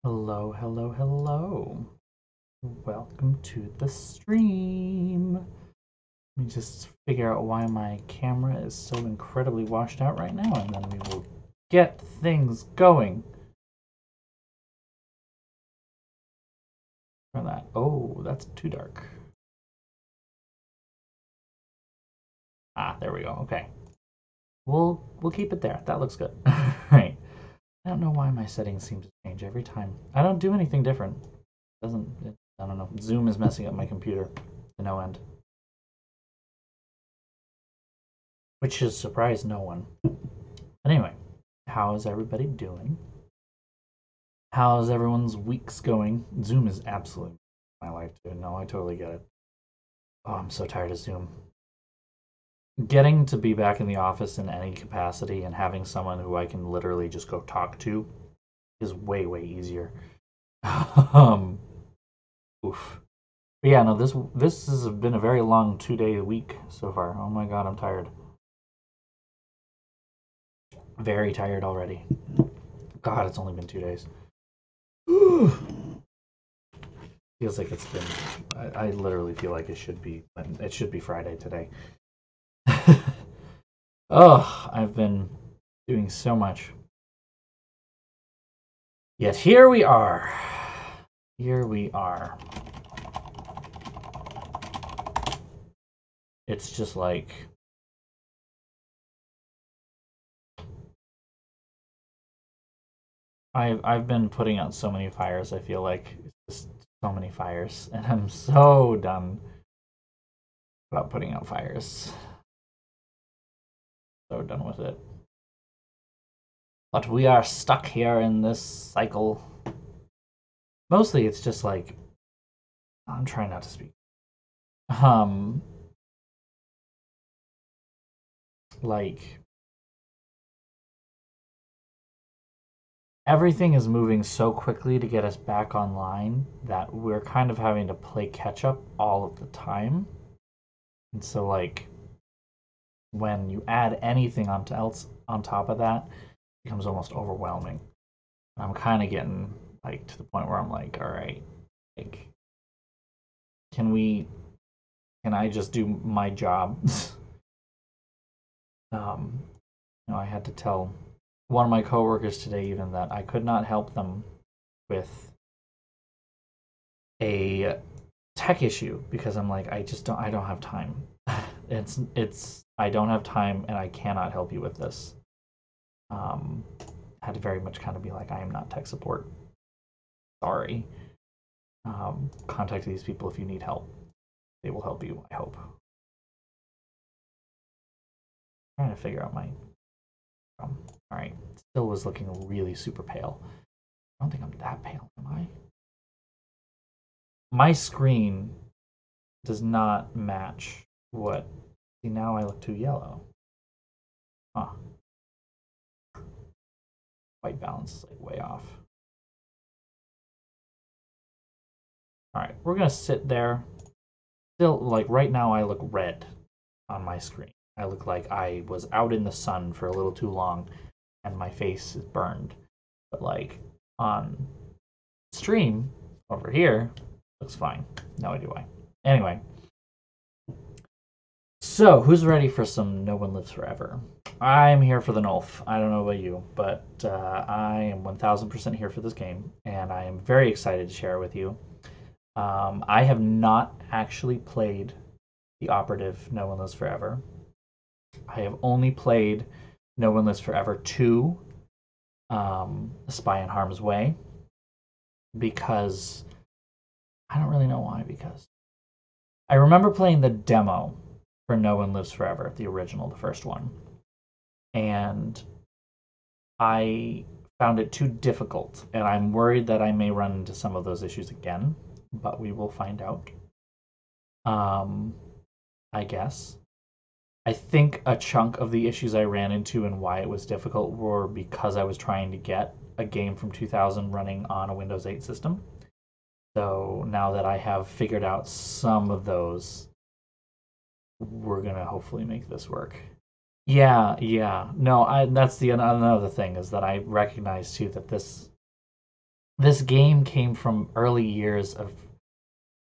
Hello, hello, hello. Welcome to the stream. Let me just figure out why my camera is so incredibly washed out right now, and then we will get things going. For that. Oh, that's too dark. Ah, there we go. Okay. We'll keep it there. That looks good. Right. I don't know why my settings seem to change every time. I don't do anything different. I don't know. Zoom is messing up my computer to no end. Which should surprise no one. But anyway, how's everybody doing? How's everyone's weeks going? Zoom is absolutely my life, too. No, I totally get it. Oh, I'm so tired of Zoom. Getting to be back in the office in any capacity and having someone who I can literally just go talk to is way, way easier. um, oof. But yeah, no, this has been a very long 2-day week so far. Oh my god, I'm tired. Very tired already. God, it's only been 2 days. Feels like it's been. I literally feel like it should be Friday today. Oh, I've been doing so much. Yet here we are. Here we are. It's just like I've been putting out so many fires. I feel like it's just so many fires, and I'm so done about putting out fires. So done with it. But we are stuck here in this cycle. Mostly, it's just like I'm trying not to speak. Um, like everything is moving so quickly to get us back online that we're kind of having to play catch up all of the time. And so like when you add anything on top of that, it becomes almost overwhelming. I'm kind of getting like to the point where I'm like, all right, like can we can I just do my job? um, I had to tell one of my coworkers today even that I could not help them with a tech issue because I'm like I don't have time. It's I don't have time and I cannot help you with this. Um, I had to very much kind of be like I am not tech support. Sorry. Contact these people if you need help. They will help you. I hope. I'm trying to figure out my. All right. Still was looking really super pale. I don't think I'm that pale, am I? My screen does not match what. See, now I look too yellow. Huh. White balance is like way off. All right, we're gonna sit there. Still, like right now, I look red on my screen. I look like I was out in the sun for a little too long, and my face is burned. But like on stream over here, looks fine. No idea why. Anyway, so who's ready for some No One Lives Forever? I'm here for the Nulf. I don't know about you, but I am 1000% here for this game, and I am very excited to share it with you. I have not actually played the Operative No One Lives Forever. I have only played No One Lives Forever 2, Spy in Harm's Way, because I don't really know why, because I remember playing the demo for No One Lives Forever, the original, the first one, and I found it too difficult, and I'm worried that I may run into some of those issues again, but we will find out. Um, I guess. I think a chunk of the issues I ran into and why it was difficult were because I was trying to get a game from 2000 running on a Windows 8 system. So now that I have figured out some of those, we're gonna hopefully make this work. Yeah, yeah. No, I that's the another thing is that I recognize too that this this game came from early years of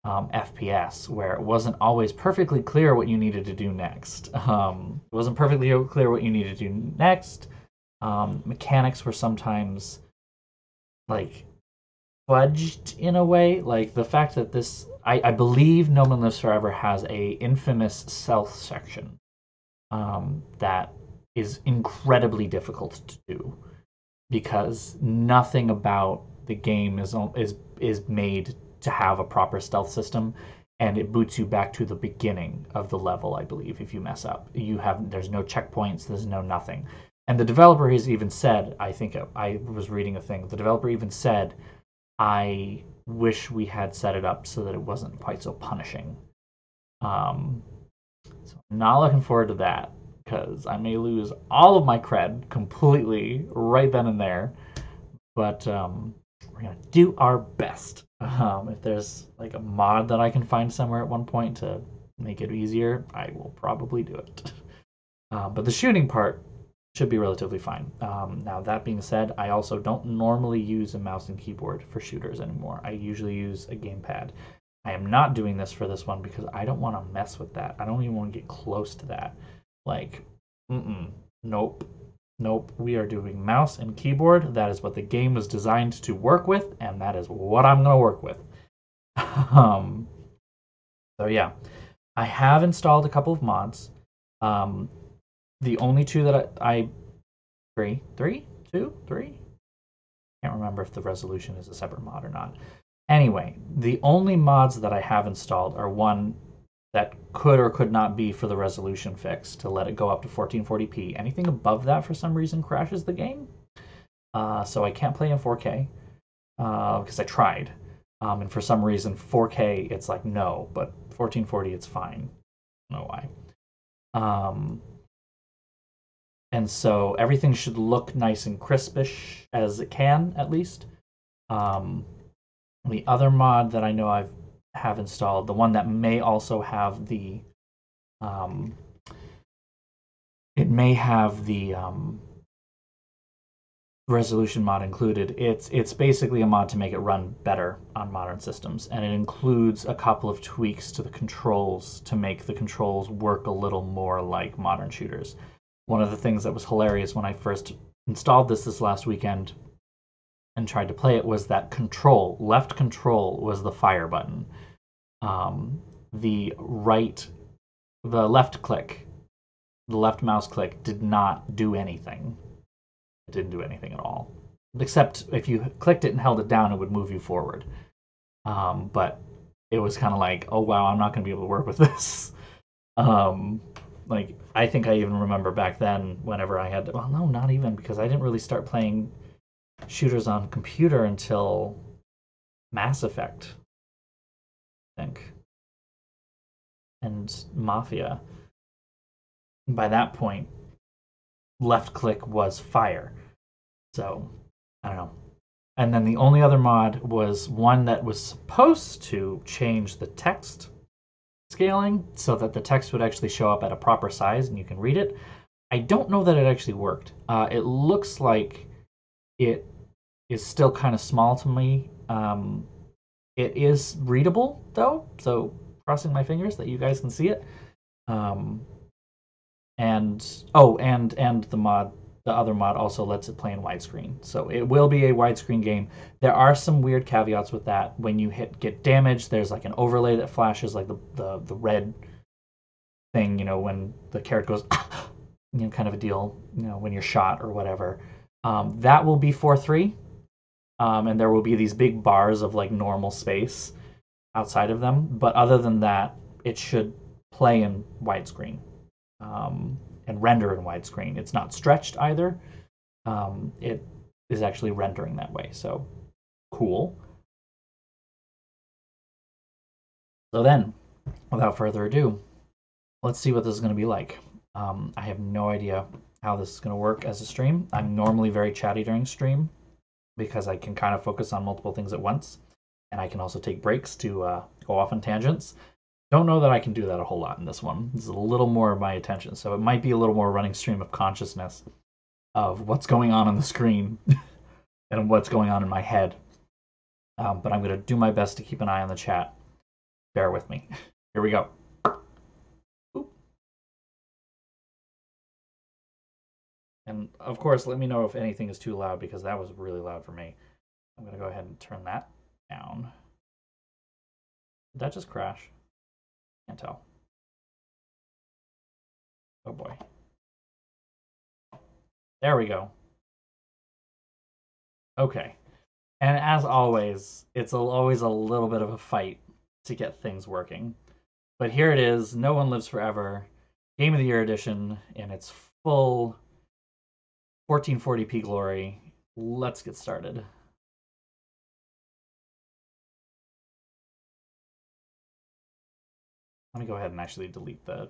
FPS, where it wasn't always perfectly clear what you needed to do next. It wasn't perfectly clear what you needed to do next. Mechanics were sometimes like fudged in a way. Like the fact that I believe No Man Lives Forever has a infamous stealth section that is incredibly difficult to do because nothing about the game is made to have a proper stealth system, and it boots you back to the beginning of the level. I believe if you mess up, there's no checkpoints, there's no nothing. And the developer has even said, I think I was reading a thing. The developer even said, I wish we had set it up so that it wasn't quite so punishing. Um, so I'm not looking forward to that because I may lose all of my cred completely right then and there. But we're gonna do our best. If there's like a mod that I can find somewhere at one point to make it easier, I will probably do it. But the shooting part should be relatively fine. Now, that being said, I also don't normally use a mouse and keyboard for shooters anymore. I usually use a gamepad. I am not doing this for this one because I don't want to mess with that. I don't even want to get close to that. Like, nope. Nope, we are doing mouse and keyboard. That is what the game was designed to work with, and that is what I'm going to work with. um, so yeah, I have installed a couple of mods. The only two that I three, two, three. Can't remember if the resolution is a separate mod or not. Anyway, the only mods that I have installed are one that could or could not be for the resolution fix to let it go up to 1440p. Anything above that for some reason crashes the game. So I can't play in 4K because I tried. And for some reason 4K it's like no, but 1440 it's fine. I don't know why. And so everything should look nice and crispish as it can, at least. The other mod that I know I have installed, the one that may also have the, it may have the resolution mod included. It's basically a mod to make it run better on modern systems, and it includes a couple of tweaks to the controls to make the controls work a little more like modern shooters. One of the things that was hilarious when I first installed this last weekend and tried to play it was that left control was the fire button. The left click, the left mouse click did not do anything. It didn't do anything at all. Except if you clicked it and held it down, it would move you forward. But it was kind of like, oh wow, I'm not going to be able to work with this. Like, I think I even remember back then whenever I had, well, no, not even, because I didn't really start playing shooters on computer until Mass Effect, I think, and Mafia. By that point, left click was fire. So, I don't know. And then the only other mod was one that was supposed to change the text scaling so that the text would actually show up at a proper size and you can read it. I don't know that it actually worked. It looks like it is still kind of small to me. It is readable though, so crossing my fingers that you guys can see it. And the other mod also lets it play in widescreen, so it will be a widescreen game. There are some weird caveats with that. When you get damage, there's like an overlay that flashes, like the red thing, when the character goes, kind of a deal, when you're shot or whatever. That will be 4:3, and there will be these big bars of like normal space outside of them. But other than that, it should play in widescreen. And render in widescreen. It's not stretched either. It is actually rendering that way, so cool. So then, without further ado, let's see what this is going to be like. I have no idea how this is going to work as a stream. I'm normally very chatty during stream because I can kind of focus on multiple things at once, and I can also take breaks to go off on tangents. Don't know that I can do that a whole lot in this one. This is a little more of my attention, so it might be a little more running stream of consciousness of what's going on the screen and what's going on in my head. But I'm going to do my best to keep an eye on the chat. Bear with me. Here we go. Oop. And of course, let me know if anything is too loud because that was really loud for me. I'm going to go ahead and turn that down. Did that just crash? Can't tell. Oh boy. There we go. Okay. And as always, it's always a little bit of a fight to get things working. But here it is, No One Lives Forever, Game of the Year edition in its full 1440p glory. Let's get started. Let me go ahead and actually delete the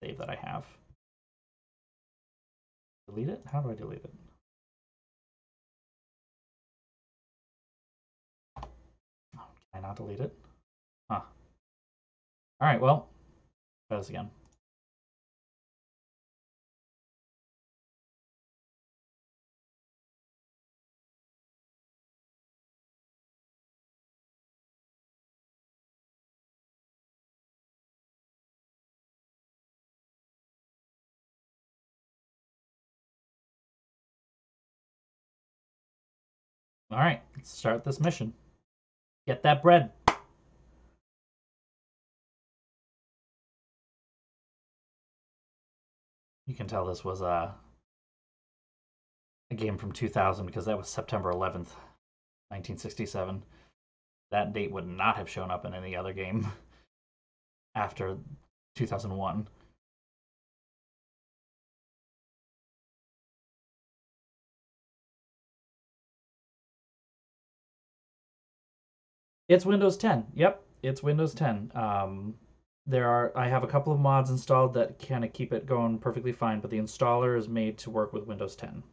save that I have. Delete it? How do I delete it? Oh, can I not delete it? Huh. Alright, well, try this again. Alright, let's start this mission. Get that bread. You can tell this was a game from 2000 because that was September 11th, 1967. That date would not have shown up in any other game after 2001. It's Windows 10. Yep, it's Windows 10. I have a couple of mods installed that kind of keep it going perfectly fine, but the installer is made to work with Windows 10.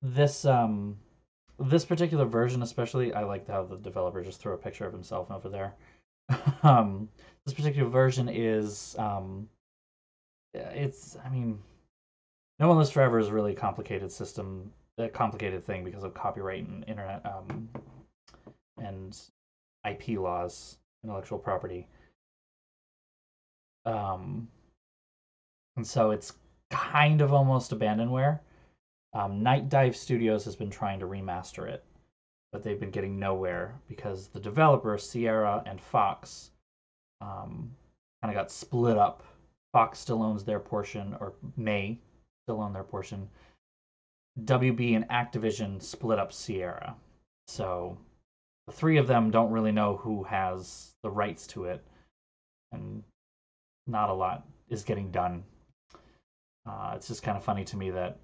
This particular version, especially, I like how the developer just threw a picture of himself over there. um, this particular version is I mean, No One Lives Forever is a really complicated system, a complicated thing because of copyright and internet and IP laws, intellectual property. And so it's kind of almost abandonware. Night Dive Studios has been trying to remaster it, but they've been getting nowhere because the developer, Sierra and Fox, kind of got split up. Fox still owns their portion, or may still own their portion. WB and Activision split up Sierra. So the three of them don't really know who has the rights to it, and not a lot is getting done. It's just kind of funny to me that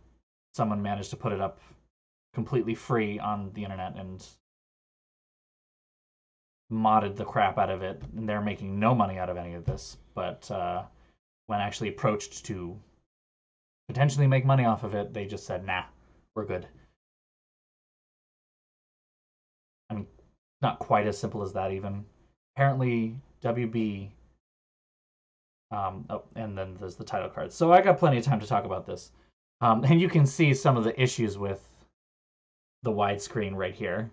someone managed to put it up completely free on the internet and modded the crap out of it, and they're making no money out of any of this. But when actually approached to potentially make money off of it, they just said, nah, we're good. I mean, not quite as simple as that, even. Apparently, WB. Oh, and then there's the title card. So I got plenty of time to talk about this. And you can see some of the issues with the widescreen right here.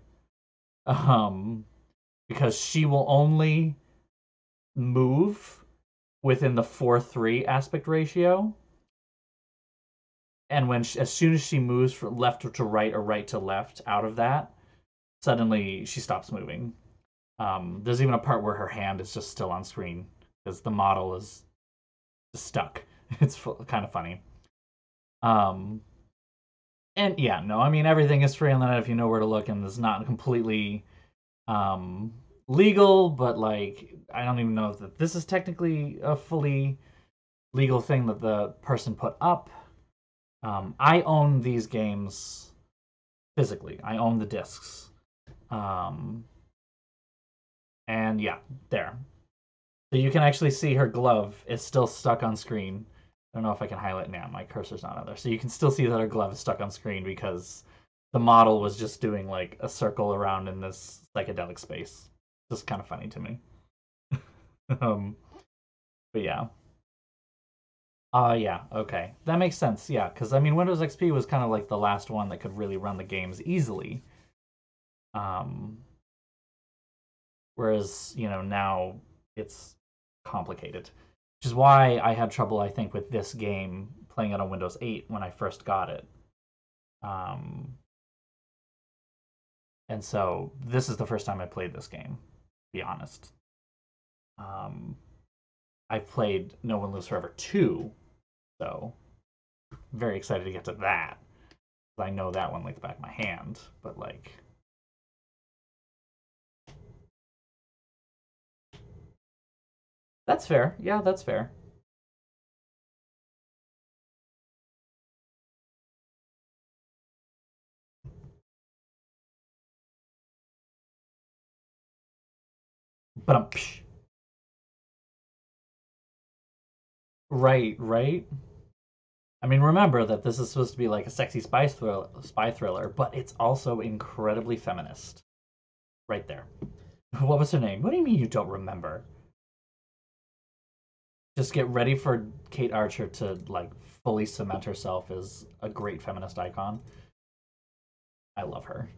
Because she will only move within the 4:3 aspect ratio. And as soon as she moves from left to right or right to left out of that, suddenly she stops moving. There's even a part where her hand is just still on screen because the model is stuck. It's kind of funny. And yeah, no, I mean everything is free on the net if you know where to look, and it's not completely legal, but like I don't even know that this is technically a fully legal thing that the person put up. I own these games physically. I own the discs. And yeah, there. So you can actually see her glove is still stuck on screen. I don't know if I can highlight now. My cursor's not on there. So you can still see that her glove is stuck on screen because the model was just doing like a circle around in this psychedelic space. Just kind of funny to me. But yeah. Yeah, okay. That makes sense, yeah, because I mean, Windows XP was kind of like the last one that could really run the games easily. Um, Whereas, now it's complicated. Which is why I had trouble, I think, with this game playing it on Windows 8 when I first got it. Um, and so this is the first time I played this game, to be honest. Um, I've played No One Lives Forever 2, so very excited to get to that. I know that one like the back of my hand, but like that's fair. Yeah, that's fair. But I'm right, right. I mean, remember that this is supposed to be like a sexy spy thriller, but it's also incredibly feminist. Right there. What was her name? What do you mean you don't remember? Just get ready for Kate Archer to like fully cement herself as a great feminist icon. I love her.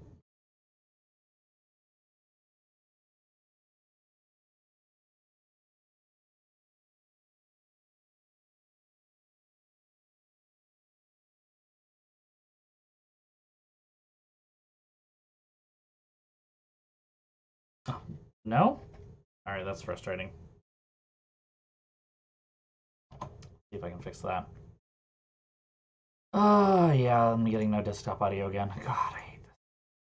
Oh, no? All right, that's frustrating. See if I can fix that. Oh, yeah, I'm getting no desktop audio again. God, I hate this.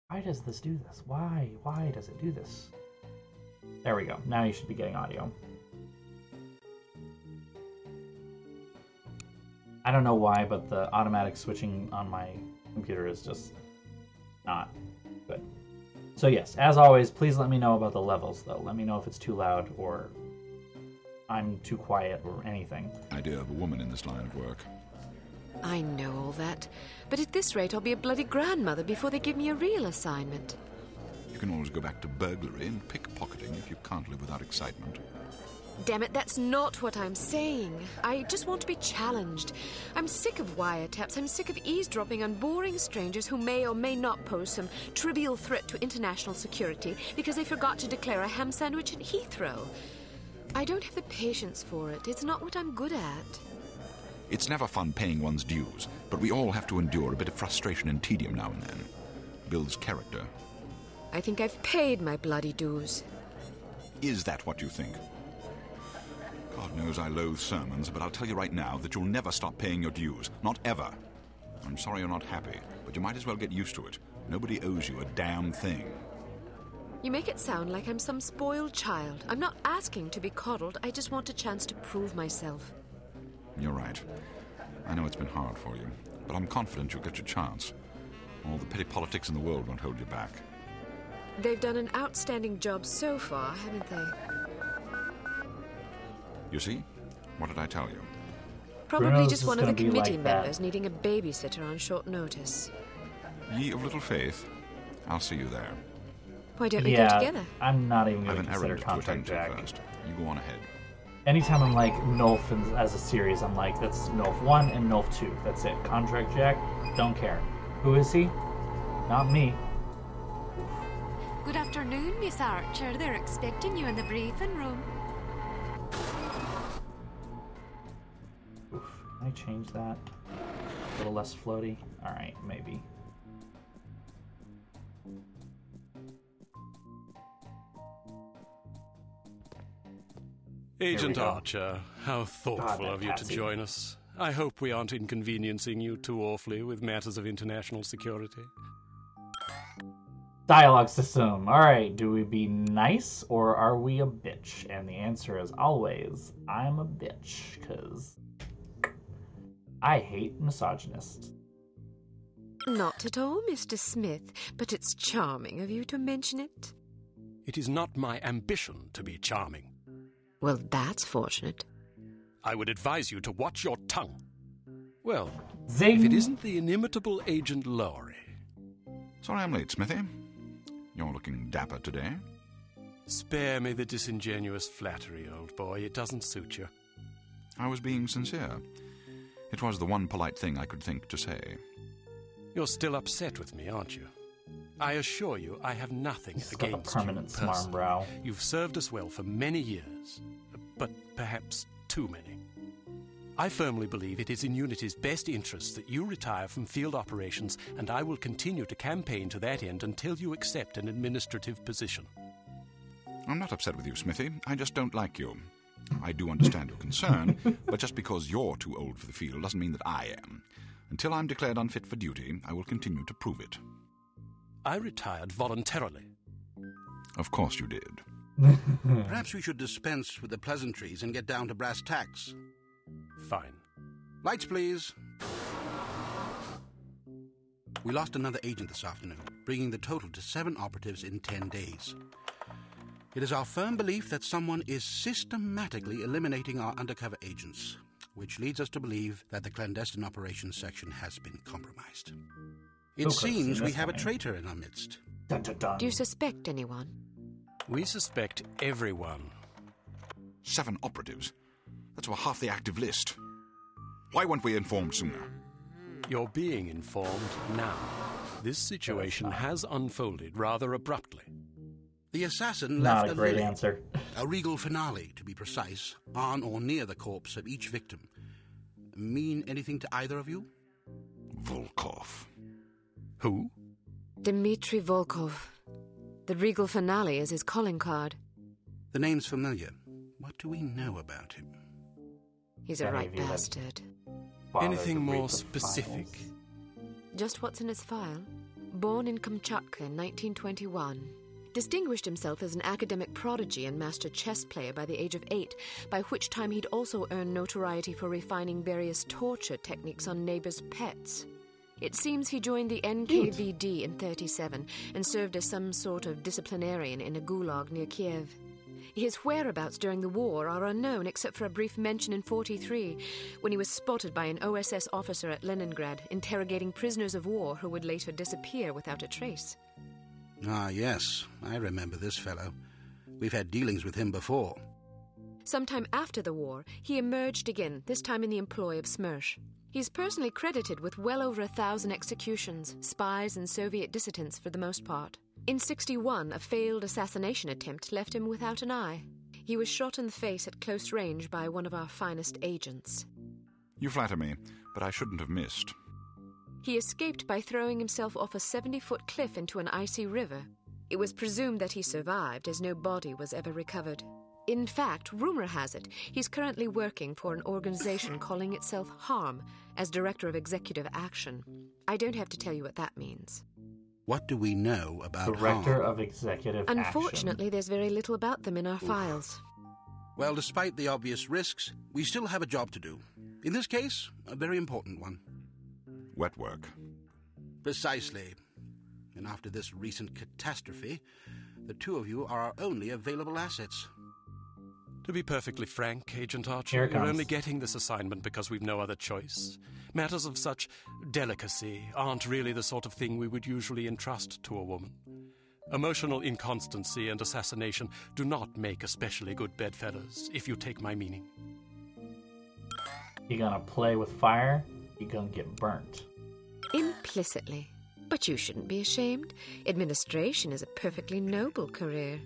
Why does this do this? Why? Why does it do this? There we go. Now you should be getting audio. I don't know why, but the automatic switching on my computer is just not good. So yes, as always, please let me know about the levels, though. Let me know if it's too loud or I'm too quiet or anything. Idea of a woman in this line of work. I know all that, but at this rate I'll be a bloody grandmother before they give me a real assignment. You can always go back to burglary and pickpocketing if you can't live without excitement. Damn it, that's not what I'm saying. I just want to be challenged. I'm sick of wiretaps. I'm sick of eavesdropping on boring strangers who may or may not pose some trivial threat to international security because they forgot to declare a ham sandwich at Heathrow. I don't have the patience for it. It's not what I'm good at. It's never fun paying one's dues, but we all have to endure a bit of frustration and tedium now and then. Builds character. I think I've paid my bloody dues. Is that what you think? God knows I loathe sermons, but I'll tell you right now that you'll never stop paying your dues. Not ever. I'm sorry you're not happy, but you might as well get used to it. Nobody owes you a damn thing. You make it sound like I'm some spoiled child. I'm not asking to be coddled. I just want a chance to prove myself. You're right. I know it's been hard for you, but I'm confident you'll get your chance. All the petty politics in the world won't hold you back. They've done an outstanding job so far, haven't they? You see? What did I tell you? Probably Bruno's just is one of the gonna be committee like that. members needing a babysitter on short notice. Ye of little faith. I'll see you there. Why don't we go Yeah, together? I'm not even I've going an to consider errand to Contract attend to Jack. first. You go on ahead. Anytime I'm like NOLF as a series, I'm like, that's NOLF 1 and NOLF 2. That's it. Contract Jack, don't care. Who is he? Not me. Good afternoon, Miss Archer. They're expecting you in the briefing room. Oof. Can I change that? A little less floaty? Alright, maybe. Agent go. Archer, how thoughtful that of you to Patsy. join us. I hope we aren't inconveniencing you too awfully with matters of international security. Dialogue system. Alright, do we be nice or are we a bitch? And the answer is always, I'm a bitch, because I hate misogynists. Not at all, Mr. Smith, but it's charming of you to mention it. It is not my ambition to be charming. Well, that's fortunate. I would advise you to watch your tongue. Well, Zing! if it isn't the inimitable Agent Lowry. Sorry I'm late, Smithy. You're looking dapper today. Spare me the disingenuous flattery, old boy. It doesn't suit you. I was being sincere. It was the one polite thing I could think to say. You're still upset with me, aren't you? I assure you I have nothing He's got a against you permanent smarm personally. brow. You've served us well for many years, but perhaps too many. I firmly believe it is in Unity's best interest that you retire from field operations, and I will continue to campaign to that end until you accept an administrative position. I'm not upset with you, Smithy. I just don't like you. I do understand your concern, but just because you're too old for the field doesn't mean that I am. Until I'm declared unfit for duty, I will continue to prove it. I retired voluntarily. Of course you did. Perhaps we should dispense with the pleasantries and get down to brass tacks. Fine. Lights, please. We lost another agent this afternoon, bringing the total to 7 operatives in 10 days. It is our firm belief that someone is systematically eliminating our undercover agents, which leads us to believe that the clandestine operations section has been compromised. It seems we have a traitor in our midst. Dun, dun, dun. Do you suspect anyone? We suspect everyone. 7 operatives? That's about half the active list. Why weren't we informed sooner? You're being informed now. This situation has unfolded rather abruptly. The assassin Not left a great lily, answer. a regal finale, to be precise, on or near the corpse of each victim. Mean anything to either of you? Volkov. Who? Dmitri Volkov. The regal finale is his calling card. The name's familiar. What do we know about him? He's a Any right of you that bastard. bothers Anything to read more the specific? files? Just what's in his file. Born in Kamchatka in 1921. Distinguished himself as an academic prodigy and master chess player by the age of 8, by which time he'd also earned notoriety for refining various torture techniques on neighbors' pets. It seems he joined the NKVD in 1937 and served as some sort of disciplinarian in a gulag near Kiev. His whereabouts during the war are unknown except for a brief mention in 1943 when he was spotted by an OSS officer at Leningrad interrogating prisoners of war who would later disappear without a trace. Ah, yes, I remember this fellow. We've had dealings with him before. Sometime after the war, he emerged again, this time in the employ of Smersh. He's personally credited with well over 1,000 executions, spies and Soviet dissidents for the most part. In 1961, a failed assassination attempt left him without an eye. He was shot in the face at close range by one of our finest agents. You flatter me, but I shouldn't have missed. He escaped by throwing himself off a 70-foot cliff into an icy river. It was presumed that he survived, as no body was ever recovered. In fact, rumor has it, he's currently working for an organization calling itself HARM as Director of Executive Action. I don't have to tell you what that means. What do we know about Director harm? of Executive Unfortunately, there's very little about them in our files. Well, despite the obvious risks, we still have a job to do. In this case, a very important one. Wet work. Precisely. And after this recent catastrophe, the two of you are our only available assets. To be perfectly frank, Agent Here Archer, it you're comes. only getting this assignment because we've no other choice. Matters of such delicacy aren't really the sort of thing we would usually entrust to a woman. Emotional inconstancy and assassination do not make especially good bedfellows, if you take my meaning. You're gonna play with fire, you're gonna get burnt. Implicitly. But you shouldn't be ashamed. Administration is a perfectly noble career.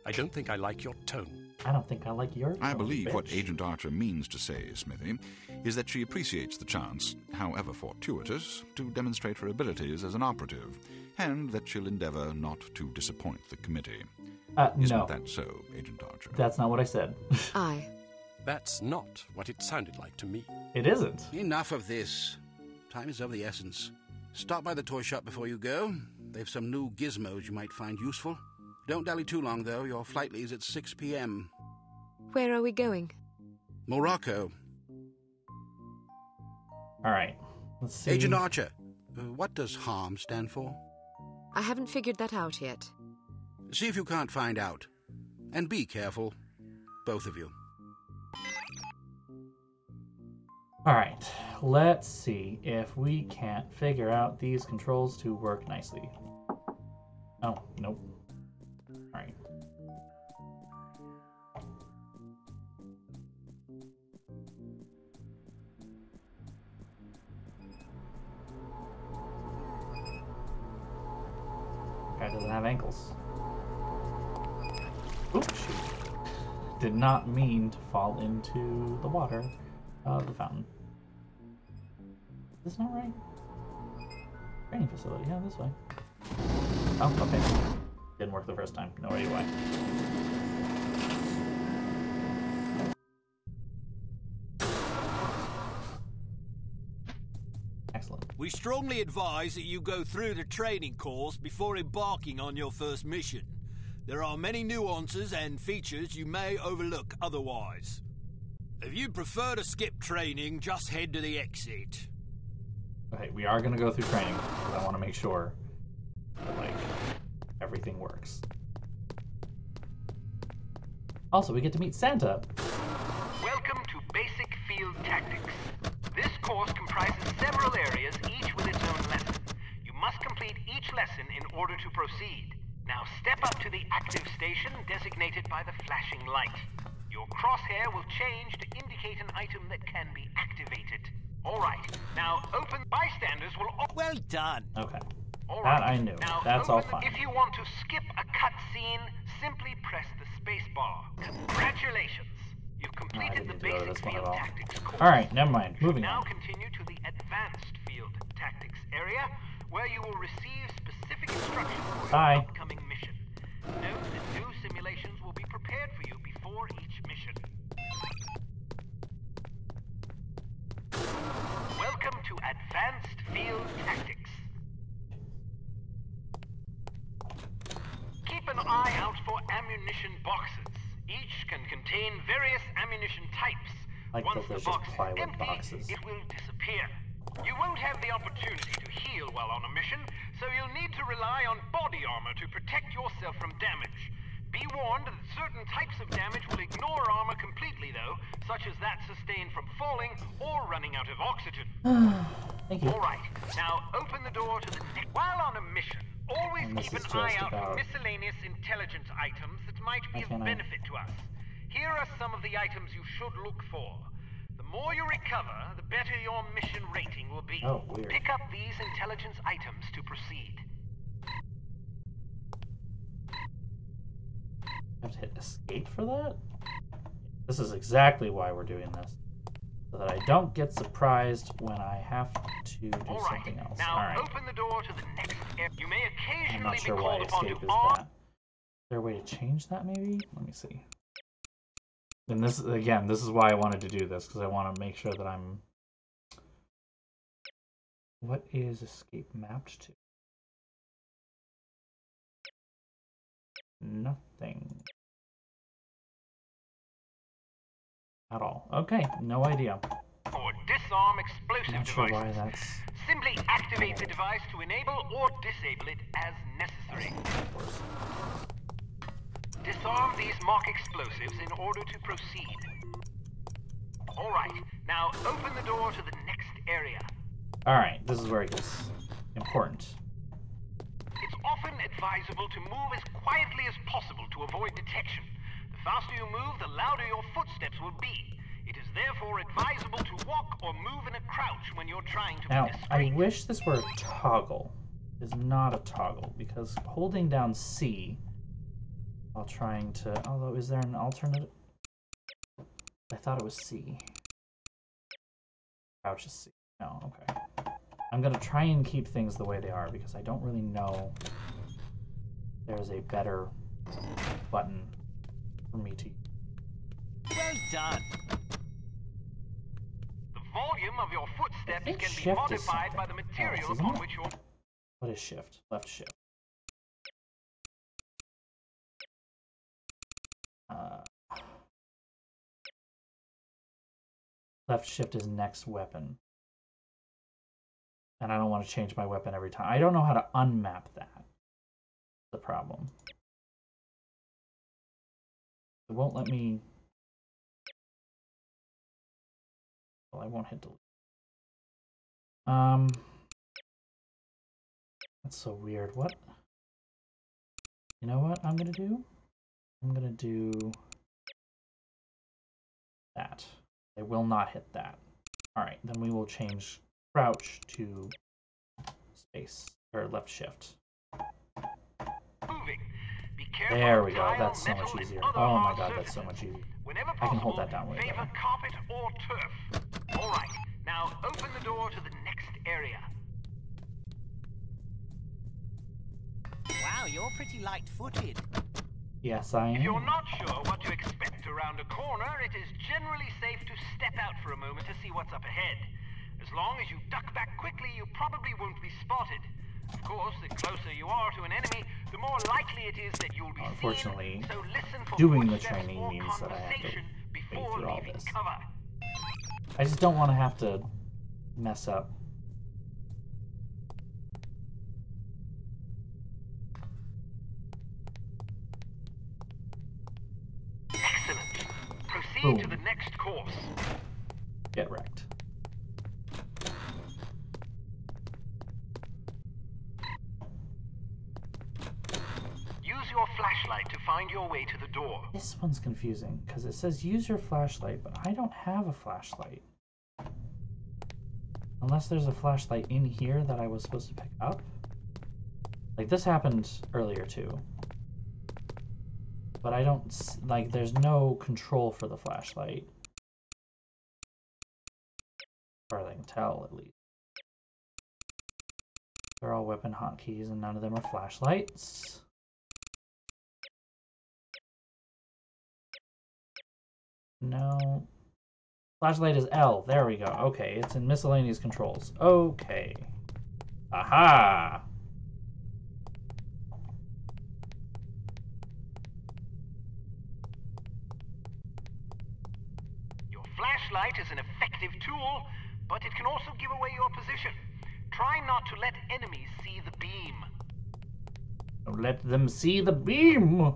I don't think I like your tone. I don't think I like your I tone, believe what bitch. Agent Archer means to say, Smithy, is that she appreciates the chance, however fortuitous, to demonstrate her abilities as an operative, and that she'll endeavor not to disappoint the committee. Isn't No, that so, Agent Archer? that's not what I said. Aye. That's not what it sounded like to me. It isn't. Enough of this. Time is of the essence. Stop by the toy shop before you go. They've some new gizmos you might find useful. Don't dally too long, though. Your flight leaves at 6 p.m. Where are we going? Morocco. All right. Let's see. Agent Archer, what does HARM stand for? I haven't figured that out yet. See if you can't find out. And be careful. Both of you. All right. Let's see if we can't figure out these controls to work nicely. Oh, nope. All right. Doesn't have ankles. Oops, shoot. Did not mean to fall into the water of the fountain. Is this not right? Training facility, yeah, this way. Oh, okay. Didn't work the first time. No idea why. Excellent. We strongly advise that you go through the training course before embarking on your first mission. There are many nuances and features you may overlook otherwise. If you prefer to skip training, just head to the exit. Okay, we are gonna go through training because I want to make sure that, like, everything works. Also, we get to meet Santa. Welcome to Basic Field Tactics. This course comprises several areas, each with its own lesson. You must complete each lesson in order to proceed. Now step up to the active station designated by the flashing light. Your crosshair will change to indicate an item that can be activated. Alright, now open. Bystanders will... Well done. Okay. All That right. I knew. Now, That's all fine. If you want to skip a cutscene, simply press the space bar. Congratulations! You've completed the didn't need to go to Basic this one Field at all. Tactics course. Alright, never mind. Moving Now on. continue to the Advanced Field Tactics area, where you will receive specific instructions for your Bye. upcoming mission. Note that new simulations will be prepared for you before each mission. Welcome to Advanced Field Tactics. Keep an eye out for ammunition boxes. Each can contain various ammunition types. Like Once that the there's box just is plywood empty, boxes. it will disappear. You won't have the opportunity to heal while on a mission, so you'll need to rely on body armor to protect yourself from damage. Be warned that certain types of damage will ignore armor completely, though, such as that sustained from falling or running out of oxygen. Thank you. Alright, now open the door to the next. While on a mission, always And this keep an is eye just out for about- miscellaneous intelligence items that might be of Can I- benefit to us. Here are some of the items you should look for. The more you recover, the better your mission rating will be. Oh, weird. Pick up these intelligence items to proceed. I have to hit escape for that? This is exactly why we're doing this. So that I don't get surprised when I have to do Alright, something else. now Alright. open the door to the next area. You may I'm occasionally not be sure why called upon escape to is arm. that. Is there a way to change that maybe? Let me see. And this, again, this is why I wanted to do this, because I want to make sure that I'm... What is escape mapped to? Nothing. At all. Okay, no idea. Or disarm explosive Not sure devices. why that's... Simply activate the device to enable or disable it as necessary. Disarm these mock explosives in order to proceed. Alright, now open the door to the next area. Alright, this is where it gets important. It's often advisable to move as quietly as possible to avoid detection. The faster you move, the louder your footsteps will be. It is therefore advisable to walk or move in a crouch when you're trying to Now, be I discreet. wish this were a toggle. It is not a toggle, because holding down C while trying to... Although, is there an alternative? I thought it was C. Crouch is C. No, okay. I'm gonna try and keep things the way they are, because I don't really know there's a better button for me to use. Well done. The volume of your footsteps think can be shift is modified by the something material else, upon isn't it? which you're... What is shift? Left shift. Left shift is next weapon. And I don't want to change my weapon every time. I don't know how to unmap that. That's the problem. It won't let me... Well, I won't hit delete. That's so weird. What? You know what I'm gonna do? I'm gonna do that. I will not hit that. Alright, then we will change crouch to space, or left shift. careful There of we go. tile, That's so metal, much and easier. other Oh my hard god, that's so surfaces. much easier. Whenever I can possible, hold that down way favor better. carpet or turf. All right, now open the door to the next area. Wow, you're pretty light-footed. Yes, I If you're am. not sure what to expect around a corner, it is generally safe to step out for a moment to see what's up ahead. As long as you duck back quickly, you probably won't be spotted. Of course, the closer you are to an enemy, the more likely it is that you'll be Unfortunately, seen, so listen for doing the footsteps training or means that I have to conversation wait before through all leaving this. cover. I just don't want to have to mess up. Excellent. Proceed Boom. to the next course. Get wrecked. Use your flashlight to find your way to the door. This one's confusing because it says use your flashlight, but I don't have a flashlight. Unless there's a flashlight in here that I was supposed to pick up. Like, this happened earlier too. But I don't, like, there's no control for the flashlight. As far as I can tell, at least. They're all weapon hotkeys and none of them are flashlights. No. Flashlight is L. There we go. Okay, it's in miscellaneous controls. Okay. Aha! Your flashlight is an effective tool, but it can also give away your position. Try not to let enemies see the beam. Don't let them see the beam!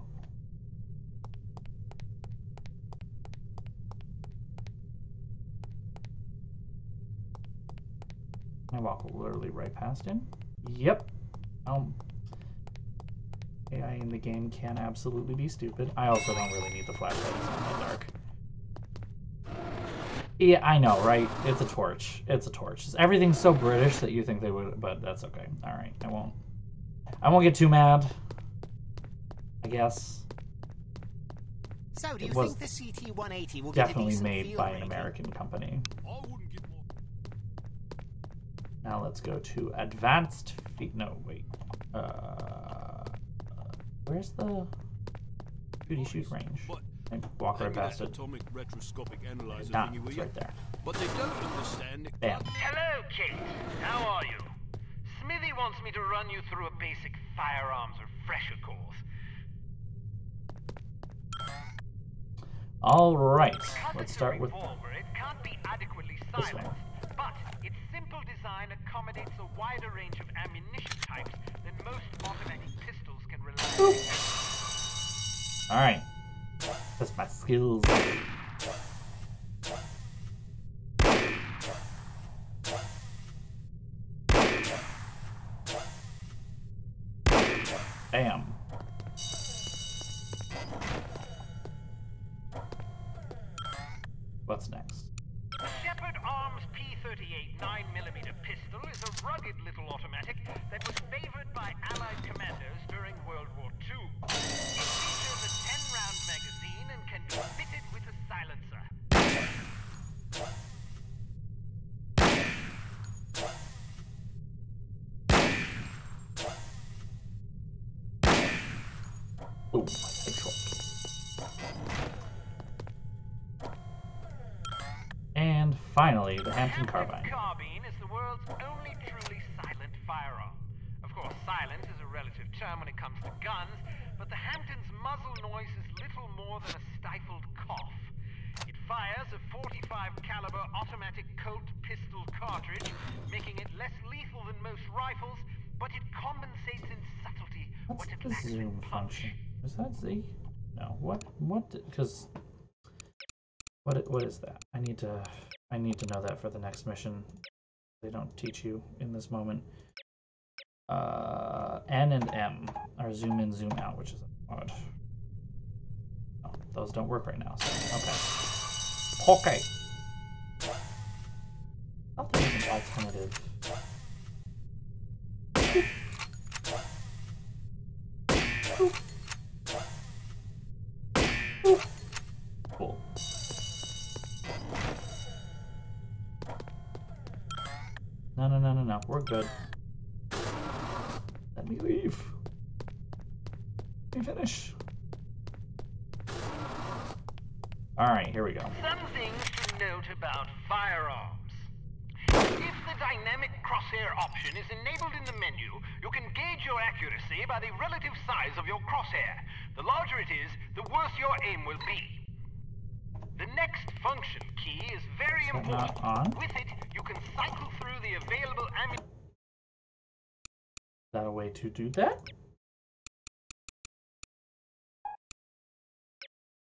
I walk literally right past him. Yep. AI in the game can absolutely be stupid. I also don't really need the flashlight. It's not that dark. Yeah, I know, right? It's a torch. It's a torch. Everything's so British that you think they would, but that's okay. All right, I won't get too mad. I guess. So, do you It was think the CT-180 will get a definitely decent made field by an rating? American company. I wouldn't get more. Now let's go to advanced feet. No, wait. Where's the shooty shoot range? But I walk right hand me past that it. atomic retroscopic analyzer Ah, thingy, will it's you? right there. But they don't understand it. Bam. Hello, Kate. How are you? Smithy wants me to run you through a basic firearms refresher course. All right. Because Let's it's start a with revolver, it can't be adequately this one. silenced, but its simple design accommodates a wider range of ammunition types than most automatic pistols can rely on. All right. That's my skills. Bam. What's next? The Shepherd Arms P38 9mm pistol is a rugged little automatic that was favored by Allied commanders during World War II. It features a 10-round magazine and can be fitted with a silencer. Boom. Headshot. And finally, the Hampton carbine. Carbine is the world's only truly silent firearm. Of course, silent is a relative term when it comes to guns, but the Hampton's muzzle noise is little more than a stifled cough. It fires a .45 caliber automatic Colt pistol cartridge, making it less lethal than most rifles, but it compensates in subtlety What's what it the lacks in zoom punch. function? Is that Z? No. What? Because what is that? I need to know that for the next mission. They don't teach you in this moment. N and M are zoom in, zoom out, which is odd. Oh, those don't work right now. So, okay. Okay. I thought there was an alternative. No, no, no, no, no. We're good. Let me leave. Let me finish. Alright, here we go. Some things to note about firearms. If the dynamic crosshair option is enabled in the menu, you can gauge your accuracy by the relative size of your crosshair. The larger it is, the worse your aim will be. The next function key is very important. With it, you can cycle through the available ammunition. Is that a way to do that?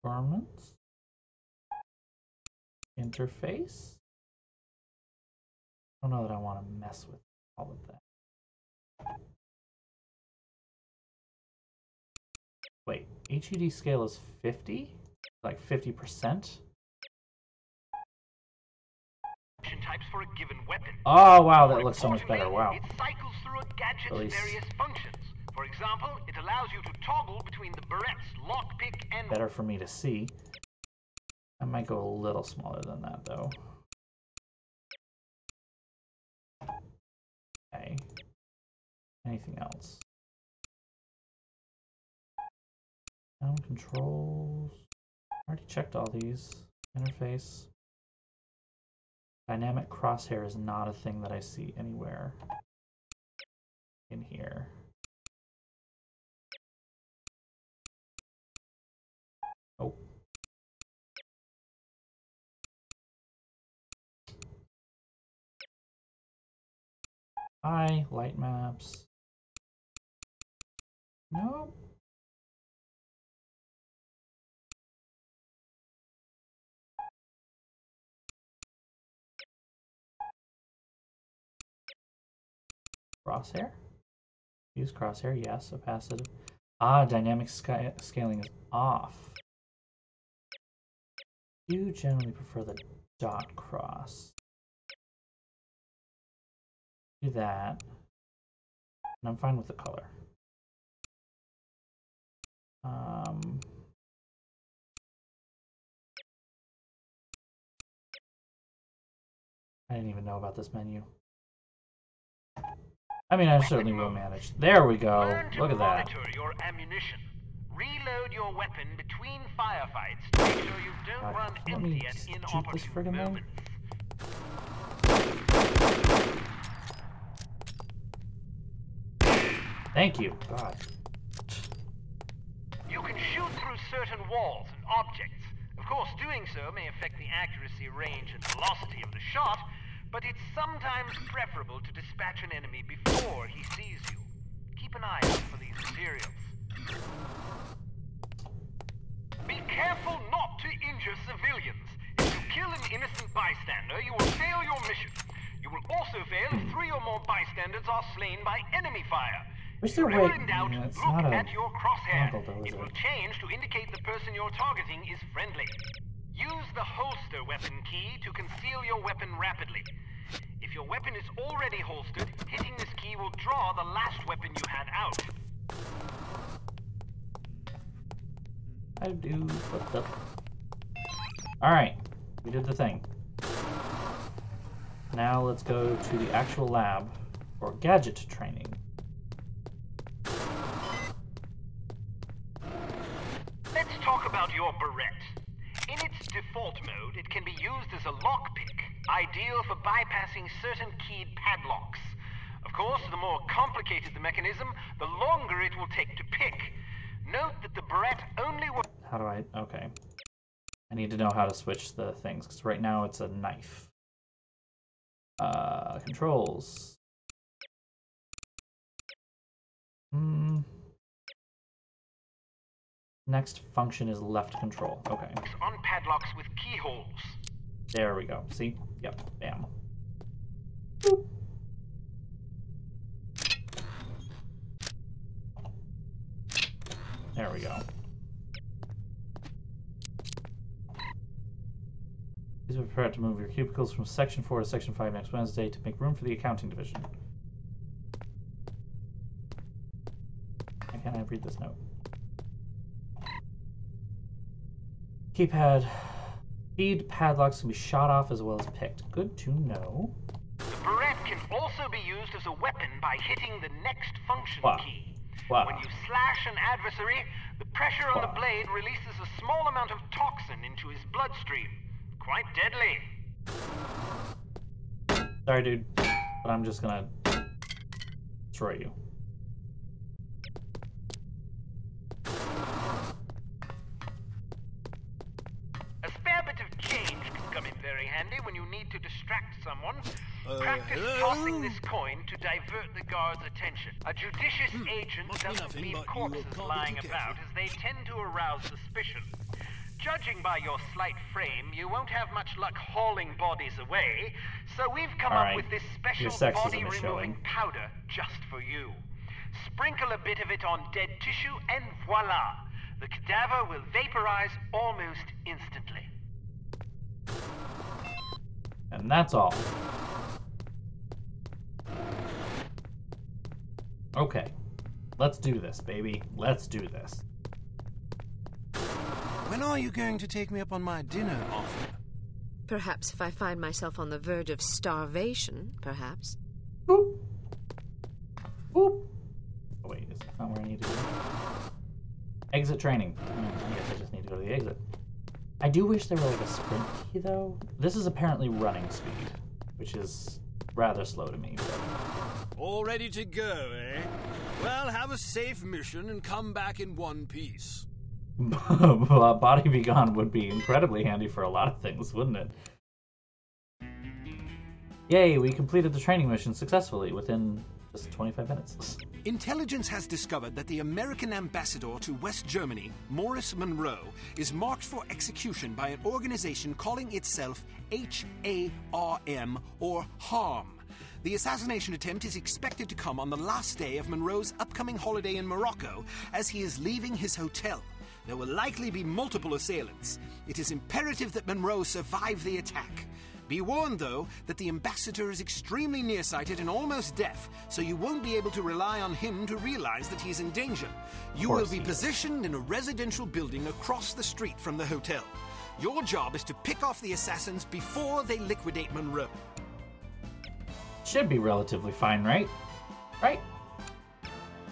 Performance. Interface. I don't know that I want to mess with all of that. Wait, HUD scale is 50? Like 50%? Types for a given weapon. Oh wow, that looks so much better. Wow. It cycles through a gadget's various functions. For example, it allows you to toggle between the Beret's lockpick and... Better for me to see. I might go a little smaller than that though. Okay. Anything else? Sound controls. I already checked all these. Interface. Dynamic crosshair is not a thing that I see anywhere in here. Oh. Hi, light maps. Nope. Crosshair? Use crosshair, yes. Opacity. Ah, dynamic scaling is off. You generally prefer the dot cross. Do that. And I'm fine with the color. I didn't even know about this menu. I mean, I certainly will manage. There we go. Look at that. Monitor your ammunition. Reload your weapon between firefights to make sure you don't run empty at inopportune moments. Thank you. God. You can shoot through certain walls and objects. Of course, doing so may affect the accuracy, range, and velocity of the shot, but it's sometimes preferable to dispatch an enemy before he sees you. Keep an eye out for these materials. Be careful not to injure civilians. If you kill an innocent bystander, you will fail your mission. You will also fail if 3 or more bystanders are slain by enemy fire. Wish there Whenever were in doubt, it's look not at your crosshair. though, It will change to indicate the person you're targeting is friendly. Use the holster weapon key to conceal your weapon rapidly. If your weapon is already holstered, hitting this key will draw the last weapon you had out. I do. What's up? Alright, we did the thing. Now let's go to the actual lab for gadget training. Let's talk about your Beret. In its default mode, it can be used as a lockpick, ideal for bypassing certain keyed padlocks. Of course, the more complicated the mechanism, the longer it will take to pick. Note that the Beret only works... How do I... Okay. I need to know how to switch the things, because right now it's a knife. Controls. Next function is left control. Okay. On padlocks with keyholes. There we go. See? Yep. Bam. Boop. There we go. Please be prepared to move your cubicles from Section 4 to Section 5 next Wednesday to make room for the accounting division. Why can't I read this note? Keypad. Keyed padlocks can be shot off as well as picked. Good to know. The Beret can also be used as a weapon by hitting the next function key. Wow. When you slash an adversary, the pressure on the blade releases a small amount of toxin into his bloodstream. Quite deadly. Sorry, dude, but I'm just gonna destroy you. A spare bit of change can come in very handy when you need to distract someone. Practice tossing this coin to divert the guard's attention. A judicious agent doesn't leave corpses lying about, as they tend to arouse suspicion. Judging by your slight frame, you won't have much luck hauling bodies away, so we've come up with this special body-removing powder just for you. Sprinkle a bit of it on dead tissue, and voila! The cadaver will vaporize almost instantly. And that's all. Okay. Let's do this, baby. Let's do this. When are you going to take me up on my dinner offer? Perhaps if I find myself on the verge of starvation, perhaps. Boop. Boop. Oh, wait, is that not where I need to go? Exit training. I guess I just need to go to the exit. I do wish there were like a sprint key, though. This is apparently running speed, which is rather slow to me. But... All ready to go, eh? Well, have a safe mission and come back in one piece. Body Be Gone would be incredibly handy for a lot of things, wouldn't it? Yay, we completed the training mission successfully within just 25 minutes. Intelligence has discovered that the American ambassador to West Germany, Morris Monroe, is marked for execution by an organization calling itself HARM, or HARM. The assassination attempt is expected to come on the last day of Monroe's upcoming holiday in Morocco as he is leaving his hotel. There will likely be multiple assailants. It is imperative that Monroe survive the attack. Be warned, though, that the ambassador is extremely nearsighted and almost deaf, so you won't be able to rely on him to realize that he's in danger. You will be positioned in a residential building across the street from the hotel. Your job is to pick off the assassins before they liquidate Monroe. Should be relatively fine, right? Right?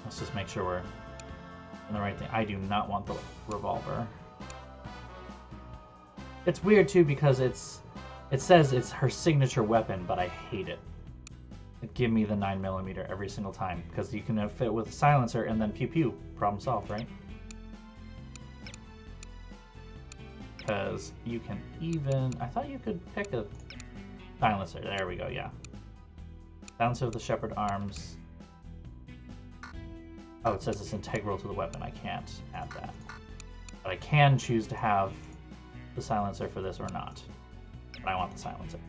Let's just make sure we're in the right thing. I do not want the revolver. It's weird, too, because it says it's her signature weapon, but I hate it. Give me the 9mm every single time, because you can fit with a silencer and then pew pew. Problem solved, right? Because you can even... I thought you could pick a silencer. There we go, yeah. Silencer of the Shepherd Arms. Oh, it says it's integral to the weapon. I can't add that. But I can choose to have the silencer for this or not. But I want the silencer.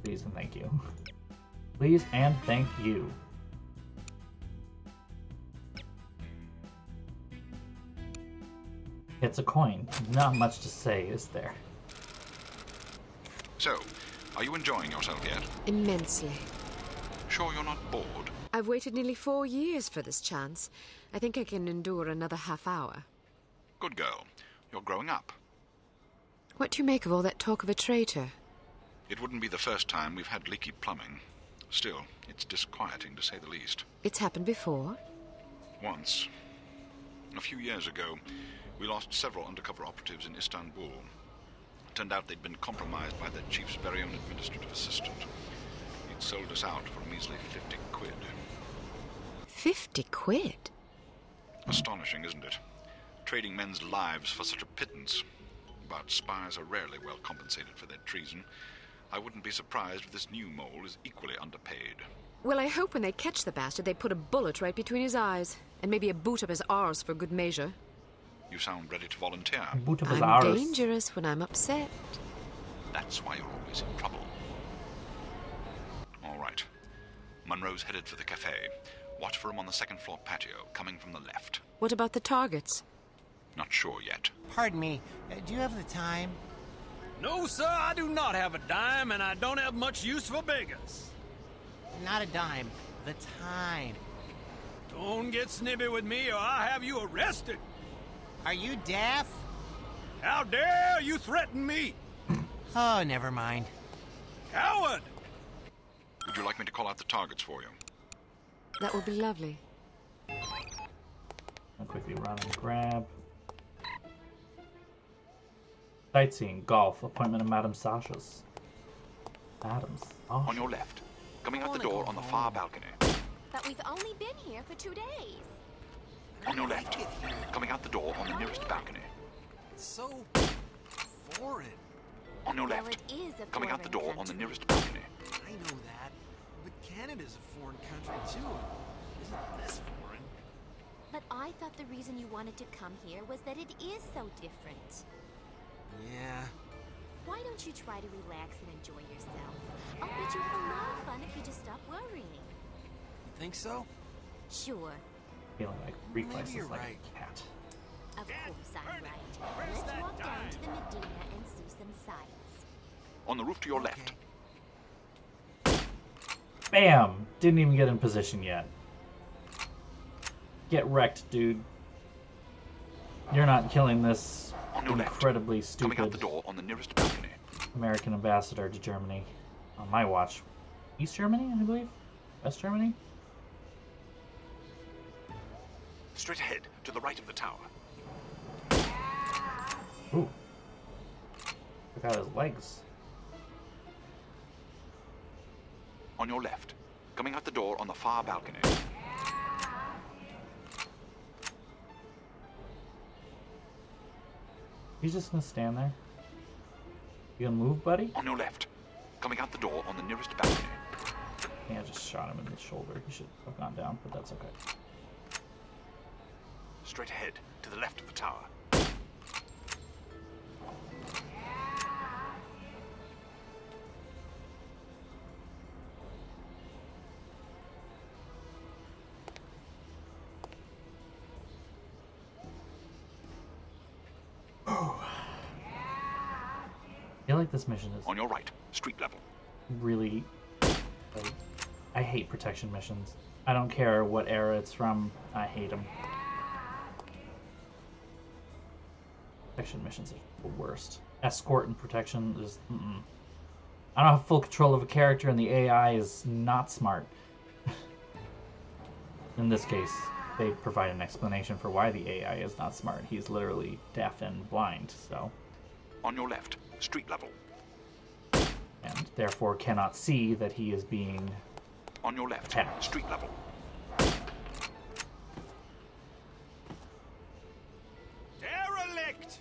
Please and thank you. Please and thank you. It's a coin. Not much to say, is there? So, are you enjoying yourself yet? Immensely. Sure you're not bored? I've waited nearly 4 years for this chance. I think I can endure another half hour. Good girl. You're growing up. What do you make of all that talk of a traitor? It wouldn't be the first time we've had leaky plumbing. Still, it's disquieting to say the least. It's happened before? Once. A few years ago, we lost several undercover operatives in Istanbul. Turned out they'd been compromised by their chief's very own administrative assistant. He'd sold us out for a measly 50 quid. 50 quid? Astonishing, isn't it? Trading men's lives for such a pittance. But spies are rarely well compensated for their treason. I wouldn't be surprised if this new mole is equally underpaid. Well, I hope when they catch the bastard, they put a bullet right between his eyes. And maybe a boot up his arse for good measure. You sound ready to volunteer. Boot up his I'm arse. dangerous when I'm upset. That's why you're always in trouble. All right. Monroe's headed for the cafe. Watch for him on the second floor patio, coming from the left. What about the targets? Not sure yet. Pardon me, do you have the time? No, sir, I do not have a dime, and I don't have much use for beggars. Not a dime, the time. Don't get snippy with me, or I'll have you arrested. Are you deaf? How dare you threaten me? Oh, never mind. Coward! Would you like me to call out the targets for you? That would be lovely. I'll quickly run and grab. Sightseeing, golf, appointment of Madame Sasha's. Madame Sasha. On your left. Coming out the door on the far balcony. But we've only been here for 2 days. On your left. Coming out the door on the nearest balcony. It's so foreign. On your Well, left. it is a Coming out the foreign door on the country. nearest balcony. I know that. But Canada's a foreign country, too. Isn't this foreign? But I thought the reason you wanted to come here was that it is so different. Yeah. Why don't you try to relax and enjoy yourself? I'll bet you have a lot of fun if you just stop worrying. You think so? Sure. Feeling like Maybe reflexes you're like right. a cat. Of course I'm right. Let's walk down to the Medina and see some sights. On the roof to your left. Bam! Didn't even get in position yet. Get wrecked, dude. You're not killing this On your incredibly left. Coming out the stupid door on the nearest balcony. American ambassador to Germany. On my watch. East Germany, I believe? West Germany? Straight ahead to the right of the tower. Ooh. Look at his legs. On your left. Coming out the door on the far balcony. He's just gonna stand there. You gonna move, buddy? On your left. Coming out the door on the nearest balcony. Yeah, I just shot him in the shoulder. He should have gone down, but that's okay. Straight ahead to the left of the tower. I feel like this mission is On your right, street level. really, like, I hate protection missions. I don't care what era it's from, I hate them. Protection missions are the worst. Escort and protection is, I don't have full control of a character and the AI is not smart. In this case, they provide an explanation for why the AI is not smart. He's literally deaf and blind, so... On your left, street level. And therefore cannot see that he is being On your left, attacked. street level. Derelict!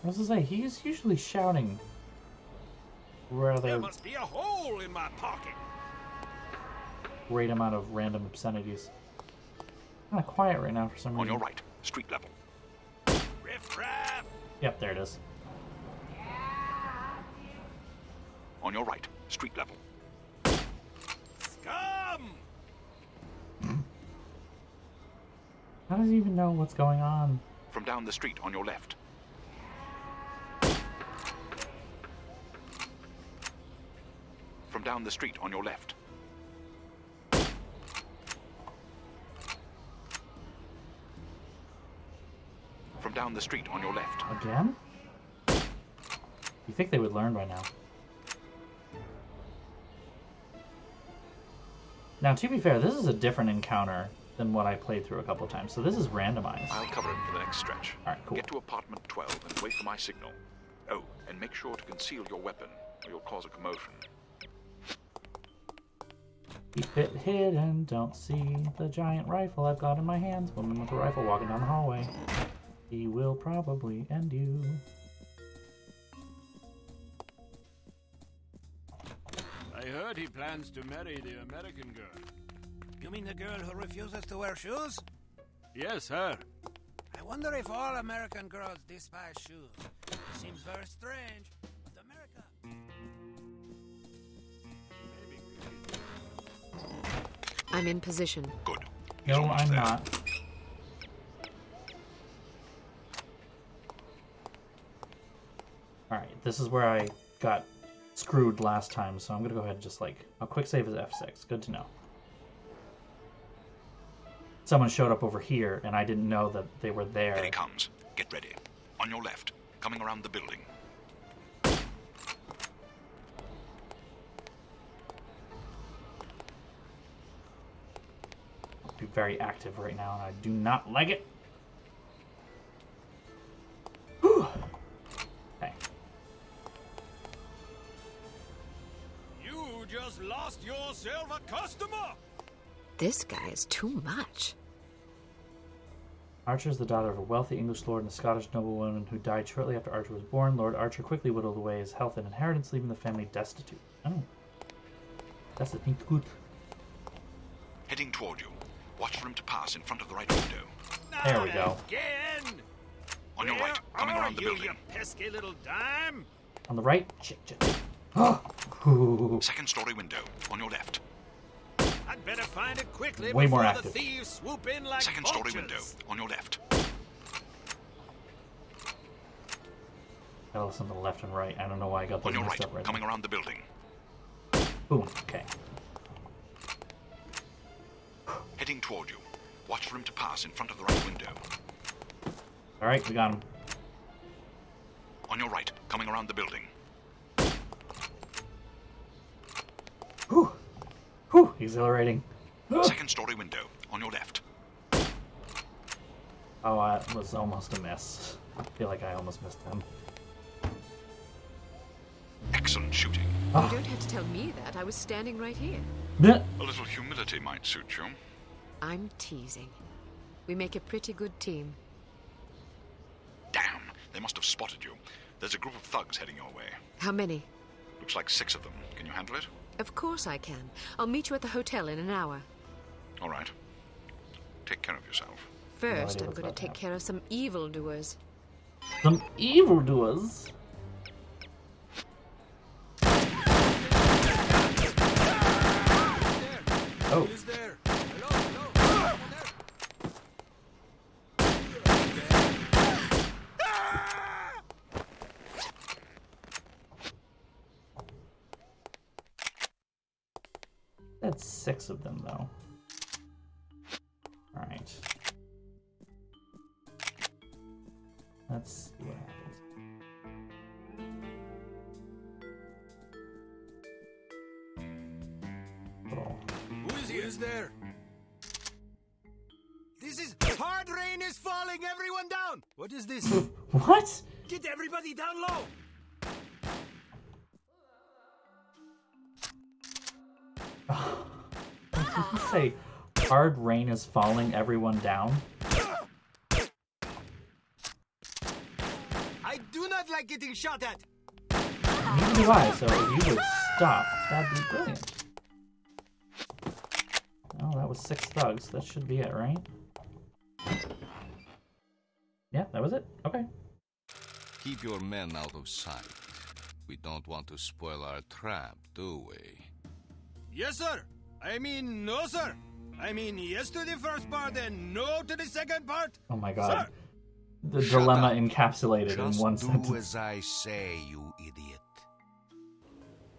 I was gonna say, he's usually shouting There rather must be a hole in my pocket. great amount of random obscenities. Kind of quiet right now for some On reason. your right, street level. Riff raff! Yep, there it is. On your right, street level. Scum! How does he even know what's going on? From down the street on your left. From down the street on your left. From down the street on your left. Again? You think they would learn by now. Now, to be fair, this is a different encounter than what I played through a couple of times, so this is randomized. I'll cover it for the next stretch. Alright, cool. Get to apartment 12 and wait for my signal. Oh, and make sure to conceal your weapon, or you'll cause a commotion. Keep it hidden, don't see the giant rifle I've got in my hands. Woman with a rifle walking down the hallway. He will probably end you. I heard he plans to marry the American girl. You mean the girl who refuses to wear shoes? Yes, her. I wonder if all American girls despise shoes. It seems very strange, but America... I'm in position. Good. He's No, almost I'm there. not. Alright, this is where I got screwed last time, so I'm gonna go ahead and just like... A quick save is F6. Good to know. Someone showed up over here, and I didn't know that they were there. Here he comes. Get ready. On your left, coming around the building. very active right now, and I do not like it. Whew. Okay. You just lost yourself a customer! This guy is too much. Archer is the daughter of a wealthy English lord and a Scottish noblewoman who died shortly after Archer was born. Lord Archer quickly whittled away his health and inheritance, leaving the family destitute. Oh. That's good. Heading toward you. Watch for him to pass in front of the right window. There we go. Again! On your right, coming around the building. You pesky little dime! On the right? Shit. Second story window. On your left. I'd better find it quickly Way more before active. the thieves swoop in like Second vultures. story window. On your left. Gotta listen to the left and right. I don't know why I got those On your mixed right, up right coming around the building. Boom. Okay. Heading toward you. Watch for him to pass in front of the right window. Alright, we got him. On your right, coming around the building. Whew. Whew. Exhilarating. Second story window. On your left. Oh, that was almost a miss. I feel like I almost missed him. Excellent shooting. You don't have to tell me that. I was standing right here. A little humility might suit you. I'm teasing. We make a pretty good team. Damn, they must have spotted you. There's a group of thugs heading your way. How many? Looks like 6 of them. Can you handle it? Of course I can. I'll meet you at the hotel in an hour. All right. Take care of yourself. First, I'm going to take care of some evildoers. Some evildoers? Oh. Who's there? Hello? That's 6 of them, though. Alright. Let's see what happens. Who's there? This is hard rain is falling. Everyone down. What is this? What? Get everybody down low. Did you say hard rain is falling, everyone down? I do not like getting shot at. Neither do I, so if you would stop, that'd be brilliant. Oh, that was 6 thugs. That should be it, right? Yeah, that was it? Okay. Keep your men out of sight. We don't want to spoil our trap, do we? Yes, sir. I mean, no, sir. I mean, yes to the first part and no to the second part. Oh my god. Sir. The dilemma encapsulated Just in one do sentence. as I say, you idiot.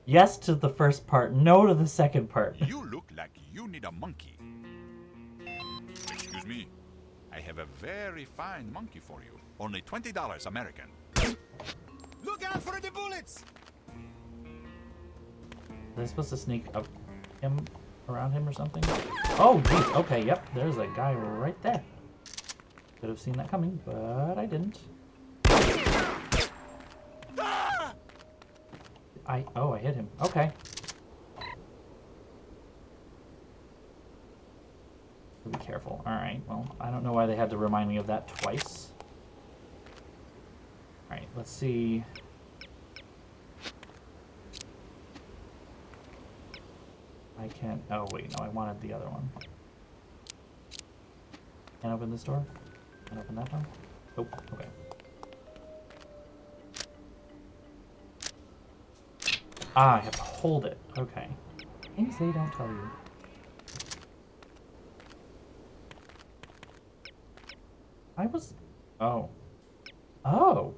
Yes to the first part, no to the second part. You look like you need a monkey. Excuse me. I have a very fine monkey for you. Only $20 American. Look out for the bullets. Are they supposed to sneak up him, around him or something? Oh, jeez. Okay, yep. There's a guy right there. Could have seen that coming, but I didn't. Oh, I hit him. Okay. Be careful. Alright, well, I don't know why they had to remind me of that twice. Alright, let's see. I can't... Oh, wait, no, I wanted the other one. Can't open this door? Can't open that door? Oh, okay. Ah, I have to hold it. Okay. Things they don't tell you. I was... Oh. Oh!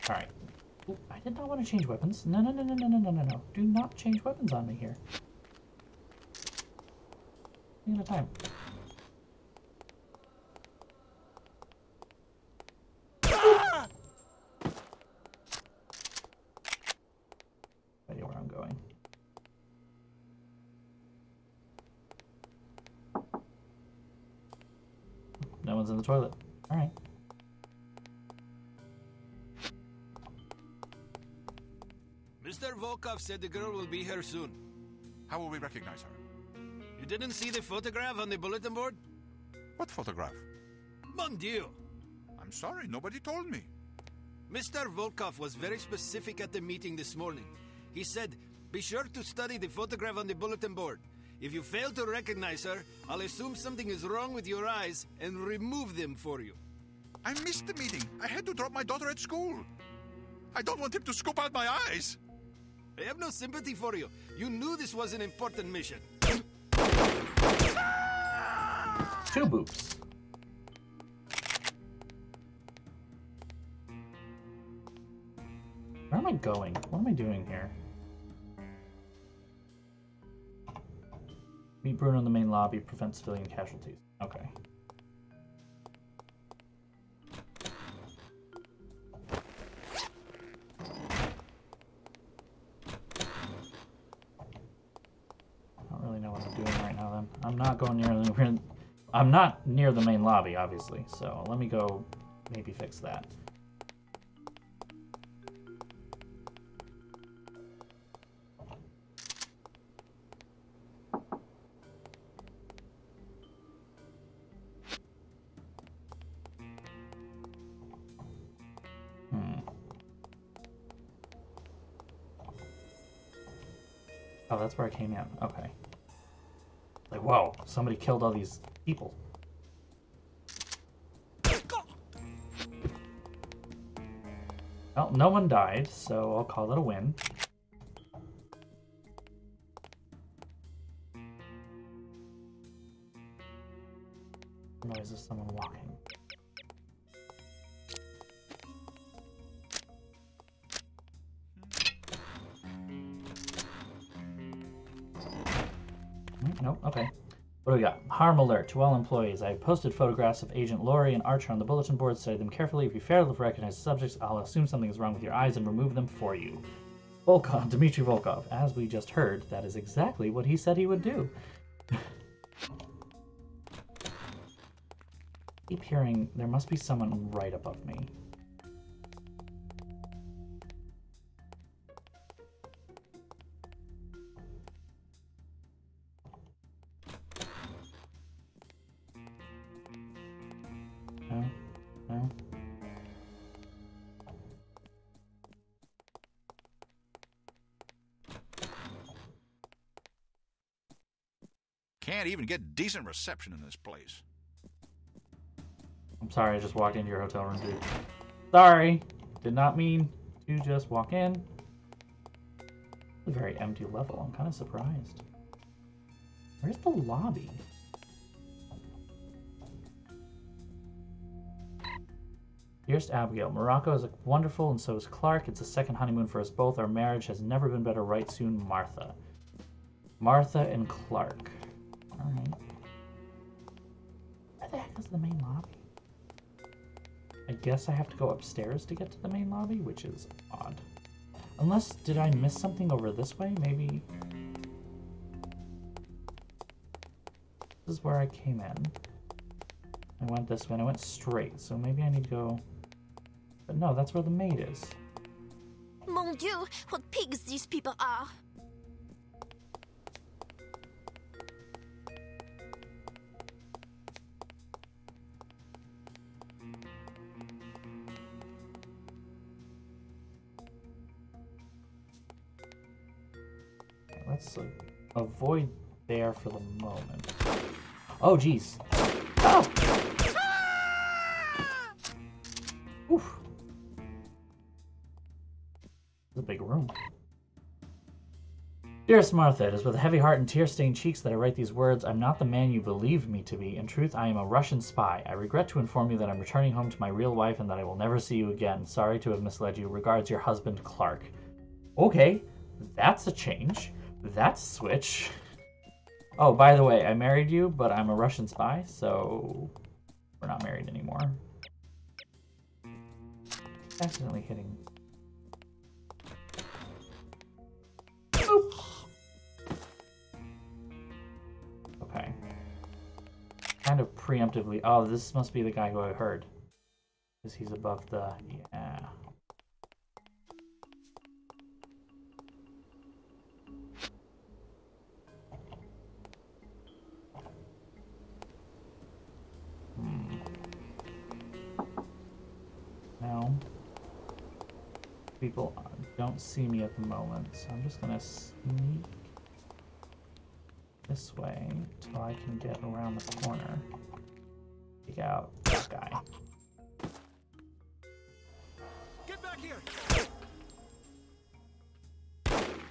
Alright. I did not want to change weapons. No, no, no, no, no, no, no, no, no. Do not change weapons on me here. At a time. Idea where I'm going. Someone's in the toilet. Alright. Mr. Volkov said the girl will be here soon. How will we recognize her? You didn't see the photograph on the bulletin board? What photograph? Mon Dieu! I'm sorry, nobody told me. Mr. Volkov was very specific at the meeting this morning. He said, be sure to study the photograph on the bulletin board. If you fail to recognize her, I'll assume something is wrong with your eyes and remove them for you. I missed the meeting. I had to drop my daughter at school. I don't want him to scoop out my eyes. I have no sympathy for you. You knew this was an important mission. 2 boops. Where am I going? What am I doing here? Meet Bruno in the main lobby, prevent civilian casualties. Okay. I don't really know what I'm doing right now then. I'm not going near the... I'm not near the main lobby, obviously, so let me go maybe fix that. Oh, that's where I came in. Okay. Like, whoa, somebody killed all these people. Well, no one died, so I'll call it a win. Noise of someone walking. Nope, okay. What do we got? Harm alert to all employees. I have posted photographs of Agent Laurie and Archer on the bulletin board. Study them carefully. If you fail to recognize the subjects, I'll assume something is wrong with your eyes and remove them for you. Volkov, Dmitry Volkov. As we just heard, that is exactly what he said he would do. Keep hearing there must be someone right above me. No. Can't even get decent reception in this place. I'm sorry, I just walked into your hotel room, dude. Sorry! Did not mean to just walk in. It's a very empty level. I'm kind of surprised. Where's the lobby? Dearest Abigail, Morocco is wonderful and so is Clark. It's a second honeymoon for us both. Our marriage has never been better. Right soon, Martha. Martha and Clark. Alright. Where the heck is the main lobby? I guess I have to go upstairs to get to the main lobby, which is odd. Unless, did I miss something over this way? Maybe... This is where I came in. I went this way and I went straight, so maybe I need to go... But no, that's where the maid is. Mon Dieu, what pigs these people are! Let's avoid there for the moment. Oh, jeez. Oh! Oof. It's a big room. Dearest Martha, it is with a heavy heart and tear-stained cheeks that I write these words. I'm not the man you believe me to be. In truth, I am a Russian spy. I regret to inform you that I'm returning home to my real wife and that I will never see you again. Sorry to have misled you. Regards, your husband, Clark. Okay, that's a change. That's a switch. Oh, by the way, I married you, but I'm a Russian spy, so we're not married anymore. Accidentally hitting. Boop. Okay. Kind of preemptively... Oh, this must be the guy who I heard. Because he's above the... Yeah. No. People don't see me at the moment, so I'm just gonna sneak this way until I can get around the corner. Take out that guy. Get back here!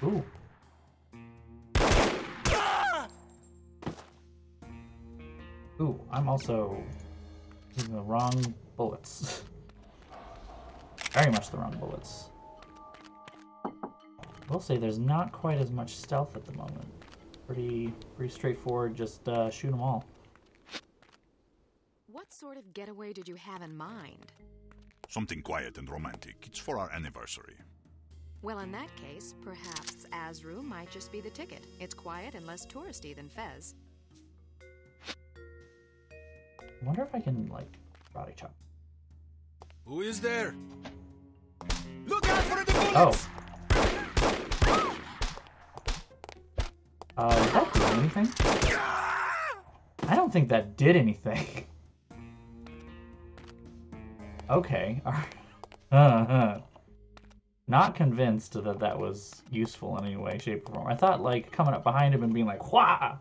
Ooh. Ooh, I'm also using the wrong bullets. Very much the wrong bullets. I will say there's not quite as much stealth at the moment. Pretty straightforward, just shoot them all. What sort of getaway did you have in mind? Something quiet and romantic. It's for our anniversary. Well, in that case, perhaps Azru might just be the ticket. It's quiet and less touristy than Fez. I wonder if I can, like, karate chop. Who is there? Look out for the bullets! Did that do anything? I don't think that did anything. Okay. Not convinced that that was useful in any way, shape, or form. I thought, like, coming up behind him and being like, "Wha!"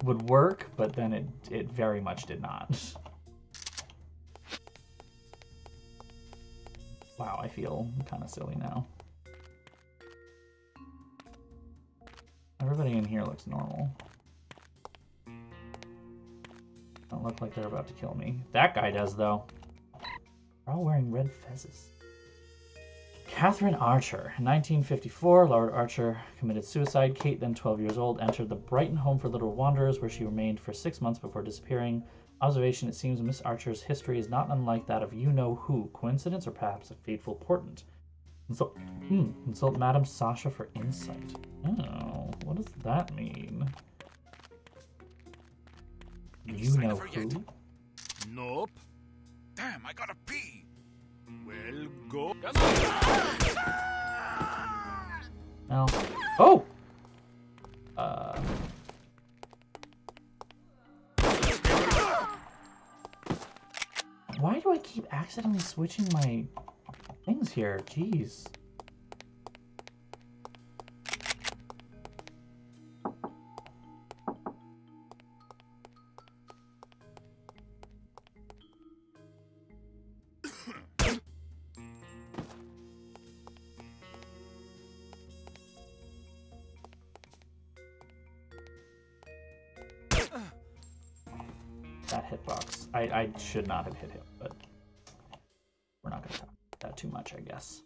would work, but then it very much did not. Wow, I feel kind of silly now. Everybody in here looks normal. Don't look like they're about to kill me. That guy does, though. They're all wearing red fezzes. Catherine Archer. In 1954, Lord Archer committed suicide. Kate, then 12 years old, entered the Brighton Home for Little Wanderers, where she remained for 6 months before disappearing. Observation: it seems Miss Archer's history is not unlike that of you-know-who. Coincidence, or perhaps a fateful portent? Consult Madame Sasha for insight. Oh, what does that mean? You know who? Nope. Damn, I gotta pee. Well, go. No. Oh! Why do I keep accidentally switching my things here? Jeez. That hitbox. I should not have hit him, but we're not going to talk about that too much, I guess.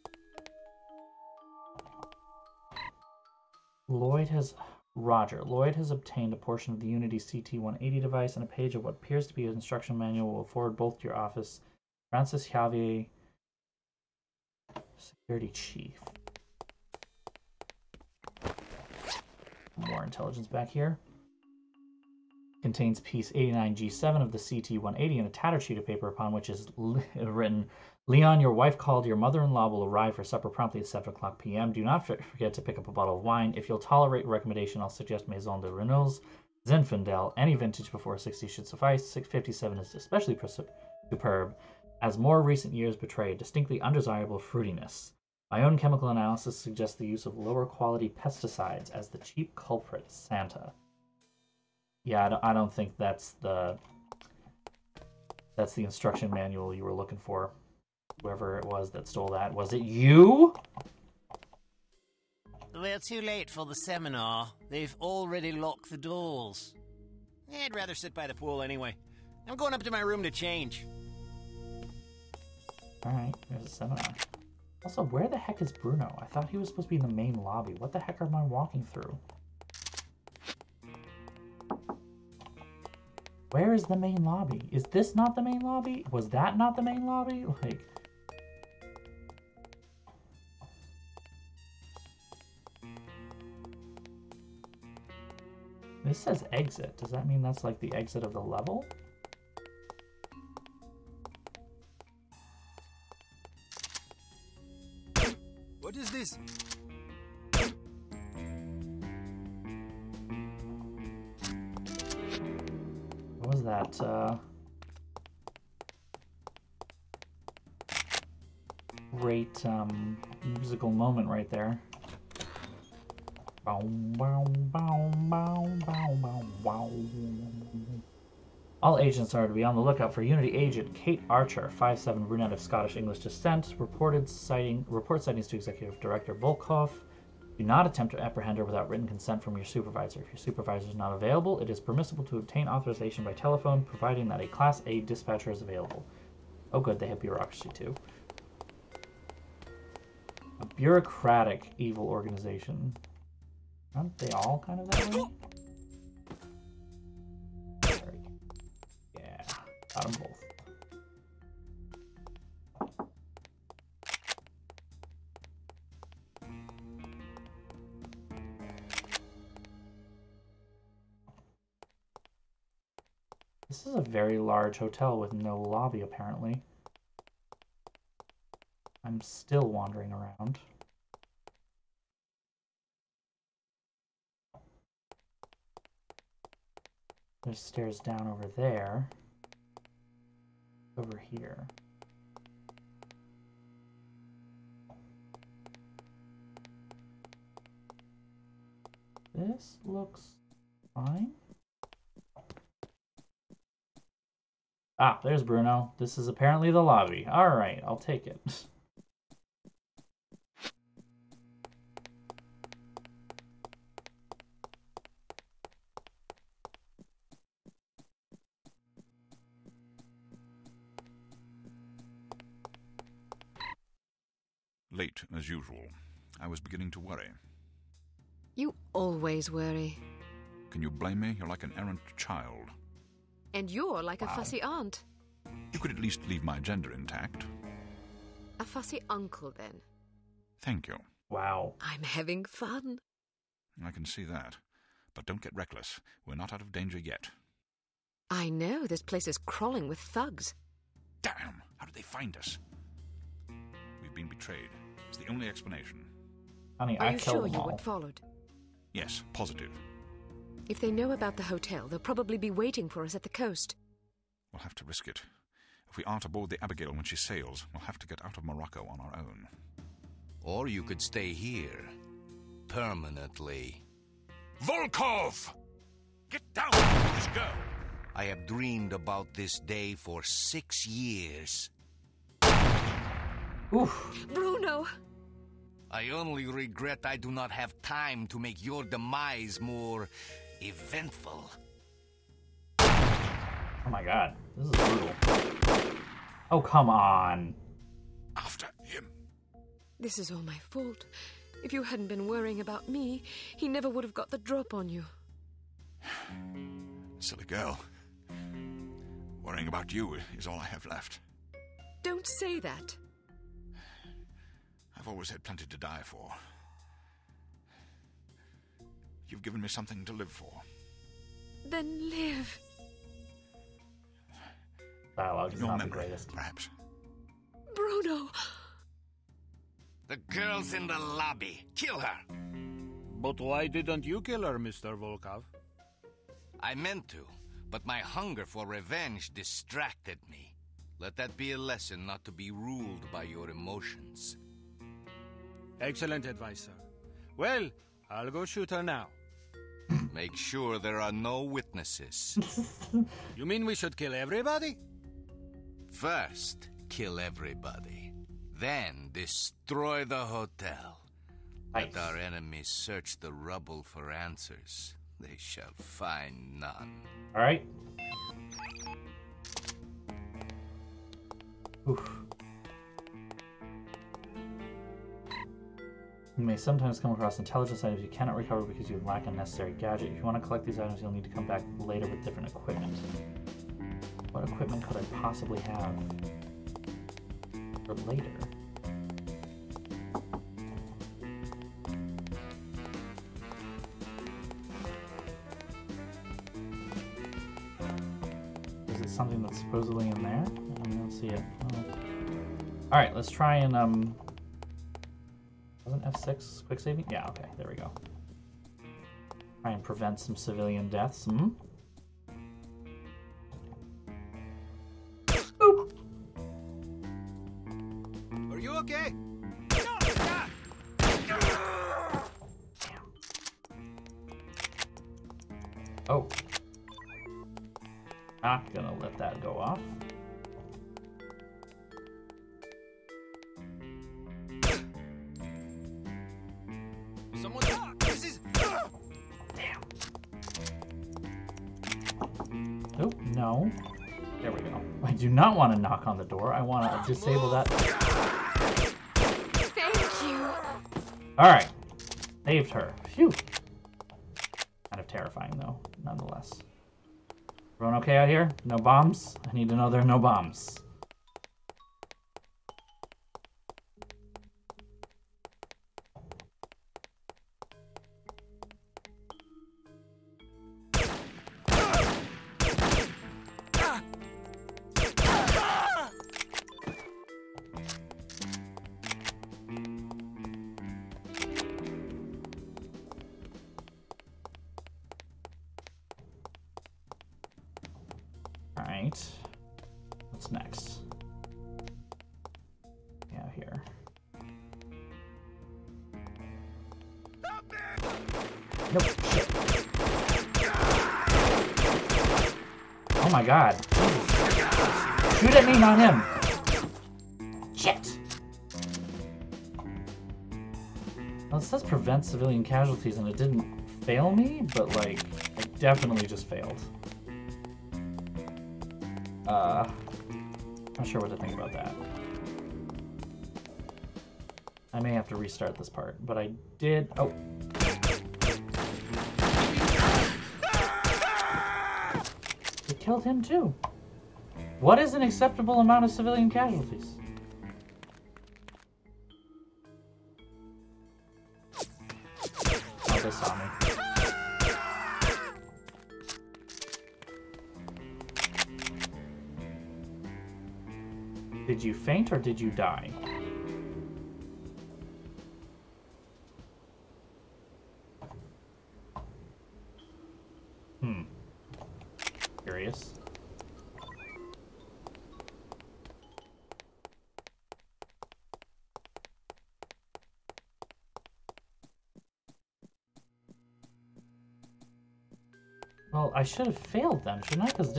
Lloyd has obtained a portion of the Unity CT-180 device, and a page of what appears to be an instruction manual will forward both to your office. Francis Javier, Security Chief. More intelligence back here. Contains piece 89G7 of the CT-180 and a tattered sheet of paper upon which is written, "Leon, your wife called. Your mother-in-law will arrive for supper promptly at 7 o'clock p.m. Do not forget to pick up a bottle of wine. If you'll tolerate recommendation, I'll suggest Maison de Renouil's, Zinfandel. Any vintage before 60 should suffice. 657 is especially superb, as more recent years betray a distinctly undesirable fruitiness. My own chemical analysis suggests the use of lower quality pesticides as the chief culprit, Santa." Yeah, I don't think that's the instruction manual you were looking for. Whoever it was that stole that. Was it you? We're too late for the seminar. They've already locked the doors. I'd rather sit by the pool anyway. I'm going up to my room to change. Alright, there's a seminar. Also, where the heck is Bruno? I thought he was supposed to be in the main lobby. What the heck am I walking through? Where is the main lobby? Is this not the main lobby? Was that not the main lobby? Like... This says exit. Does that mean that's like the exit of the level? What is this? What was that? Great musical moment right there. Bow, bow, bow, bow, bow, bow, bow. All agents are to be on the lookout for Unity agent Kate Archer, 5'7", brunette of Scottish-English descent. Report sightings to Executive Director Volkov. Do not attempt to apprehend her without written consent from your supervisor. If your supervisor is not available, it is permissible to obtain authorization by telephone, providing that a Class A dispatcher is available. Oh good, they have bureaucracy too. A bureaucratic evil organization. Aren't they all kind of that way? Yeah, got them both. This is a very large hotel with no lobby, apparently. I'm still wandering around. There's stairs down over there. Over here. This looks fine. Ah, there's Bruno. This is apparently the lobby. Alright, I'll take it. Late, as usual. I was beginning to worry. You always worry. Can you blame me? You're like an errant child. And you're like a fussy aunt. You could at least leave my gender intact. A fussy uncle, then. Thank you. Wow. I'm having fun. I can see that. But don't get reckless. We're not out of danger yet. I know. This place is crawling with thugs. Damn! How did they find us? We've been betrayed. It's the only explanation. Honey, Are I you killed sure them you all. weren't followed? Yes, positive. If they know about the hotel, they'll probably be waiting for us at the coast. We'll have to risk it. If we aren't aboard the Abigail when she sails, we'll have to get out of Morocco on our own. Or you could stay here. Permanently. Volkov! Get down, foolish girl! I have dreamed about this day for 6 years. Oof. Bruno! I only regret I do not have time to make your demise more eventful. Oh my god, this is brutal. Oh, come on. After him. This is all my fault. If you hadn't been worrying about me, he never would have got the drop on you. Silly girl. Worrying about you is all I have left. Don't say that. I've always had plenty to die for. You've given me something to live for. Then live. Dialogue is Your not the memory, greatest. perhaps. Bruno! The girl's in the lobby. Kill her. But why didn't you kill her, Mr. Volkov? I meant to, but my hunger for revenge distracted me. Let that be a lesson not to be ruled by your emotions. Excellent advice, sir. Well, I'll go shoot her now. Make sure there are no witnesses. You mean we should kill everybody? First, kill everybody. Then destroy the hotel. Nice. Let our enemies search the rubble for answers. They shall find none. Alright. Oof. You may sometimes come across intelligence items you cannot recover because you lack a necessary gadget. If you want to collect these items, you'll need to come back later with different equipment. What equipment could I possibly have for later? Is it something that's supposedly in there? I don't see it. Oh. Alright, let's try and Wasn't F6 quick saving? Yeah, okay, there we go. Try and prevent some civilian deaths. Hmm? Boop! Are you okay? Oh. Not gonna let that go off. Someone. This is. Damn. Nope, no. There we go. I do not want to knock on the door. I want to disable that. Thank you. Alright. Saved her. Phew. Kind of terrifying, though, nonetheless. Everyone okay out here? No bombs? I need to know there are no bombs. Alright. What's next? Yeah, here. Nope, shit. Oh my god. Shoot at me, not him. Shit. Well, it says prevent civilian casualties and it didn't fail me, but like, it definitely just failed. Not sure what to think about that. I may have to restart this part, but I did... Oh. It killed him too. What is an acceptable amount of civilian casualties? Oh, they saw me. Did you faint or did you die? Curious. Well, I should have failed then, shouldn't I? Because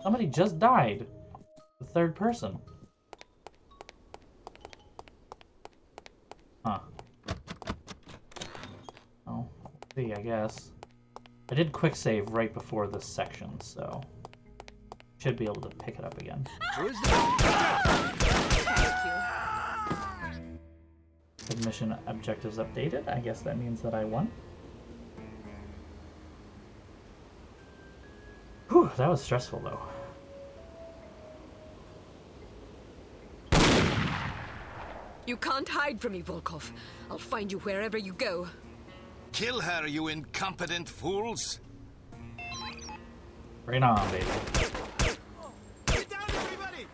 somebody just died. The third person. Huh. Oh, see, I guess. I did quick save right before this section, so should be able to pick it up again. Mission objectives updated. I guess that means that I won. Whew, that was stressful though. You can't hide from me, Volkov. I'll find you wherever you go. Kill her, you incompetent fools! Bring it on, baby. Get down, everybody!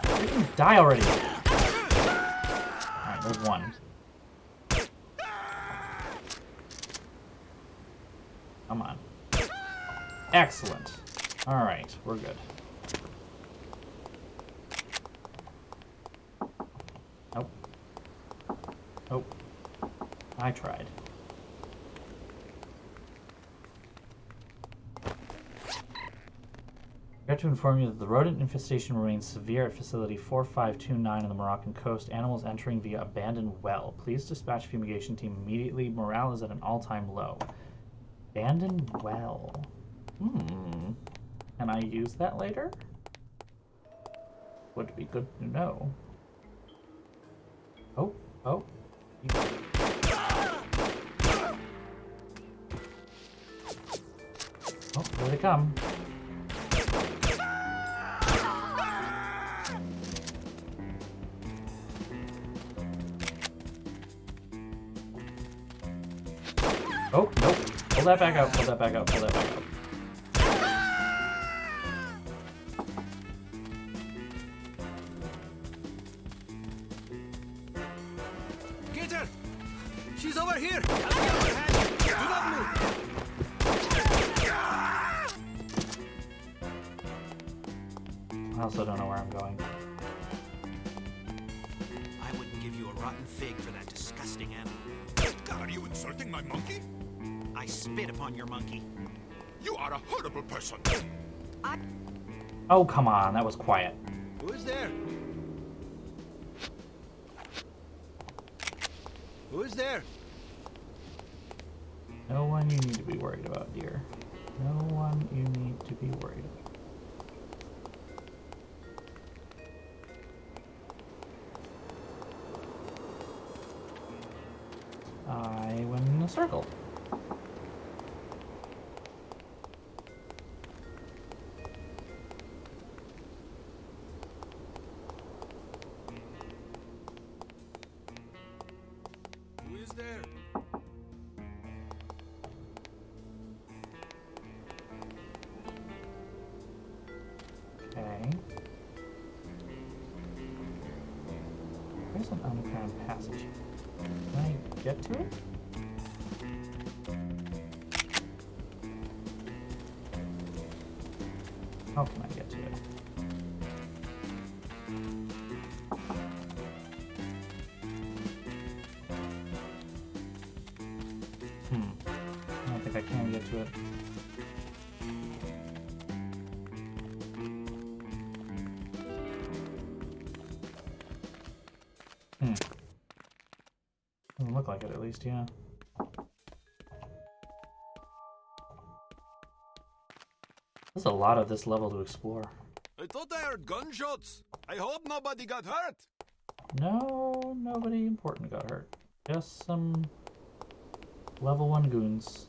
Freaking die already! Alright, there's one. Come on. Excellent. Alright, we're good. Nope. Nope. I tried. I got to inform you that the rodent infestation remains severe at Facility 4529 on the Moroccan coast. Animals entering via abandoned well. Please dispatch fumigation team immediately. Morale is at an all-time low. Abandoned well. Can I use that later? Would be good to know. Oh, oh. Oh, here they come. Oh, nope. Pull that back out, pull that back out, pull that back out. She's over here! Do not move! I also don't know where I'm going. I wouldn't give you a rotten fig for that disgusting animal. Are you insulting my monkey? I spit upon your monkey. You are a horrible person. Oh, come on. That was quiet. Who is there? Who is there? No one you need to be worried about, dear. No one you need to be worried about. I went in a circle. Who is there? Okay. There's an underground passage. Can I get to it? How can I get to it? I don't think I can get to it. Doesn't look like it, at least, yeah. There's a lot of this level to explore. I thought I heard gunshots. I hope nobody got hurt. No, nobody important got hurt. Just some level 1 goons.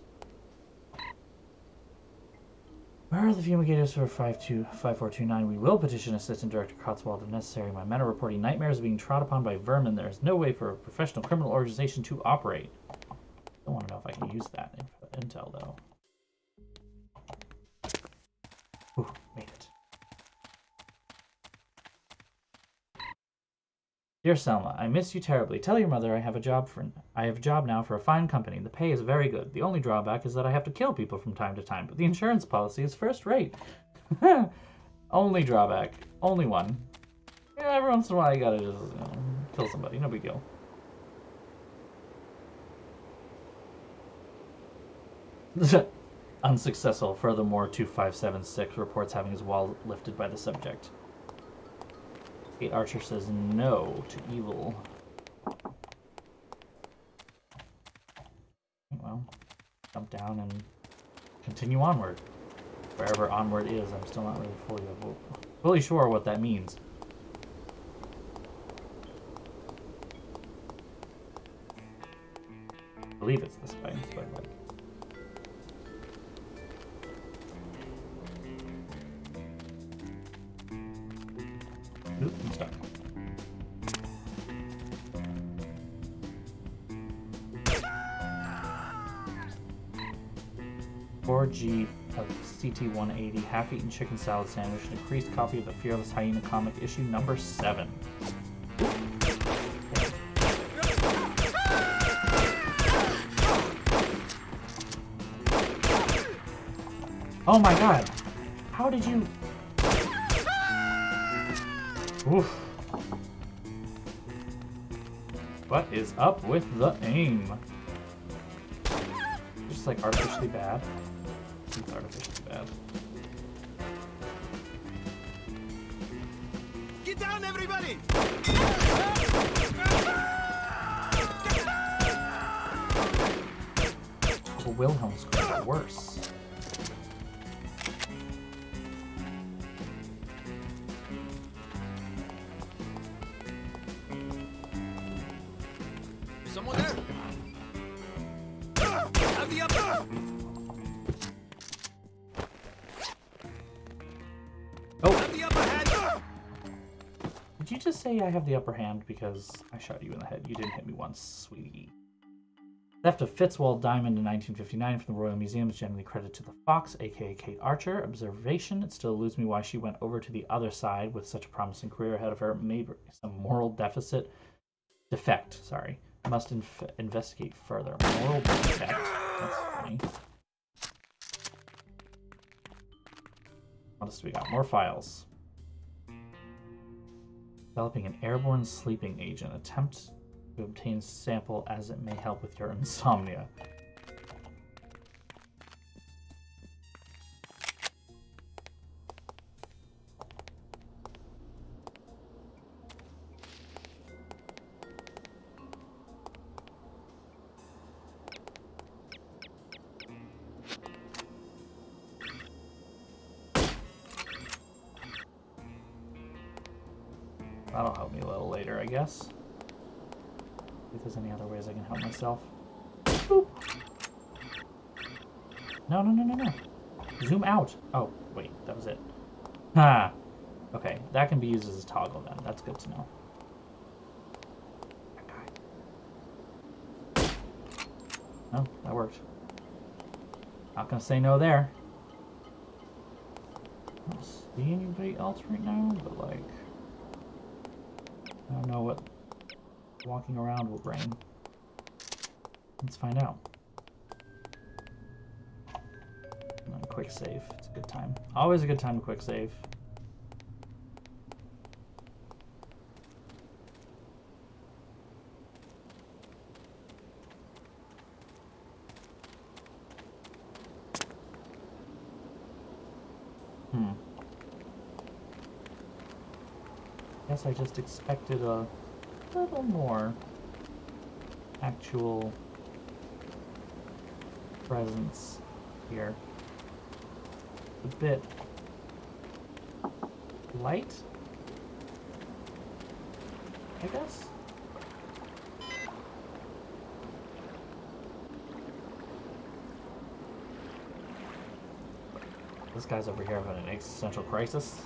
Where are the fumigators for 5429? We will petition Assistant Director Cotswold if necessary. My men are reporting nightmares being trod upon by vermin. There is no way for a professional criminal organization to operate. I don't want to know if I can use that intel, though. Ooh, made it. Dear Selma, I miss you terribly. Tell your mother I have a job now for a fine company. The pay is very good. The only drawback is that I have to kill people from time to time, but the insurance policy is first rate. Only drawback. Only one. Yeah, every once in a while you gotta just kill somebody. No big deal. Unsuccessful. Furthermore, 2576 reports having his wall lifted by the subject. Kate Archer says no to evil. Well, jump down and continue onward. Wherever onward is, I'm still not really fully sure what that means. I believe it's this way, but like. Oop, I'm stuck. $4G of CT-180, half-eaten chicken salad sandwich, an increased copy of the Fearless Hyena comic issue number 7. Oh my god! How did you... Oof. What is up with the aim? Just like artificially bad. It's artificially bad. Get down, everybody! The Wilhelm screams are worse. Someone there? Have the upper! Oh! Have the upper hand! Did you just say I have the upper hand because I shot you in the head? You didn't hit me once, sweetie. Theft of Fitzwald Diamond in 1959 from the Royal Museum is generally credited to the Fox, aka Kate Archer. Observation, it still eludes me why she went over to the other side with such a promising career ahead of her. Maybe some moral defect, sorry. Must investigate further. Moral detect. That's funny. What else do we got? More files. Developing an airborne sleeping agent. Attempt to obtain sample as it may help with your insomnia. That'll help me a little later, I guess. See if there's any other ways I can help myself. Boop. No, no, no, no, no. Zoom out. Oh, wait, that was it. Ha! Okay, that can be used as a toggle then. That's good to know. Oh, that worked. Not gonna say no there. I don't see anybody else right now, but like... I don't know what walking around will bring. Let's find out. And then quick save. It's a good time. Always a good time to quick save. Guess I just expected a little more actual presence here. A bit light, I guess. This guy's over here having an existential crisis.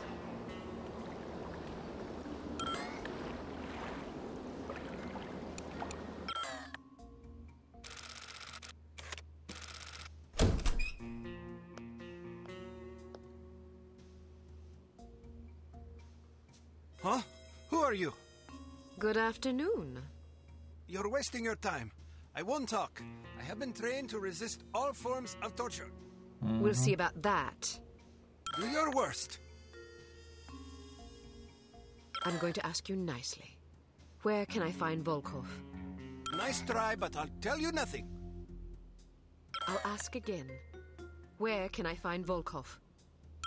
Huh? Who are you? Good afternoon. You're wasting your time. I won't talk. I have been trained to resist all forms of torture. We'll see about that. Do your worst. I'm going to ask you nicely. Where can I find Volkov? Nice try, but I'll tell you nothing. I'll ask again. Where can I find Volkov?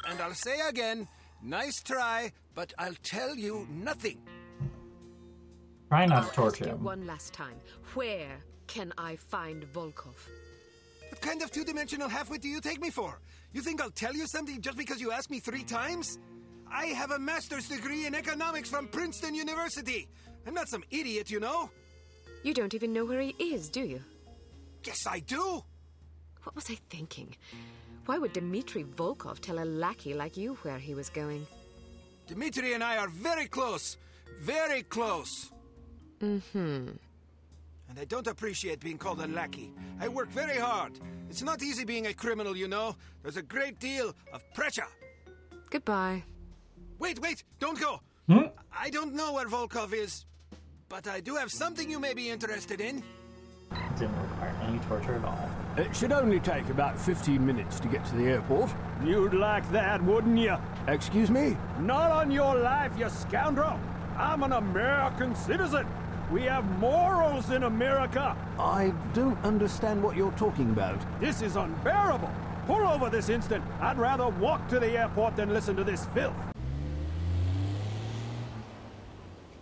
And I'll say again, nice try, but I'll tell you nothing. Try not to I'll torture ask you him. one last time. Where can I find Volkov? What kind of two-dimensional halfwit do you take me for? You think I'll tell you something just because you asked me 3 times? I have a master's degree in economics from Princeton University. I'm not some idiot, you know? You don't even know where he is, do you? Yes, I do. What was I thinking? Why would Dmitri Volkov tell a lackey like you where he was going? Dmitri and I are very close. Very close. Mm-hmm. And I don't appreciate being called a lackey. I work very hard. It's not easy being a criminal, you know. There's a great deal of pressure. Goodbye. Wait, don't go. I don't know where Volkov is, but I do have something you may be interested in. Didn't require any torture at all. It should only take about 15 minutes to get to the airport. You'd like that, wouldn't you? Excuse me? Not on your life, you scoundrel! I'm an American citizen! We have morals in America! I don't understand what you're talking about. This is unbearable! Pull over this instant! I'd rather walk to the airport than listen to this filth!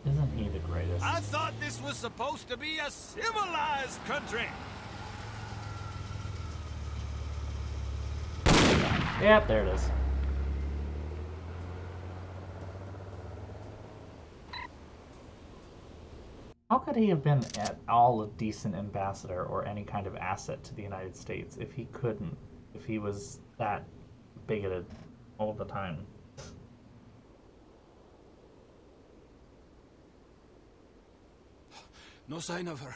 Isn't he the greatest? I thought this was supposed to be a civilized country. Yep, there it is. How could he have been at all a decent ambassador or any kind of asset to the United States if he couldn't, if he was that bigoted all the time? No sign of her.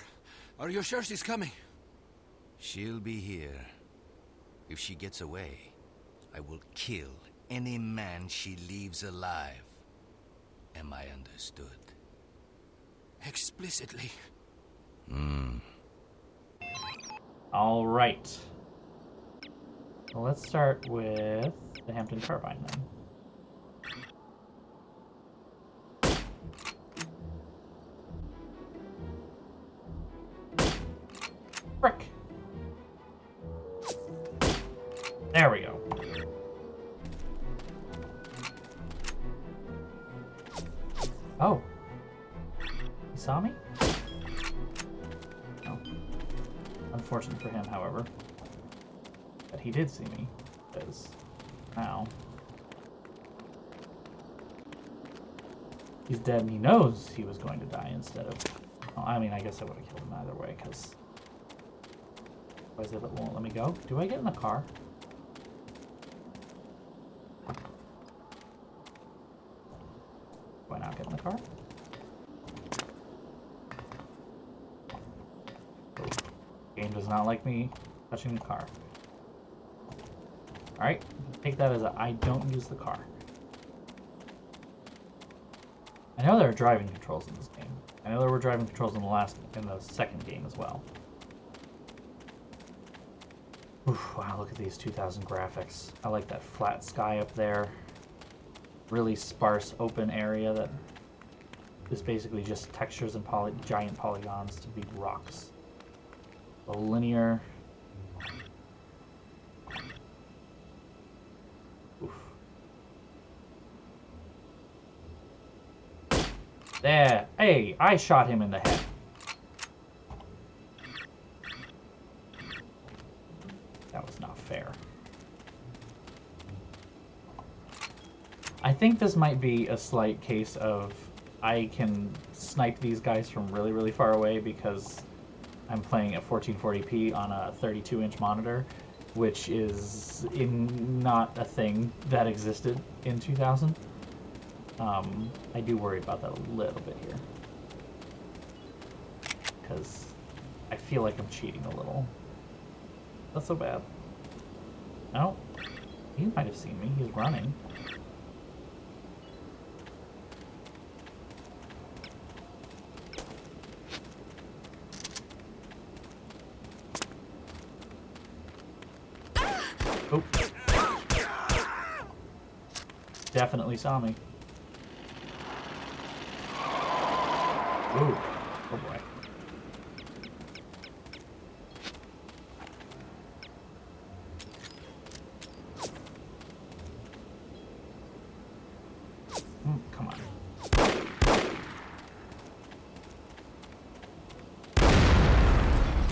Are you sure she's coming? She'll be here. If she gets away, I will kill any man she leaves alive. Am I understood? Explicitly. All right. Well, let's start with the Hampton Carbine then. Frick. There we go. Oh. He saw me? No. Unfortunate for him, however. But he did see me, because now he's dead and he knows he was going to die instead of... Well, I mean, I guess I would have killed him either way, because... Why is it that won't let me go? Do I get in the car? Do I not get in the car? Oh. Game does not like me touching the car. Alright, take that as a I don't use the car. I know there are driving controls in this game. I know there were driving controls in the second game as well. Oof, wow, look at these 2000 graphics. I like that flat sky up there. Really sparse open area that is basically just textures and giant polygons to be rocks. A linear. Oof. There. Hey, I shot him in the head. That was not fair. I think this might be a slight case of I can snipe these guys from really, really far away because I'm playing at 1440p on a 32-inch monitor, which is not a thing that existed in 2000. I do worry about that a little bit here, because I feel like I'm cheating a little. Not so bad. No, he might have seen me. He's running. Oh. Definitely saw me. Ooh. Oh boy. Come on.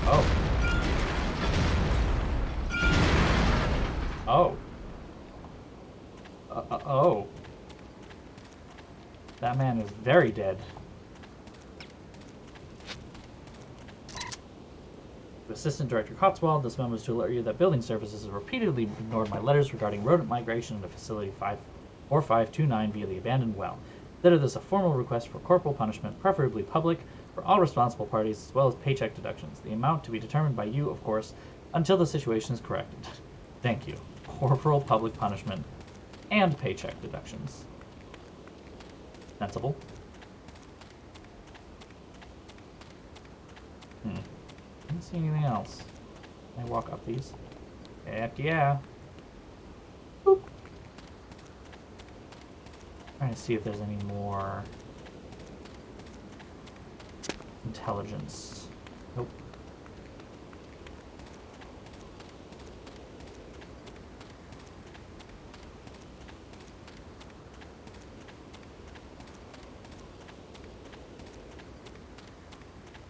Oh. Oh. Oh. That man is very dead. Assistant Director Cotswold, this memo is to alert you that building services have repeatedly ignored my letters regarding rodent migration into Facility 4529 via the abandoned well. Consider this a formal request for corporal punishment, preferably public, for all responsible parties, as well as paycheck deductions. The amount to be determined by you, of course, until the situation is corrected. Thank you. Corporal public punishment and paycheck deductions. Sensible. I didn't see anything else. Can I walk up these? Heck yeah. Boop. Trying to see if there's any more intelligence. Nope.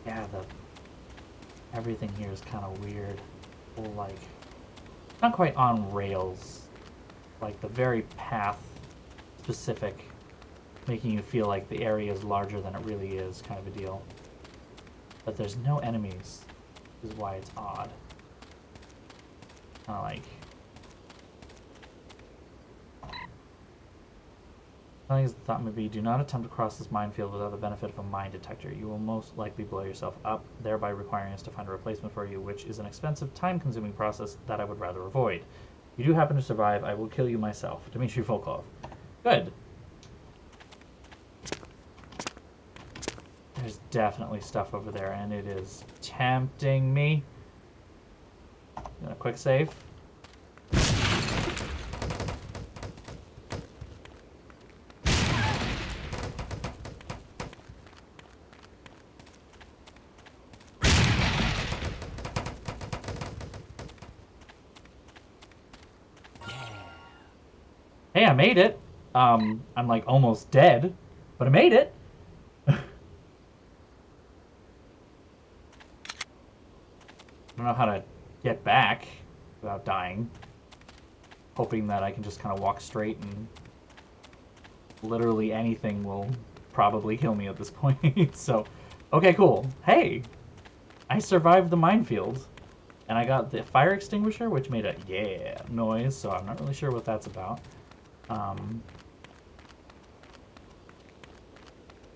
Yeah, everything here is kind of weird. Well, like, not quite on rails. Like the very path specific, making you feel like the area is larger than it really is, kind of a deal. But there's no enemies, is why it's odd. Kind of like... I think the thought may be, do not attempt to cross this minefield without the benefit of a mine detector. You will most likely blow yourself up, thereby requiring us to find a replacement for you, which is an expensive, time-consuming process that I would rather avoid. If you do happen to survive, I will kill you myself. Dmitry Volkov. Good. There's definitely stuff over there, and it is tempting me. A quick save. Hey, I made it. I'm like almost dead, but I made it. I don't know how to get back without dying. Hoping that I can just kind of walk straight and literally anything will probably kill me at this point. So, okay, cool. Hey, I survived the minefield. And I got the fire extinguisher, which made a yeah noise, so I'm not really sure what that's about. If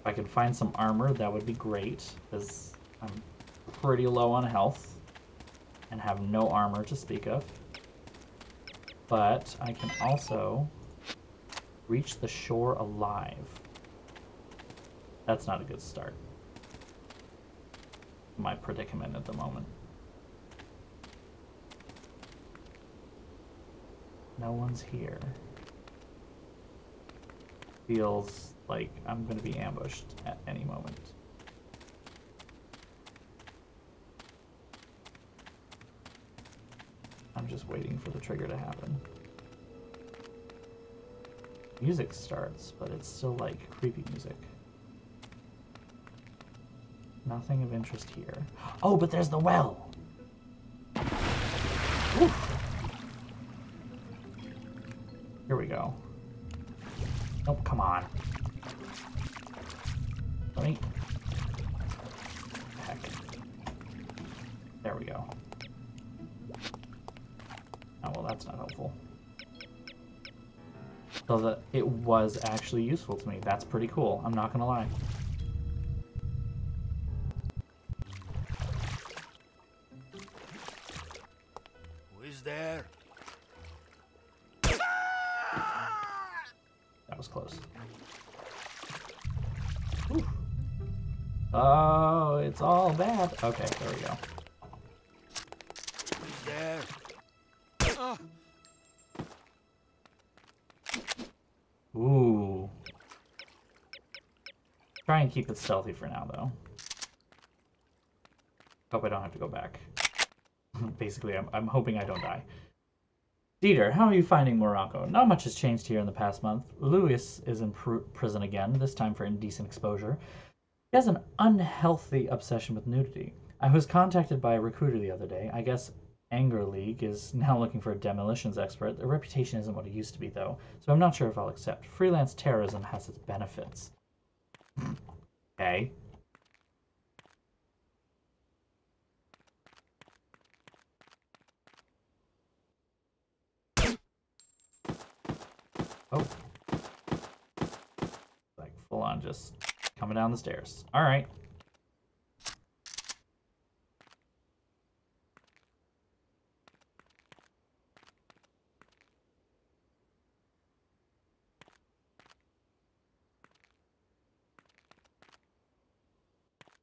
I could find some armor, that would be great, because I'm pretty low on health and have no armor to speak of. But I can also reach the shore alive. That's not a good start. My predicament at the moment. No one's here. Feels like I'm going to be ambushed at any moment. I'm just waiting for the trigger to happen. Music starts, but it's still like creepy music. Nothing of interest here. Oh, but there's the well! Oof. Here we go. Oh, come on. Let me... Heck. There we go. Oh, well, that's not helpful. So that it was actually useful to me. That's pretty cool. I'm not gonna lie. Who is there? That was close. Whew. Oh, it's all bad. Okay, there we go. Who's there? Oh. Ooh. Try and keep it stealthy for now, though. Hope I don't have to go back. Basically, I'm hoping I don't die. Dieter, how are you finding Morocco? Not much has changed here in the past month. Louis is in prison again, this time for indecent exposure. He has an unhealthy obsession with nudity. I was contacted by a recruiter the other day. I guess Anger League is now looking for a demolitions expert. Their reputation isn't what it used to be, though, so I'm not sure if I'll accept. Freelance terrorism has its benefits. Okay. Oh. Like, full on just coming down the stairs. Alright.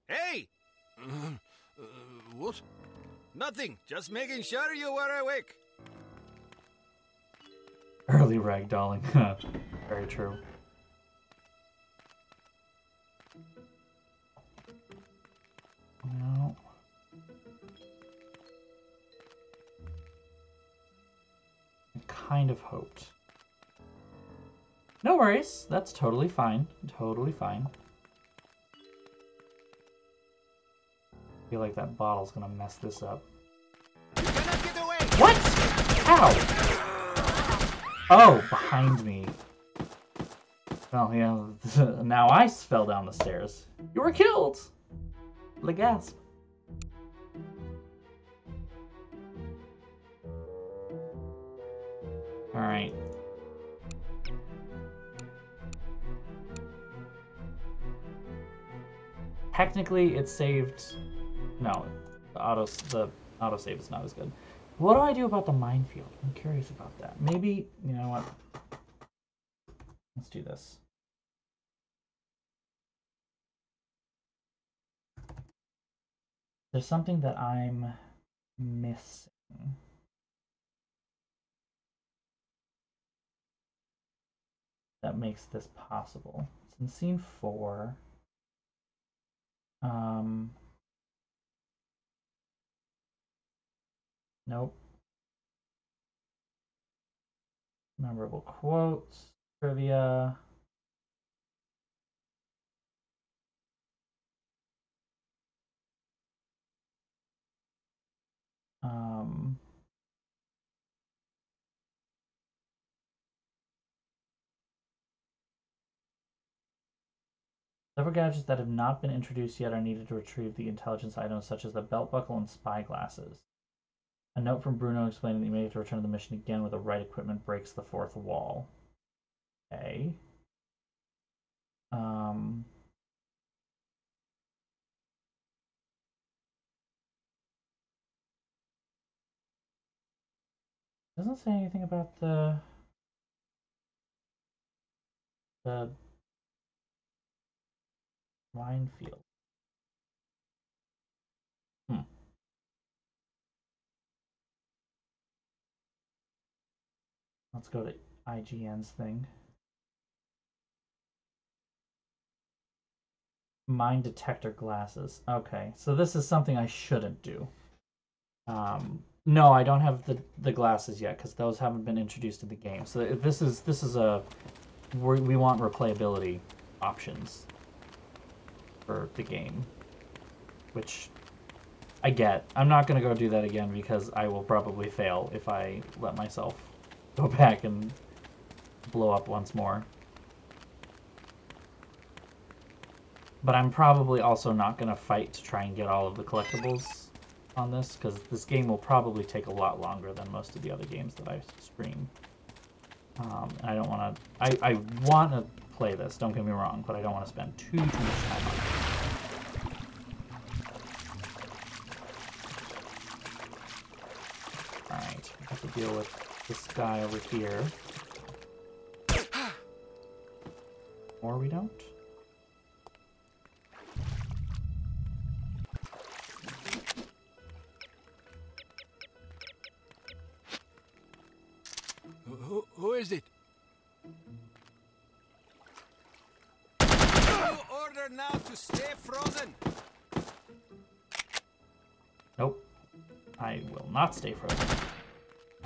Hey! What? Nothing. Just making sure you were awake. Early ragdolling. Very true. No. I kind of hoped. No worries. That's totally fine. Totally fine. I feel like that bottle's gonna mess this up. What? How? Oh, behind me. Well, yeah, now I fell down the stairs. You were killed! Le gasp. Alright. Technically, it saved... No, the autosave is not as good. What do I do about the minefield? I'm curious about that. Maybe, you know what? Let's do this. There's something that I'm missing. That makes this possible. It's in scene 4. Nope. Memorable quotes, trivia. Several gadgets that have not been introduced yet are needed to retrieve the intelligence items such as the belt buckle and spy glasses. A note from Bruno explaining that you may have to return to the mission again with the right equipment breaks the fourth wall. Okay. Doesn't say anything about the minefield. Let's go to IGN's thing. Mine detector glasses. Okay, so this is something I shouldn't do. No, I don't have the glasses yet because those haven't been introduced in the game. So this is a we want replayability options for the game, which I get. I'm not gonna go do that again because I will probably fail if I let myself go back and blow up once more. But I'm probably also not going to fight to try and get all of the collectibles on this, because this game will probably take a lot longer than most of the other games that I stream. And I don't want to... I want to play this, don't get me wrong, but I don't want to spend too much time on it. Alright, I have to deal with this guy over here. Or we don't. Who is it? You order now to stay frozen. Nope. I will not stay frozen.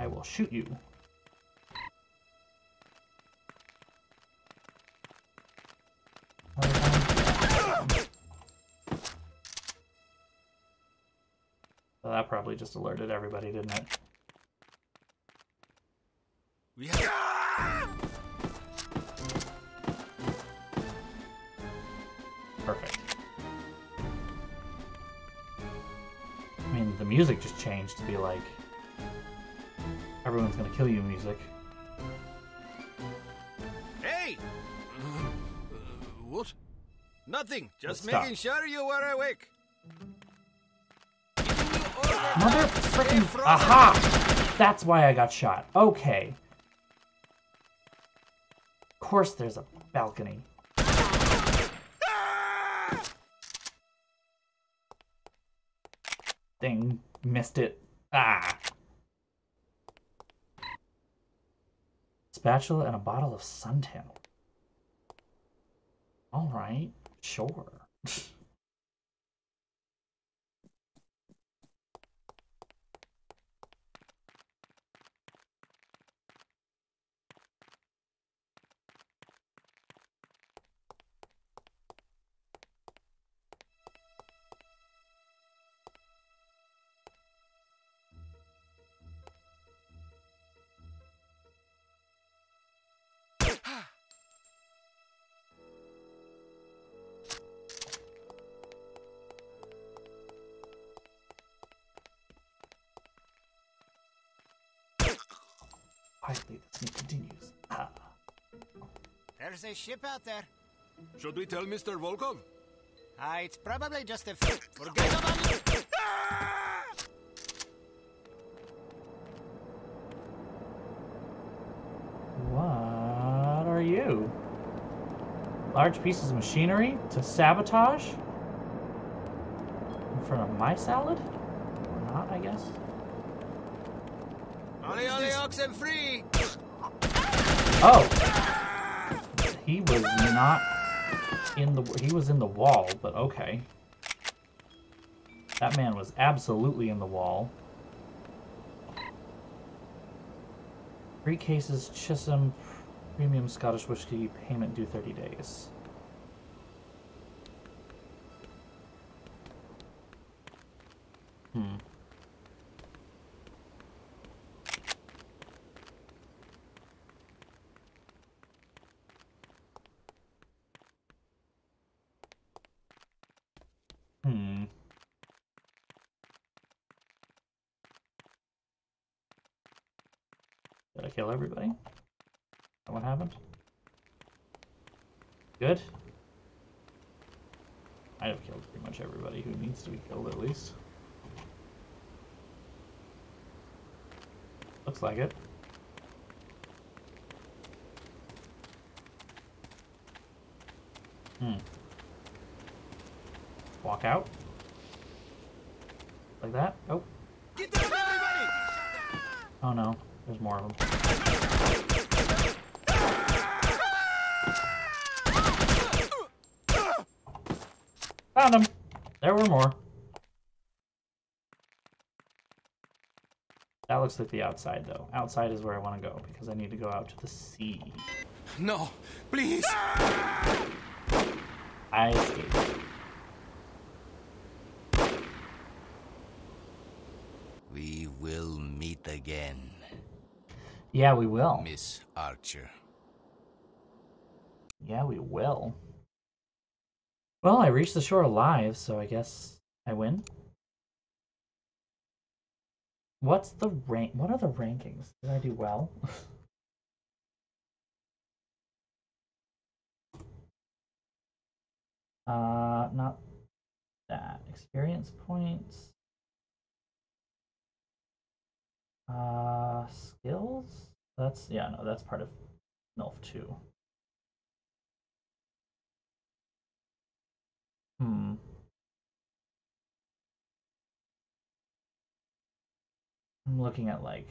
I will shoot you. So that probably just alerted everybody, didn't it? Perfect. I mean, the music just changed to be like, everyone's gonna kill you music. Hey! What? Nothing. Just Let's making sure you were awake. Mother frickin'... Aha! That's why I got shot. Okay. Of course there's a balcony. Dang, missed it. Ah! Spatula and a bottle of suntan. Alright, sure. Quietly, this meet continues. Ah. There's a ship out there. Should we tell Mr. Volkov? It's probably just a... Forget about it! What are you? Large pieces of machinery to sabotage? in front of my salad? Not, I guess. Ollie, ollie, oxen free! Oh! He was not in the... He was in the wall, but okay. That man was absolutely in the wall. 3 cases, Chisholm, premium Scottish whiskey, payment due 30 days. Hmm. Hmm. Did I kill everybody? Is that what happened? Good. I'd have killed pretty much everybody who needs to be killed, at least. Looks like it. Hmm. Walk out. Like that? Oh. Get down, everybody! Oh no. There's more of them. Found him! There were more. That looks like the outside, though. Outside is where I want to go, because I need to go out to the sea. No, please! I escaped. We will meet again. Yeah, we will. Miss Archer. Yeah, we will. Well, I reached the shore alive, so I guess I win. What's the rank? What are the rankings? Did I do well? Not that. Experience points. Skills? That's, yeah, no, that's part of NULF 2. Hmm. I'm looking at like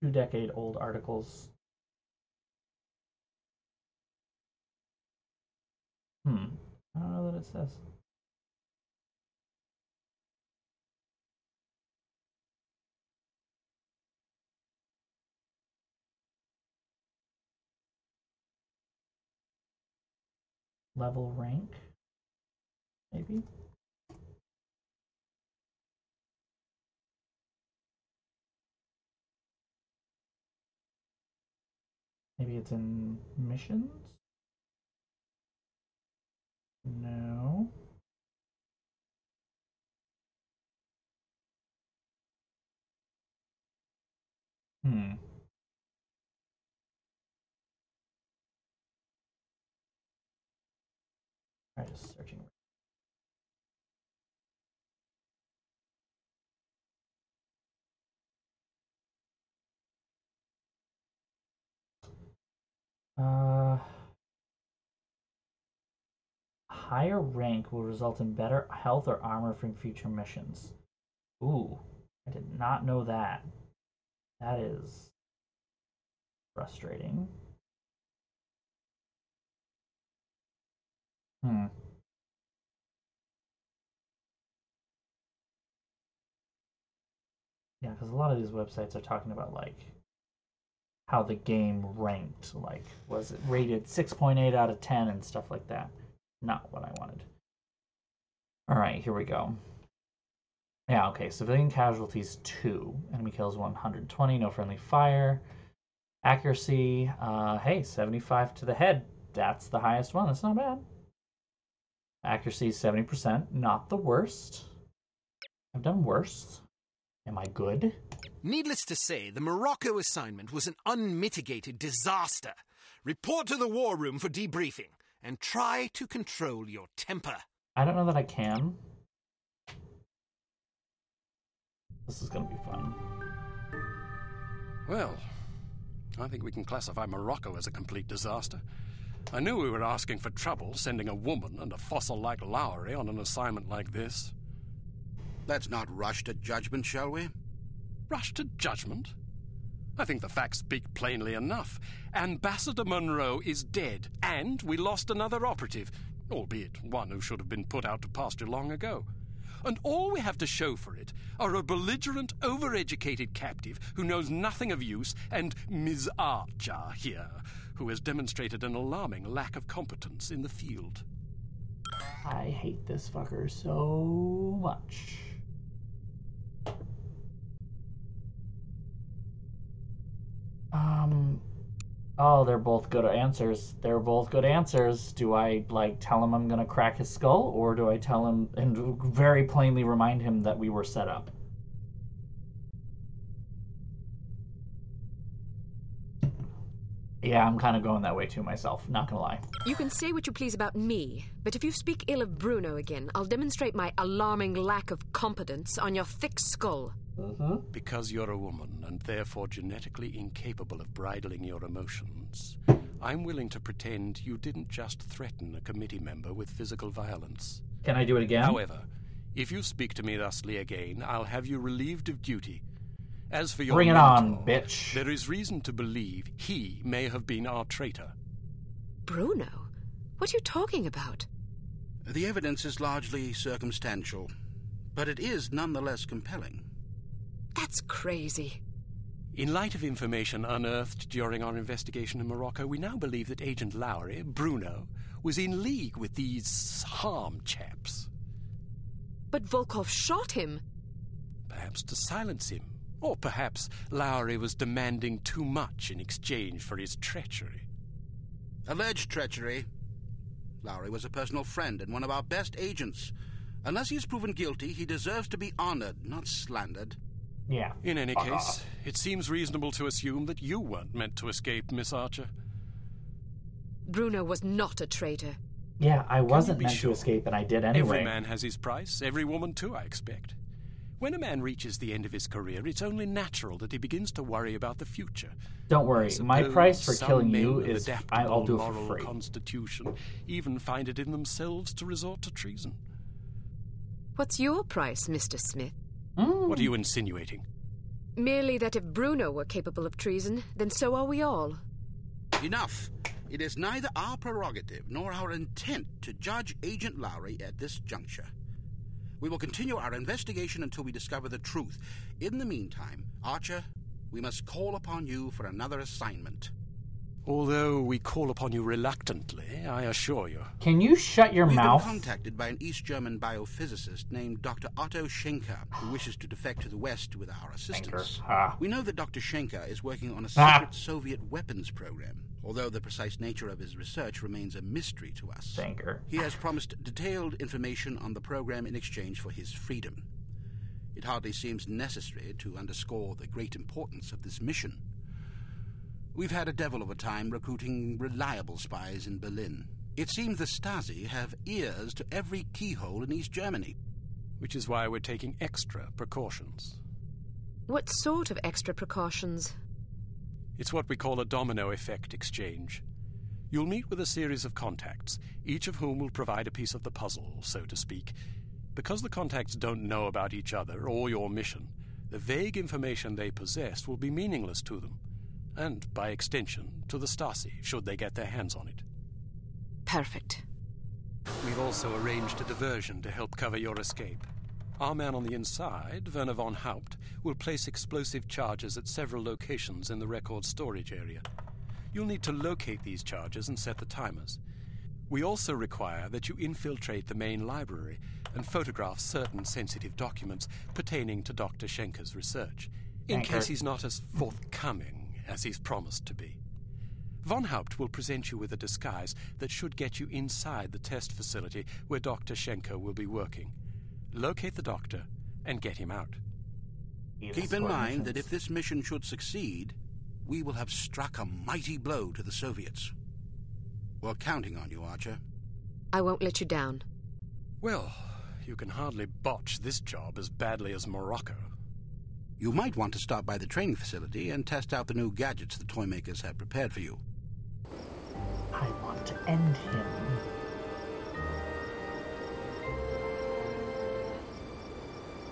2-decade-old articles. I don't know that it says. Level rank, maybe? Maybe it's in missions? No. I'm just searching. Higher rank will result in better health or armor from future missions. Ooh, I did not know that. That is frustrating. Yeah, because a lot of these websites are talking about like how the game ranked, like was it rated 6.8 out of 10 and stuff like that. Not what I wanted. All right, here we go. Yeah, okay, civilian casualties 2, enemy kills 120, no friendly fire. Accuracy, hey, 75 to the head. That's the highest one. That's not bad. Accuracy is 70%, not the worst. I've done worse. Am I good? Needless to say, the Morocco assignment was an unmitigated disaster. Report to the war room for debriefing, and try to control your temper. I don't know that I can. This is going to be fun. Well, I think we can classify Morocco as a complete disaster. I knew we were asking for trouble, sending a woman and a fossil like Lowry on an assignment like this. Let's not rush to judgment, shall we? Rush to judgment? I think the facts speak plainly enough. Ambassador Monroe is dead, and we lost another operative, albeit one who should have been put out to pasture long ago. And all we have to show for it are a belligerent, overeducated captive who knows nothing of use, and Ms. Archer here, who has demonstrated an alarming lack of competence in the field. I hate this fucker so much. Oh, they're both good answers. They're both good answers. Do I, tell him I'm gonna crack his skull, or do I tell him and very plainly remind him that we were set up? Yeah, I'm kind of going that way too myself, not gonna lie. You can say what you please about me, but if you speak ill of Bruno again, I'll demonstrate my alarming lack of competence on your thick skull. Because you're a woman, and therefore genetically incapable of bridling your emotions, I'm willing to pretend you didn't just threaten a committee member with physical violence. Can I do it again? However, if you speak to me thusly again, I'll have you relieved of duty. As for your Bring it mentor, on, bitch. There is reason to believe he may have been our traitor. Bruno? What are you talking about? The evidence is largely circumstantial, but it is nonetheless compelling. That's crazy. In light of information unearthed during our investigation in Morocco, we now believe that Agent Lowry, Bruno, was in league with these harm chaps. But Volkov shot him. Perhaps to silence him. Or perhaps Lowry was demanding too much in exchange for his treachery. Alleged treachery. Lowry was a personal friend and one of our best agents. Unless he is proven guilty, he deserves to be honored, not slandered. Yeah. In any case, it seems reasonable to assume that you weren't meant to escape, Miss Archer. Bruno was not a traitor. Yeah, I wasn't meant to escape, and I did anyway. Every man has his price. Every woman, too, I expect. When a man reaches the end of his career, it's only natural that he begins to worry about the future. Don't worry, my price for killing you is I'll do it for moral free. Constitution even find it in themselves to resort to treason. What's your price, Mr. Smith? What are you insinuating? Merely that if Bruno were capable of treason, then so are we all. Enough. It is neither our prerogative nor our intent to judge Agent Lowry at this juncture. We will continue our investigation until we discover the truth. In the meantime, Archer, we must call upon you for another assignment. Although we call upon you reluctantly, I assure you. Can you shut your mouth? We've been contacted by an East German biophysicist named Dr. Otto Schenker, who wishes to defect to the West with our assistance. We know that Dr. Schenker is working on a secret Soviet weapons program, although the precise nature of his research remains a mystery to us. He has promised detailed information on the program in exchange for his freedom. It hardly seems necessary to underscore the great importance of this mission. We've had a devil of a time recruiting reliable spies in Berlin. It seems the Stasi have ears to every keyhole in East Germany. Which is why we're taking extra precautions. What sort of extra precautions? It's what we call a domino effect exchange. You'll meet with a series of contacts, each of whom will provide a piece of the puzzle, so to speak. Because the contacts don't know about each other or your mission, the vague information they possess will be meaningless to them. And, by extension, to the Stasi, should they get their hands on it. Perfect. We've also arranged a diversion to help cover your escape. Our man on the inside, Werner von Haupt, will place explosive charges at several locations in the record storage area. You'll need to locate these charges and set the timers. We also require that you infiltrate the main library and photograph certain sensitive documents pertaining to Dr. Schenker's research, in case he's not as forthcoming as he's promised to be. Von Haupt will present you with a disguise that should get you inside the test facility where Dr. Schenker will be working. Locate the doctor and get him out. Keep in mind that if this mission should succeed, we will have struck a mighty blow to the Soviets. We're counting on you, Archer. I won't let you down. Well, you can hardly botch this job as badly as Morocco. You might want to stop by the training facility and test out the new gadgets the toy makers have prepared for you. I want to end him.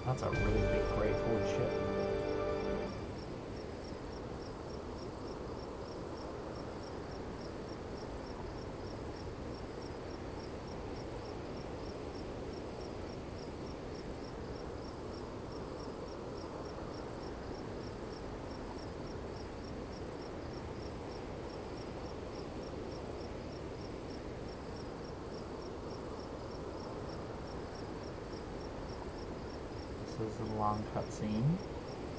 That's a really big break. Holy shit. This is a long cutscene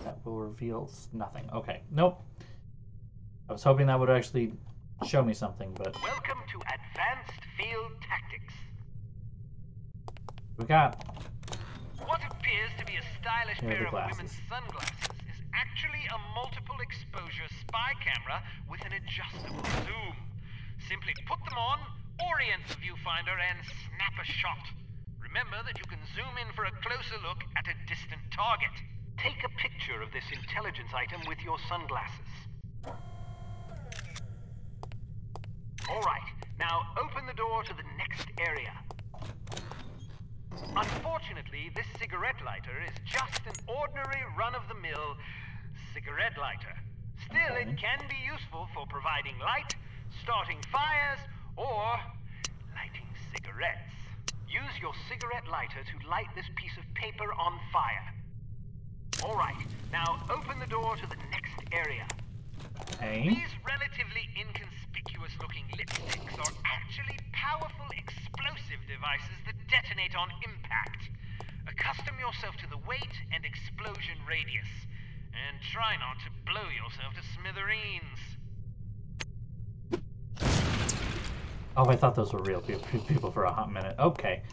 that will reveal nothing. Okay, nope. I was hoping that would actually show me something, but... Welcome to Advanced Field Tactics. We got... What appears to be a stylish Here are pair the of glasses. women's sunglasses is actually a multiple exposure spy camera with an adjustable zoom. Simply put them on, orient the viewfinder, and snap a shot. Remember that you can zoom in for a closer look at a distant target. Take a picture of this intelligence item with your sunglasses. Alright, now open the door to the next area. Unfortunately, this cigarette lighter is just an ordinary run-of-the-mill cigarette lighter. Still, it can be useful for providing light, starting fires, or lighting cigarettes. Use your cigarette lighter to light this piece of paper on fire. Alright, now open the door to the next area. Okay. These relatively inconspicuous-looking lipsticks are actually powerful explosive devices that detonate on impact. Accustom yourself to the weight and explosion radius, and try not to blow yourself to smithereens. Oh, I thought those were real people for a hot minute. Okay.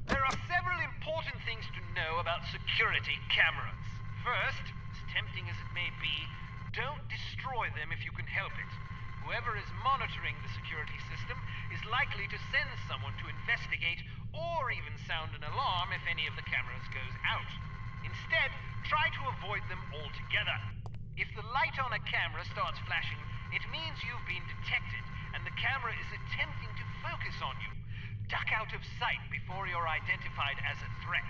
There are several important things to know about security cameras. First, as tempting as it may be, don't destroy them if you can help it. Whoever is monitoring the security system is likely to send someone to investigate or even sound an alarm if any of the cameras goes out. Instead, try to avoid them altogether. If the light on a camera starts flashing, it means you've been detected and the camera is attempting to focus on you. Duck out of sight before you're identified as a threat.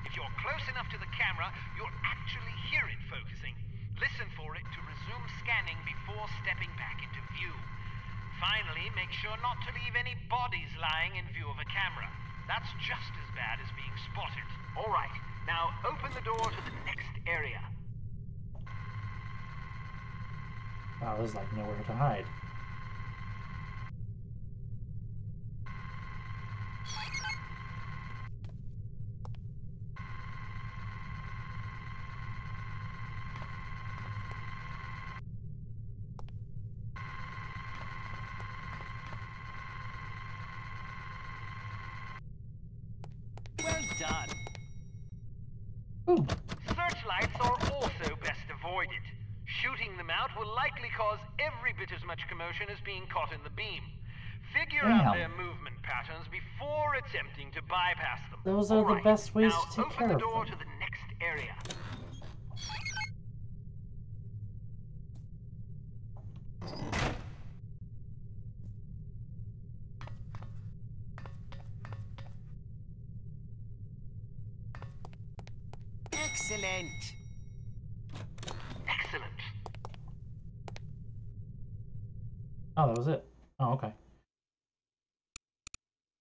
If you're close enough to the camera, you'll actually hear it focusing. Listen for it to resume scanning before stepping back into view. Finally, make sure not to leave any bodies lying in view of a camera. That's just as bad as being spotted. All right, now open the door to the next area. Wow, there's like nowhere to hide. Well done. Ooh. Searchlights are also best avoided. Shooting them out will likely cause every bit as much commotion as being caught in the beam. Figure out their movement patterns before attempting to bypass them. Those are the best ways now to take care open of the door them. to the next area. Excellent. Excellent. Oh, that was it. Oh, okay.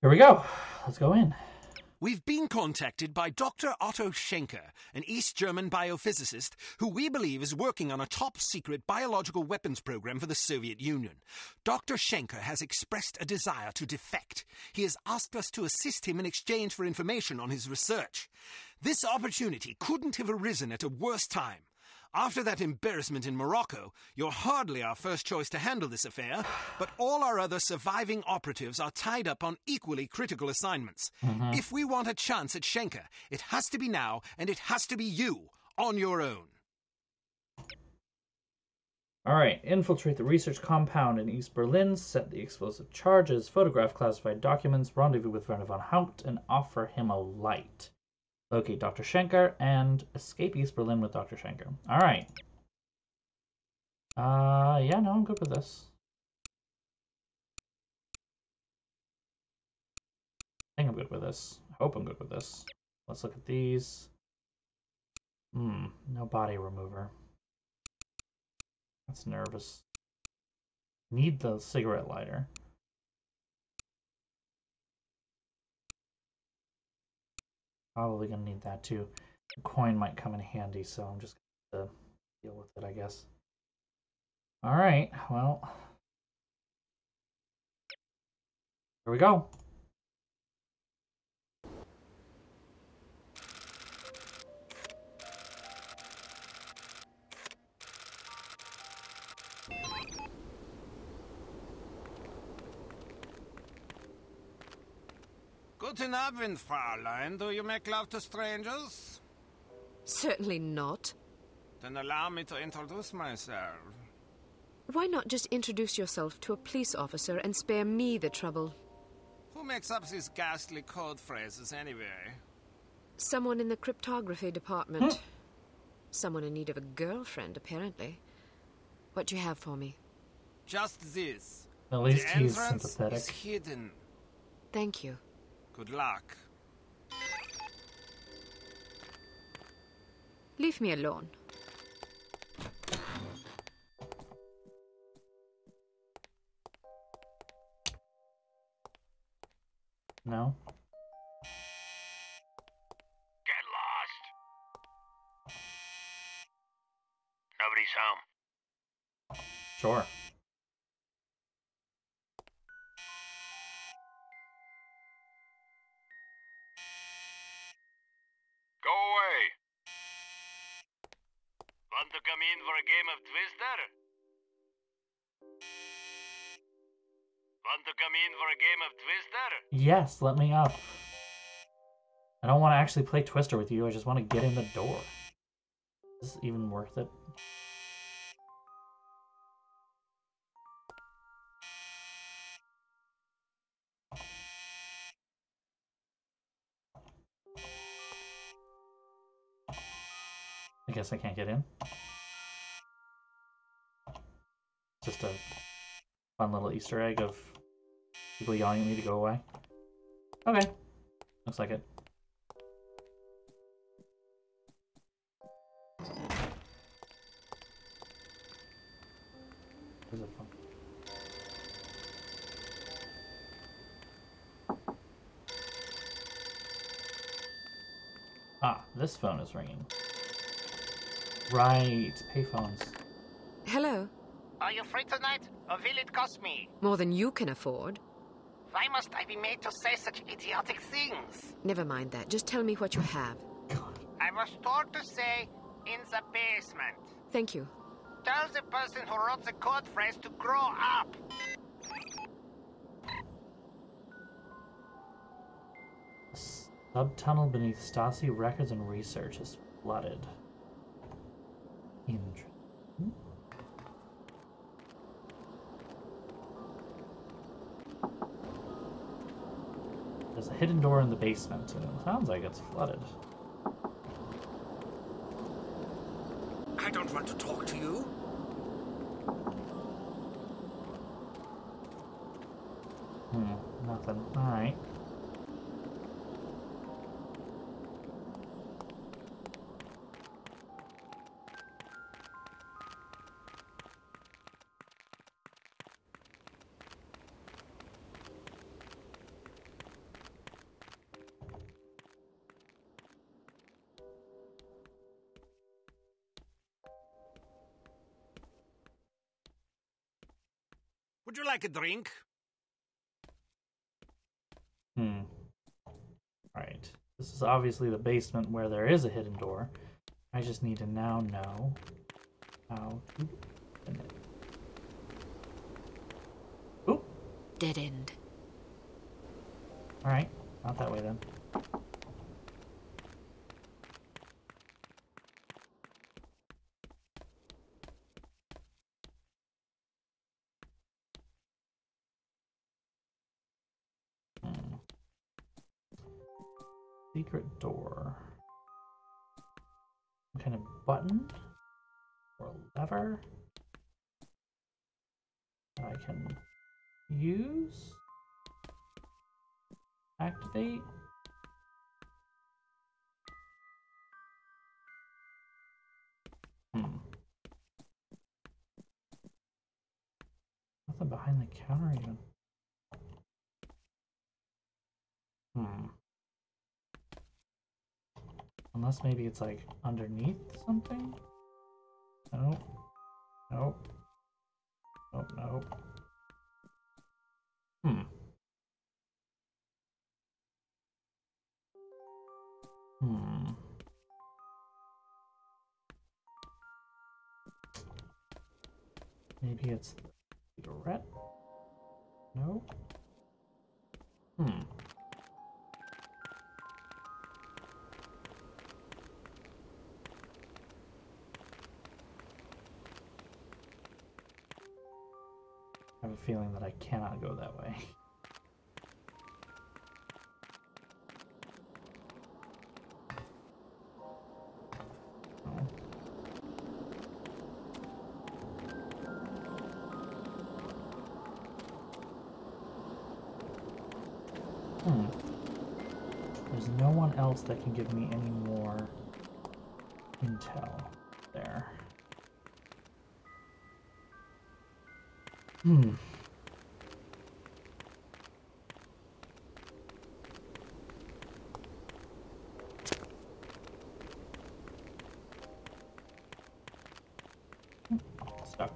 Here we go. Let's go in. We've been contacted by Dr. Otto Schenker, an East German biophysicist who we believe is working on a top-secret biological weapons program for the Soviet Union. Dr. Schenker has expressed a desire to defect. He has asked us to assist him in exchange for information on his research. This opportunity couldn't have arisen at a worse time. After that embarrassment in Morocco, you're hardly our first choice to handle this affair, but all our other surviving operatives are tied up on equally critical assignments. If we want a chance at Schenker, it has to be now, and it has to be you, on your own. Alright, infiltrate the research compound in East Berlin, set the explosive charges, photograph classified documents, rendezvous with Werner von Haupt, and offer him a light. Locate Dr. Schenker and escape East Berlin with Dr. Schenker. Alright. Yeah, no, I'm good with this. think I'm good with this. I hope I'm good with this. Let's look at these. No body remover. That's nervous. Need the cigarette lighter. Probably gonna need that too. A coin might come in handy, so I'm just gonna deal with it, I guess. Alright, well. Here we go. Guten Abend, Fräulein. Do you make love to strangers? Certainly not. Then allow me to introduce myself. Why not just introduce yourself to a police officer and spare me the trouble? Who makes up these ghastly code phrases anyway? Someone in the cryptography department. Someone in need of a girlfriend, apparently. What do you have for me? Just this. At least the he's entrance sympathetic. is hidden. Thank you. Good luck. Leave me alone. No? Get lost. Nobody's home. Sure. Go away. Want to come in for a game of Twister? Want to come in for a game of Twister? Yes, let me up. I don't want to actually play Twister with you, I just want to get in the door. Is this even worth it? I guess I can't get in. Just a fun little Easter egg of people yelling at me to go away. Okay. Looks like it. Where's the phone? Ah, this phone is ringing. Right, payphones. Hello. Are you free tonight, or will it cost me? More than you can afford. Why must I be made to say such idiotic things? Never mind that. Just tell me what you have. I was told to say, in the basement. Thank you. Tell the person who wrote the code phrase to grow up. Subtunnel beneath Stasi records and research is flooded. Interesting. There's a hidden door in the basement, and it sounds like it's flooded. I don't want to talk to you. Nothing. Alright. Would you like a drink? Right. This is obviously the basement where there is a hidden door. I just need to now know how to open it. Oop! Dead end. Alright, not that way then. Secret door. Some kind of button or lever that I can use. activate. Nothing behind the counter even. Unless maybe it's like underneath something? Nope. Nope. Nope, nope. Maybe it's the cigarette? Nope. I have a feeling that I cannot go that way. There's no one else that can give me any more intel there. Stuck.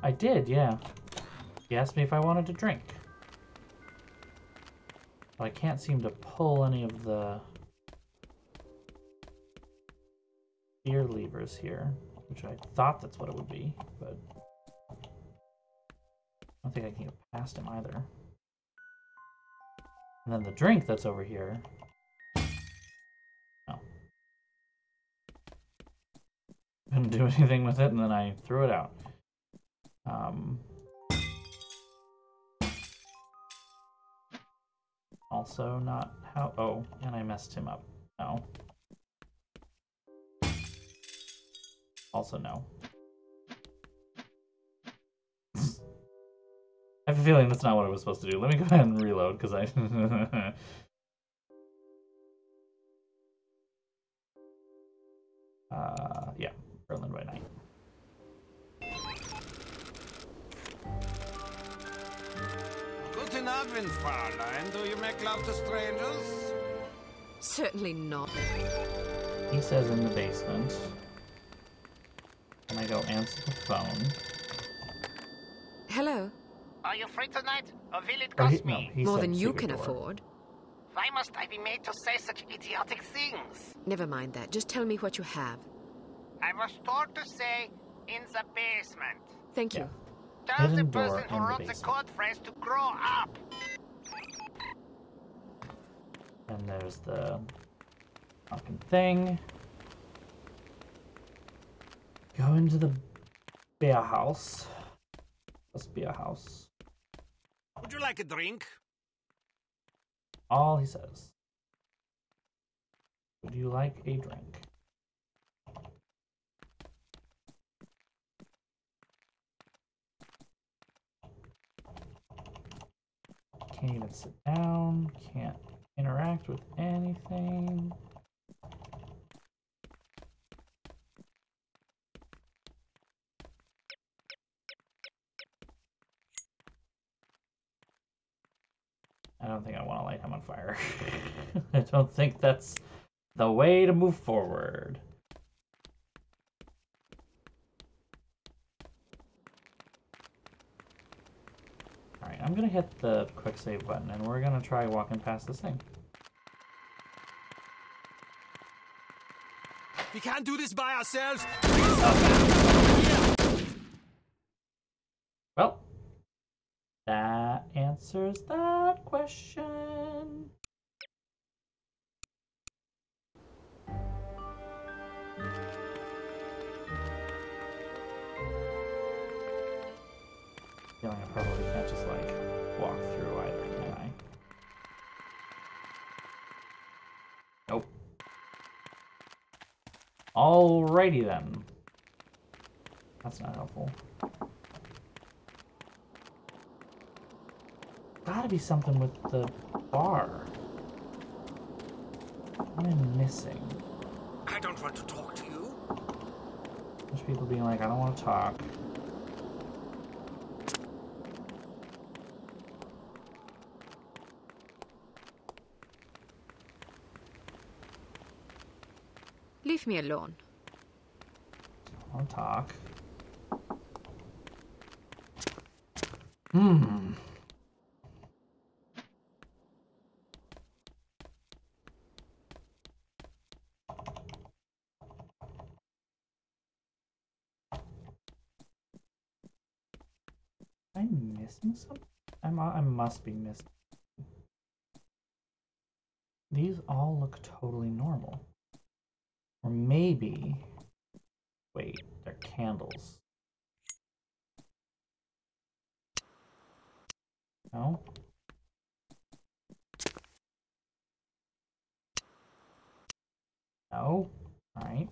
I did, yeah. He asked me if I wanted to drink. But I can't seem to pull any of the gear levers here, which I thought that's what it would be, but I don't think I can get past him either. And then the drink that's over here. No. Couldn't do anything with it, and then I threw it out. Also not how... Oh, and I messed him up. No. Also no. I have a feeling that's not what I was supposed to do. Let me go ahead and reload, because I... yeah. Berlin by night. Guten Abend, Fräulein. Do you make love to strangers? Certainly not. He says in the basement. And I go answer the phone. Hello? Are you free tonight, or will it Or cost me? More than you can afford. Why must I be made to say such idiotic things? Never mind that. Just tell me what you have. I was told to say, in the basement. Thank you. Tell the Hidden door person who in the wrote the basement. code phrase to grow up. And there's the fucking thing. Go into the beer house. This beer house. Would you like a drink? All he says. Would you like a drink? Can't even sit down. Can't interact with anything. I don't think I want to light him on fire. I don't think that's the way to move forward. Alright, I'm gonna hit the quick save button and we're gonna try walking past this thing. We can't do this by ourselves. Well, that answers that question. Feeling I probably can't just like walk through either, can I? Alrighty then. That's not helpful. Gotta be something with the bar. What am I missing? I don't want to talk to you. There's people being like, I don't want to talk. Leave me alone. I want to talk. Am I missing something? I must be missing. These all look totally normal. Or maybe... Wait, they're candles. No? No? Alright.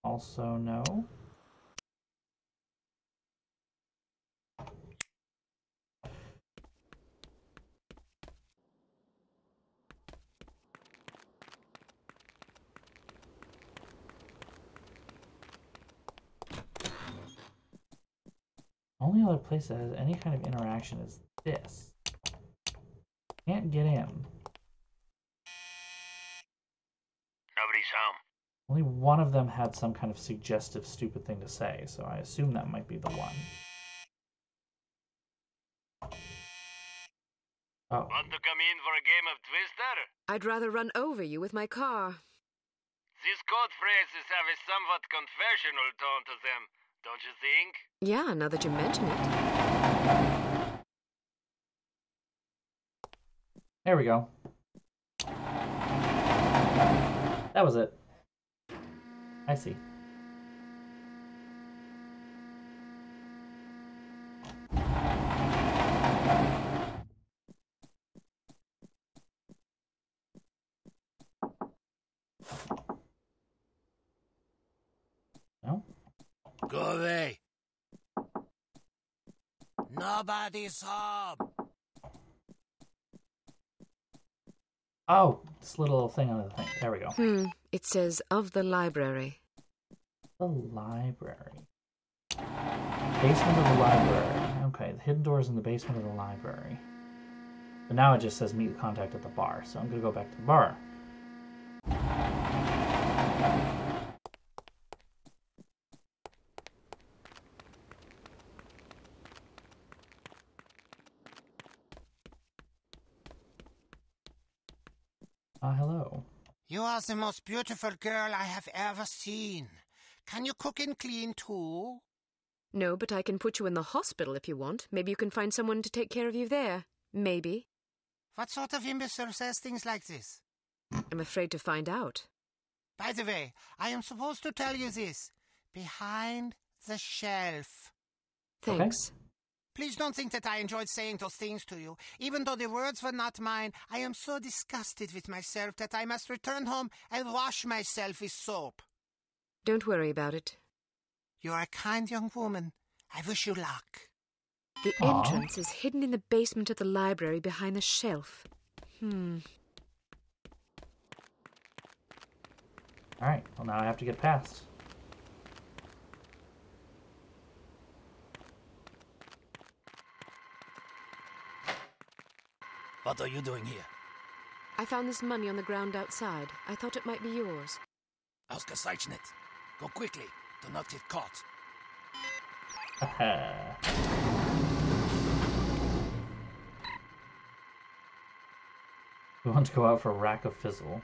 Also no. Only other place that has any kind of interaction is this. Can't get in. Nobody's home. Only one of them had some kind of suggestive, stupid thing to say, so I assume that might be the one. Oh. Want to come in for a game of Twister? I'd rather run over you with my car. These code phrases have a somewhat confessional tone to them, don't you think? Yeah, now that you mention it. There we go. That was it. I see. No? Go away. Nobody's home. Oh, this little thing on the thing. There we go. It says, of the library. The library. Basement of the library. Okay, the hidden door is in the basement of the library. But now it just says meet contact at the bar, so I'm going to go back to the bar. Hello. You are the most beautiful girl I have ever seen. Can you cook and clean too? No, but I can put you in the hospital if you want. Maybe you can find someone to take care of you there. Maybe. What sort of imbecile says things like this? I'm afraid to find out. By the way, I am supposed to tell you this. Behind the shelf. Thanks. Okay. Please don't think that I enjoyed saying those things to you. Even though the words were not mine, I am so disgusted with myself that I must return home and wash myself with soap. Don't worry about it. You are a kind young woman. I wish you luck. The entrance is hidden in the basement of the library behind the shelf. Alright, well now I have to get past. What are you doing here? I found this money on the ground outside. I thought it might be yours. Ausgezeichnet. Go quickly. Do not get caught. We want to go out for a rack of fizzle.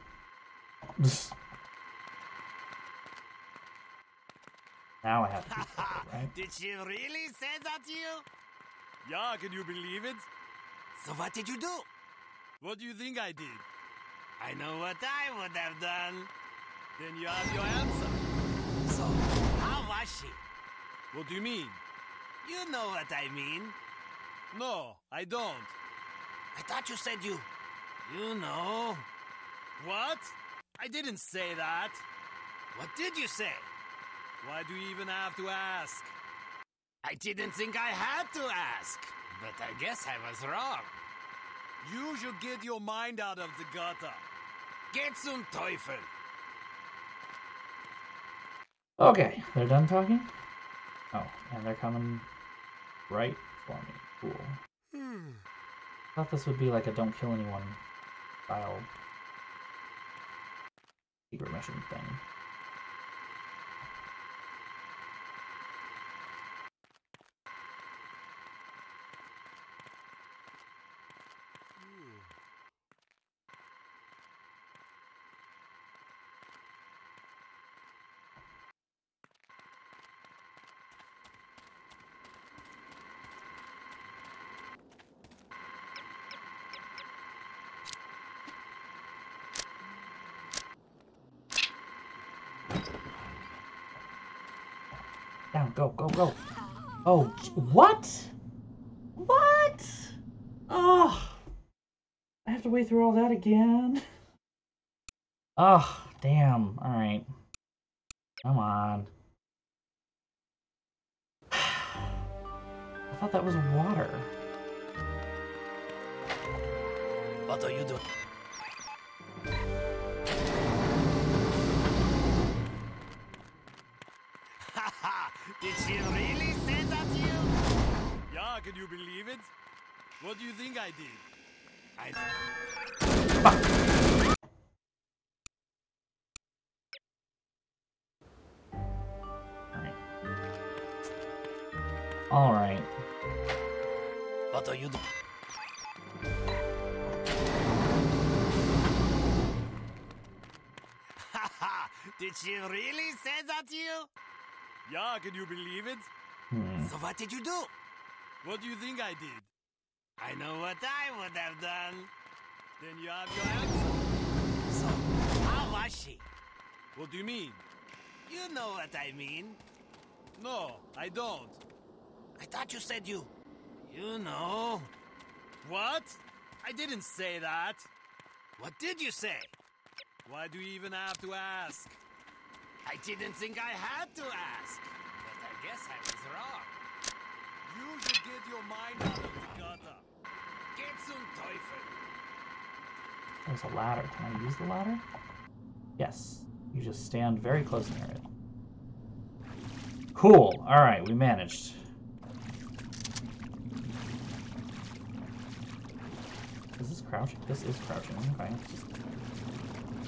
Now I have to be careful, right? Did she really say that to you? Yeah, can you believe it? So what did you do? What do you think I did? I know what I would have done. Then you have your answer. So, how was she? What do you mean? You know what I mean. No, I don't. I thought you said you... You know. What? I didn't say that. What did you say? Why do you even have to ask? I didn't think I had to ask, but I guess I was wrong. You should get your mind out of the gutter. Get zum Teufel! Okay, they're done talking? Oh, and they're coming right for me. Cool. Thought this would be like a don't kill anyone style secret mission thing. Down, go, go, go. Oh, what? What? Oh, I have to wait through all that again. Oh, damn. All right. Come on. I thought that was water. What are you doing? Did she really say that to you? Yeah, can you believe it? What do you think I did? All right. What are you doing? Did she really say that to you? Yeah, can you believe it? So what did you do? What do you think I did? I know what I would have done. Then you have your answer. So, how was she? What do you mean? You know what I mean. No, I don't. I thought you said you... You know. What? I didn't say that. What did you say? Why do you even have to ask? I didn't think I had to ask, but I guess I was wrong. You should get your mind out of the gutter. Get zum Teufel. There's a ladder. Can I use the ladder? Yes. You just stand very close near it. Cool. All right, we managed. Is this crouching? This is crouching. Okay.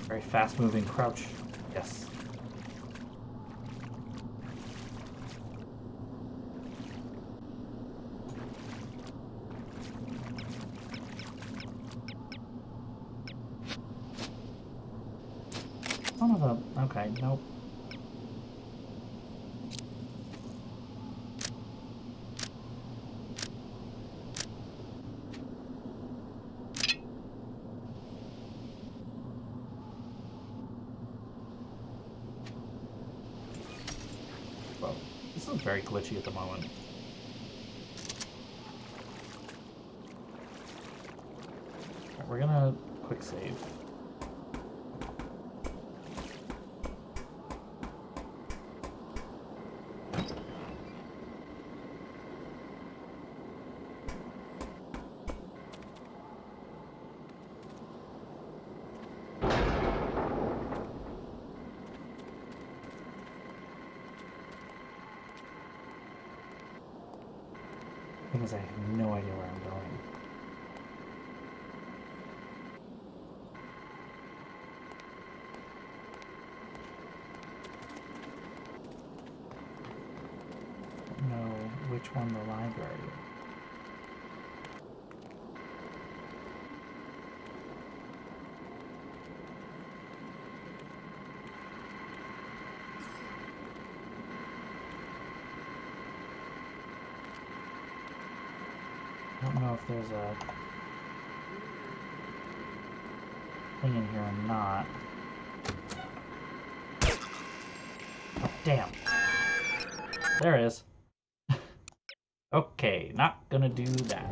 Very fast-moving crouch. Yes. Son of a... Okay, nope. Whoa. This is very glitchy at the moment. Alright, we're gonna quick save. Because I have no idea where I'm going. I don't know which one the library is. I don't know if there's a thing in here or not. Oh, damn. There it is. Okay, not gonna do that.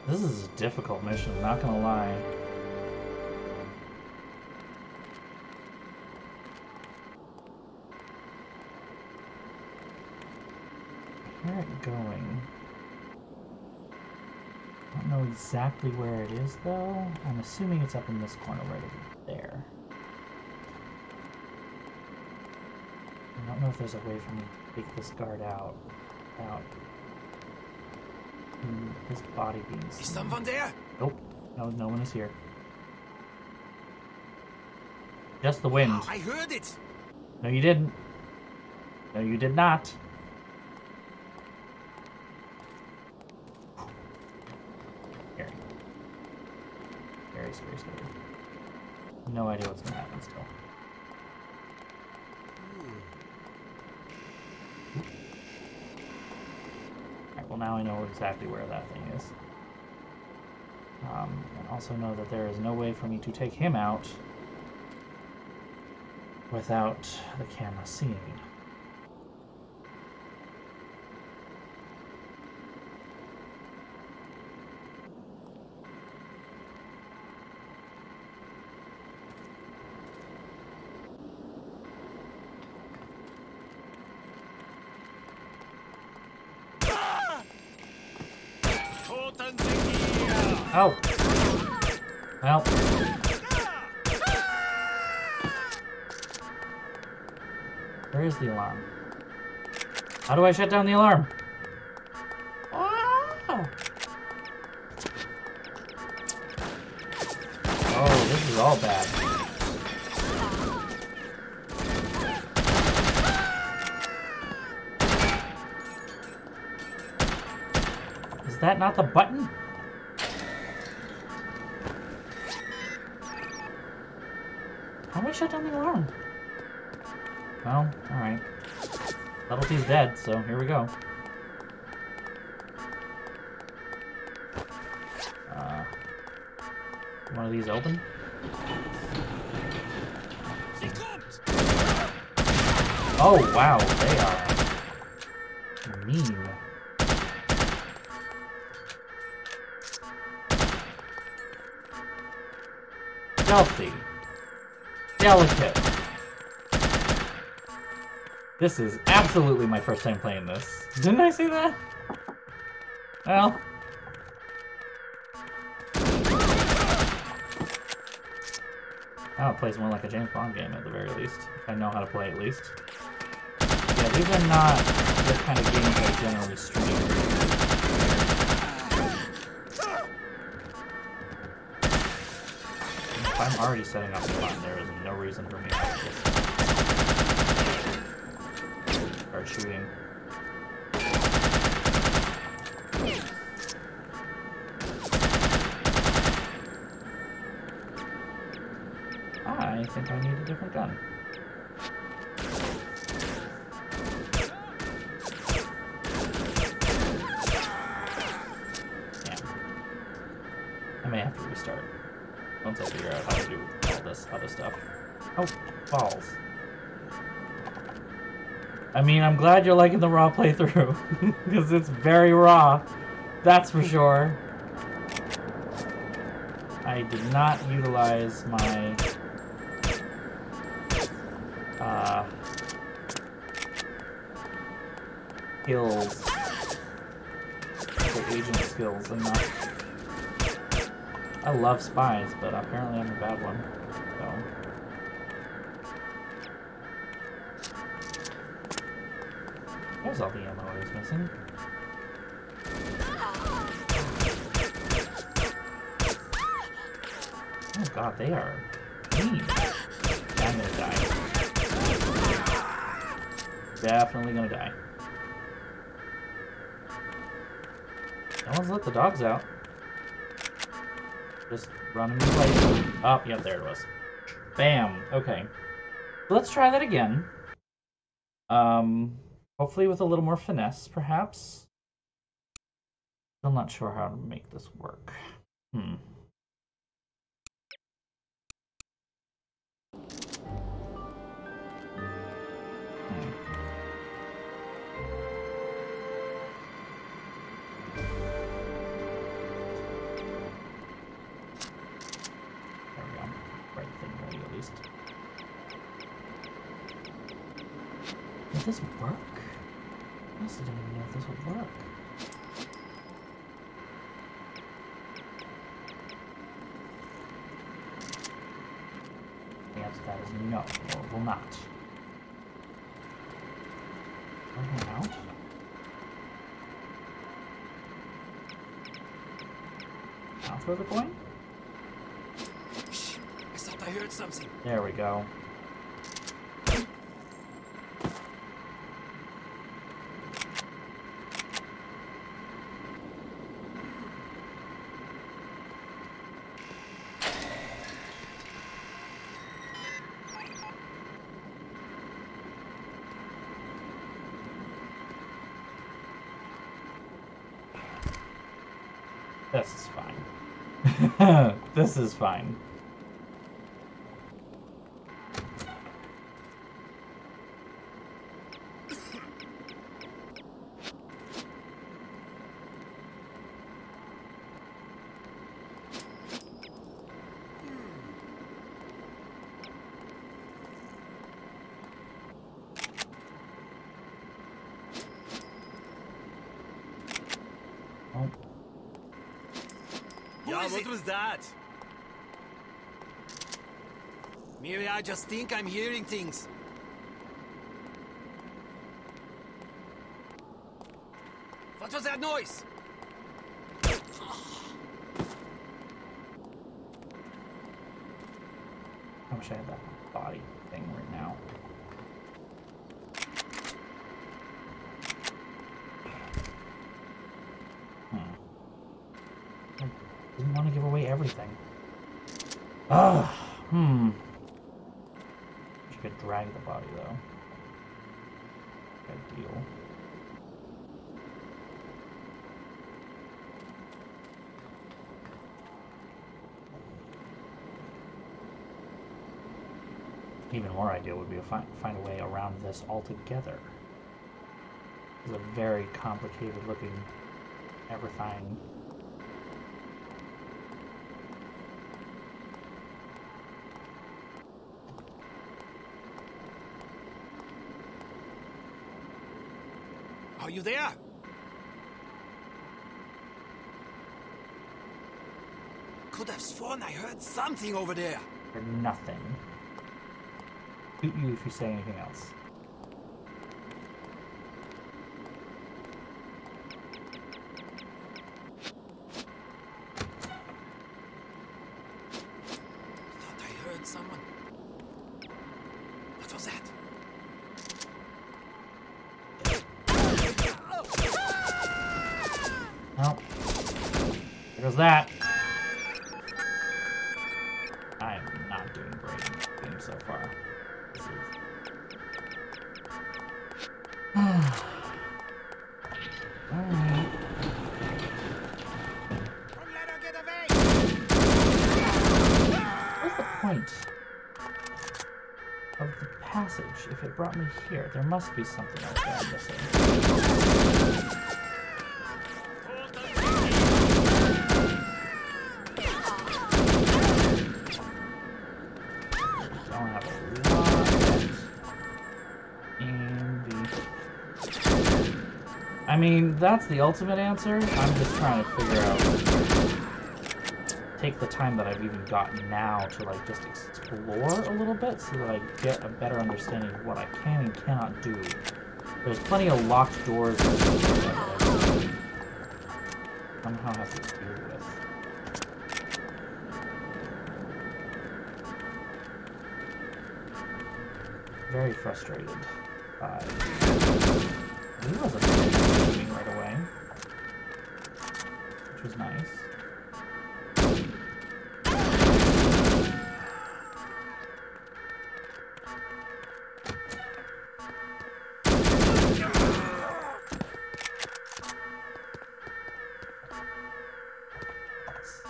This is a difficult mission, not gonna lie. Where it going? I don't know exactly where it is, though. I'm assuming it's up in this corner right over there. I don't know if there's a way for me to take this guard out without his body being seen. Is someone there? Nope. No one is here. Just the wind. I heard it! No, you didn't. No, you did not. Scary. Very scary, scary. No idea what's gonna happen still. Alright, well now I know exactly where that thing is. And also know that there is no way for me to take him out without the camera seeing. Oh! Well. Where is the alarm? How do I shut down the alarm? Oh, oh, this is all bad. Is that not the button? How do I shut down the alarm? Well, alright. Subtlety's dead, so here we go. One of these open? Oh wow, they are mean. Stealthy. Delicate. This is absolutely my first time playing this. Didn't I say that? Well. Now it plays more like a James Bond game at the very least. If I know how to play at least. Yeah, these are not the kind of games I generally stream. If I'm already setting up the button, there is no reason for me to just start shooting. I think I need a different gun. Yeah. I may have to restart once I figure out how to do all this other stuff. Oh, balls. I mean, I'm glad you're liking the raw playthrough, because it's very raw. That's for sure. I did not utilize my skills, the agent skills enough. I love spies, but apparently I'm a bad one. So there's all the ammo I was missing. Oh god, they are mean. I'm gonna die. Definitely gonna die. No one's let the dogs out. Just running in place. Oh, yep, there it was. Bam. Okay. So let's try that again. Hopefully with a little more finesse, perhaps. I'm not sure how to make this work. Would this work? I honestly don't even know if this would work. The answer to that is no, or it will not. Anything out? Now throw the coin? Shh! I thought I heard something. There we go. This is fine. This is fine. Yeah, what was that? Maybe I just think I'm hearing things. What was that noise? I wish I had that body thing right now. I didn't want to give away everything. You could drag the body though. Good deal. Even more ideal would be to find a way around this altogether. It's a very complicated looking everything. Are you there? Could have sworn I heard something over there. Or nothing. Shoot you if you say anything else. Thought I heard someone. What was that? Nope. There goes that. I am not doing great in this game so far. This is... Alright. What's the point of the passage if it brought me here? There must be something else that I'm missing. I mean, that's the ultimate answer. I'm just trying to figure out... Take the time that I've even gotten now to, like, just explore a little bit so that I get a better understanding of what I can and cannot do. There's plenty of locked doors and stuff that I somehow have to deal with. Very frustrated by... He wasn't moving right away, which was nice.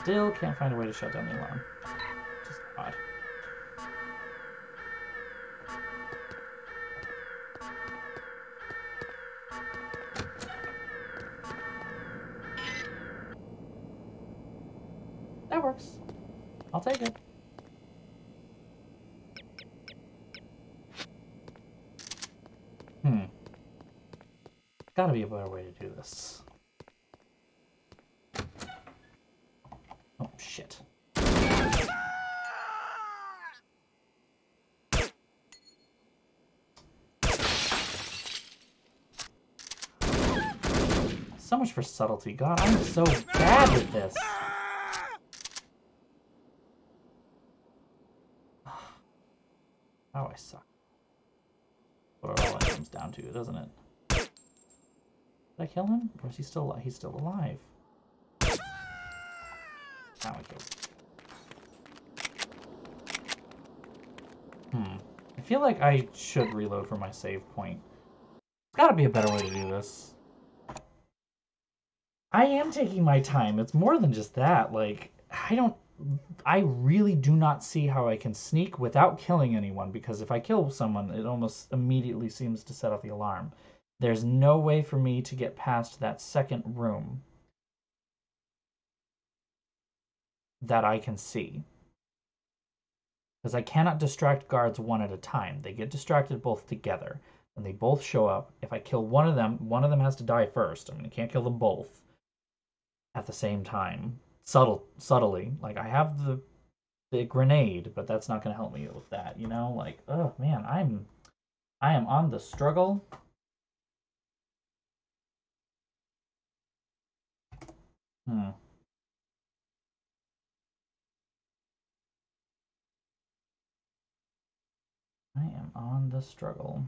Still can't find a way to shut down the alarm, which is odd. That works. I'll take it. Hmm. gotta be a better way to do this. Oh, shit. So much for subtlety. God, I'm so bad with this. Oh, I suck. What it all comes down to, doesn't it? Did I kill him? Or is he still alive? He's still alive. Now I killed him. I feel like I should reload from my save point. There's gotta be a better way to do this. I am taking my time. It's more than just that. Like, I really do not see how I can sneak without killing anyone, because if I kill someone, it almost immediately seems to set off the alarm. There's no way for me to get past that second room that I can see. Because I cannot distract guards one at a time. They get distracted both together, and they both show up. If I kill one of them has to die first. I mean, I can't kill them both at the same time. Subtly. Like, I have the grenade, but that's not going to help me with that, you know? Like, oh man, I am on the struggle. I am on the struggle.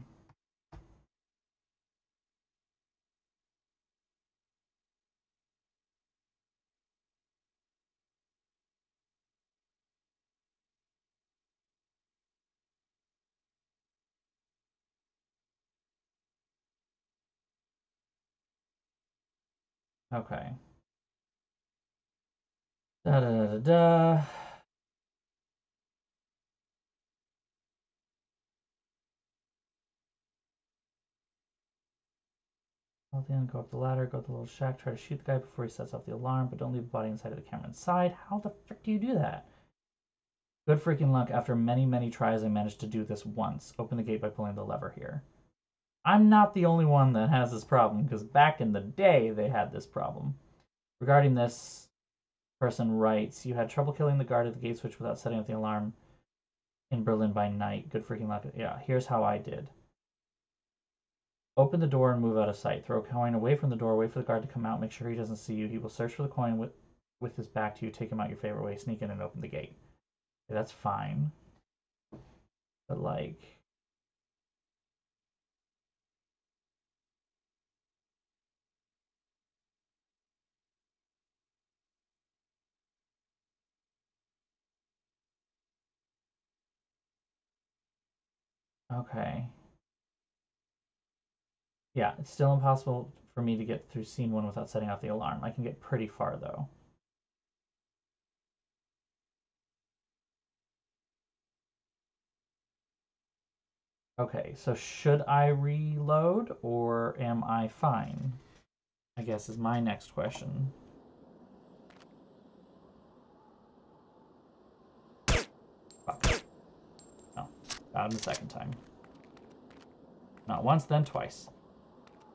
Okay. Da da da da da. Then go up the ladder, go to the little shack, try to shoot the guy before he sets off the alarm, but don't leave the body inside of the camera inside. How the frick do you do that? Good freaking luck. After many, many tries, I managed to do this once. Open the gate by pulling the lever here. I'm not the only one that has this problem, because back in the day, they had this problem. Regarding this, person writes, you had trouble killing the guard at the gate switch without setting off the alarm in Berlin by night. Good freaking luck. Yeah, here's how I did. Open the door and move out of sight. Throw a coin away from the door. Wait for the guard to come out. Make sure he doesn't see you. He will search for the coin with his back to you. Take him out your favorite way. Sneak in and open the gate. Okay, that's fine. But, like... Okay. Yeah, it's still impossible for me to get through scene 1 without setting off the alarm. I can get pretty far, though. Okay, so should I reload, or am I fine? I guess is my next question. Fuck. No, got him the second time. Not once, then twice.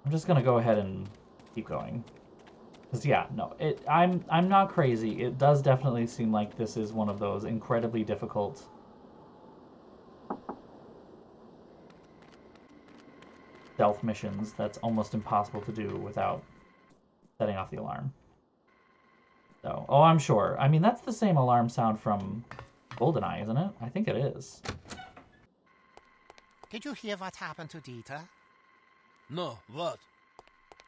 I'm just gonna go ahead and keep going. Cause yeah, no, I'm not crazy. It does definitely seem like this is one of those incredibly difficult stealth missions that's almost impossible to do without setting off the alarm. So, oh, I'm sure. I mean, that's the same alarm sound from GoldenEye, isn't it? I think it is. Did you hear what happened to Dieter? No, what?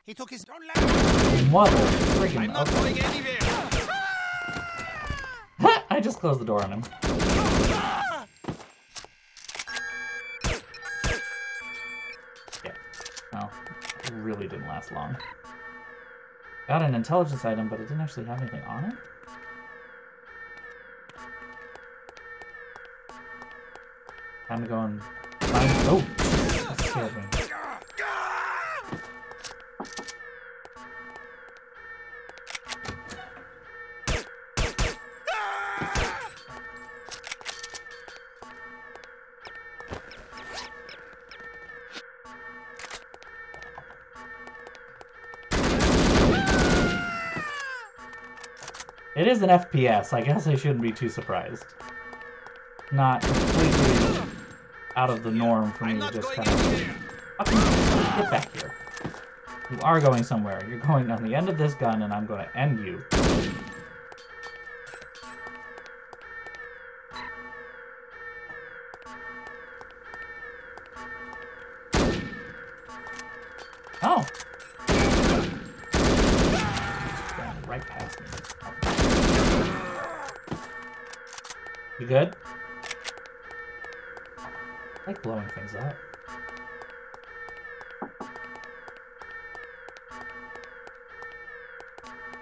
He took his... Mother freaking... I'm not going anywhere! I just closed the door on him. Yeah. Oh, it really didn't last long. Got an intelligence item, but it didn't actually have anything on it? Time to go and find... Oh! That scared me. It is an FPS. I guess I shouldn't be too surprised. Not completely out of the norm for me to just kind of... Get back here. You are going somewhere. You're going on the end of this gun, and I'm going to end you. Oh! Going right past me. You good? I like blowing things up.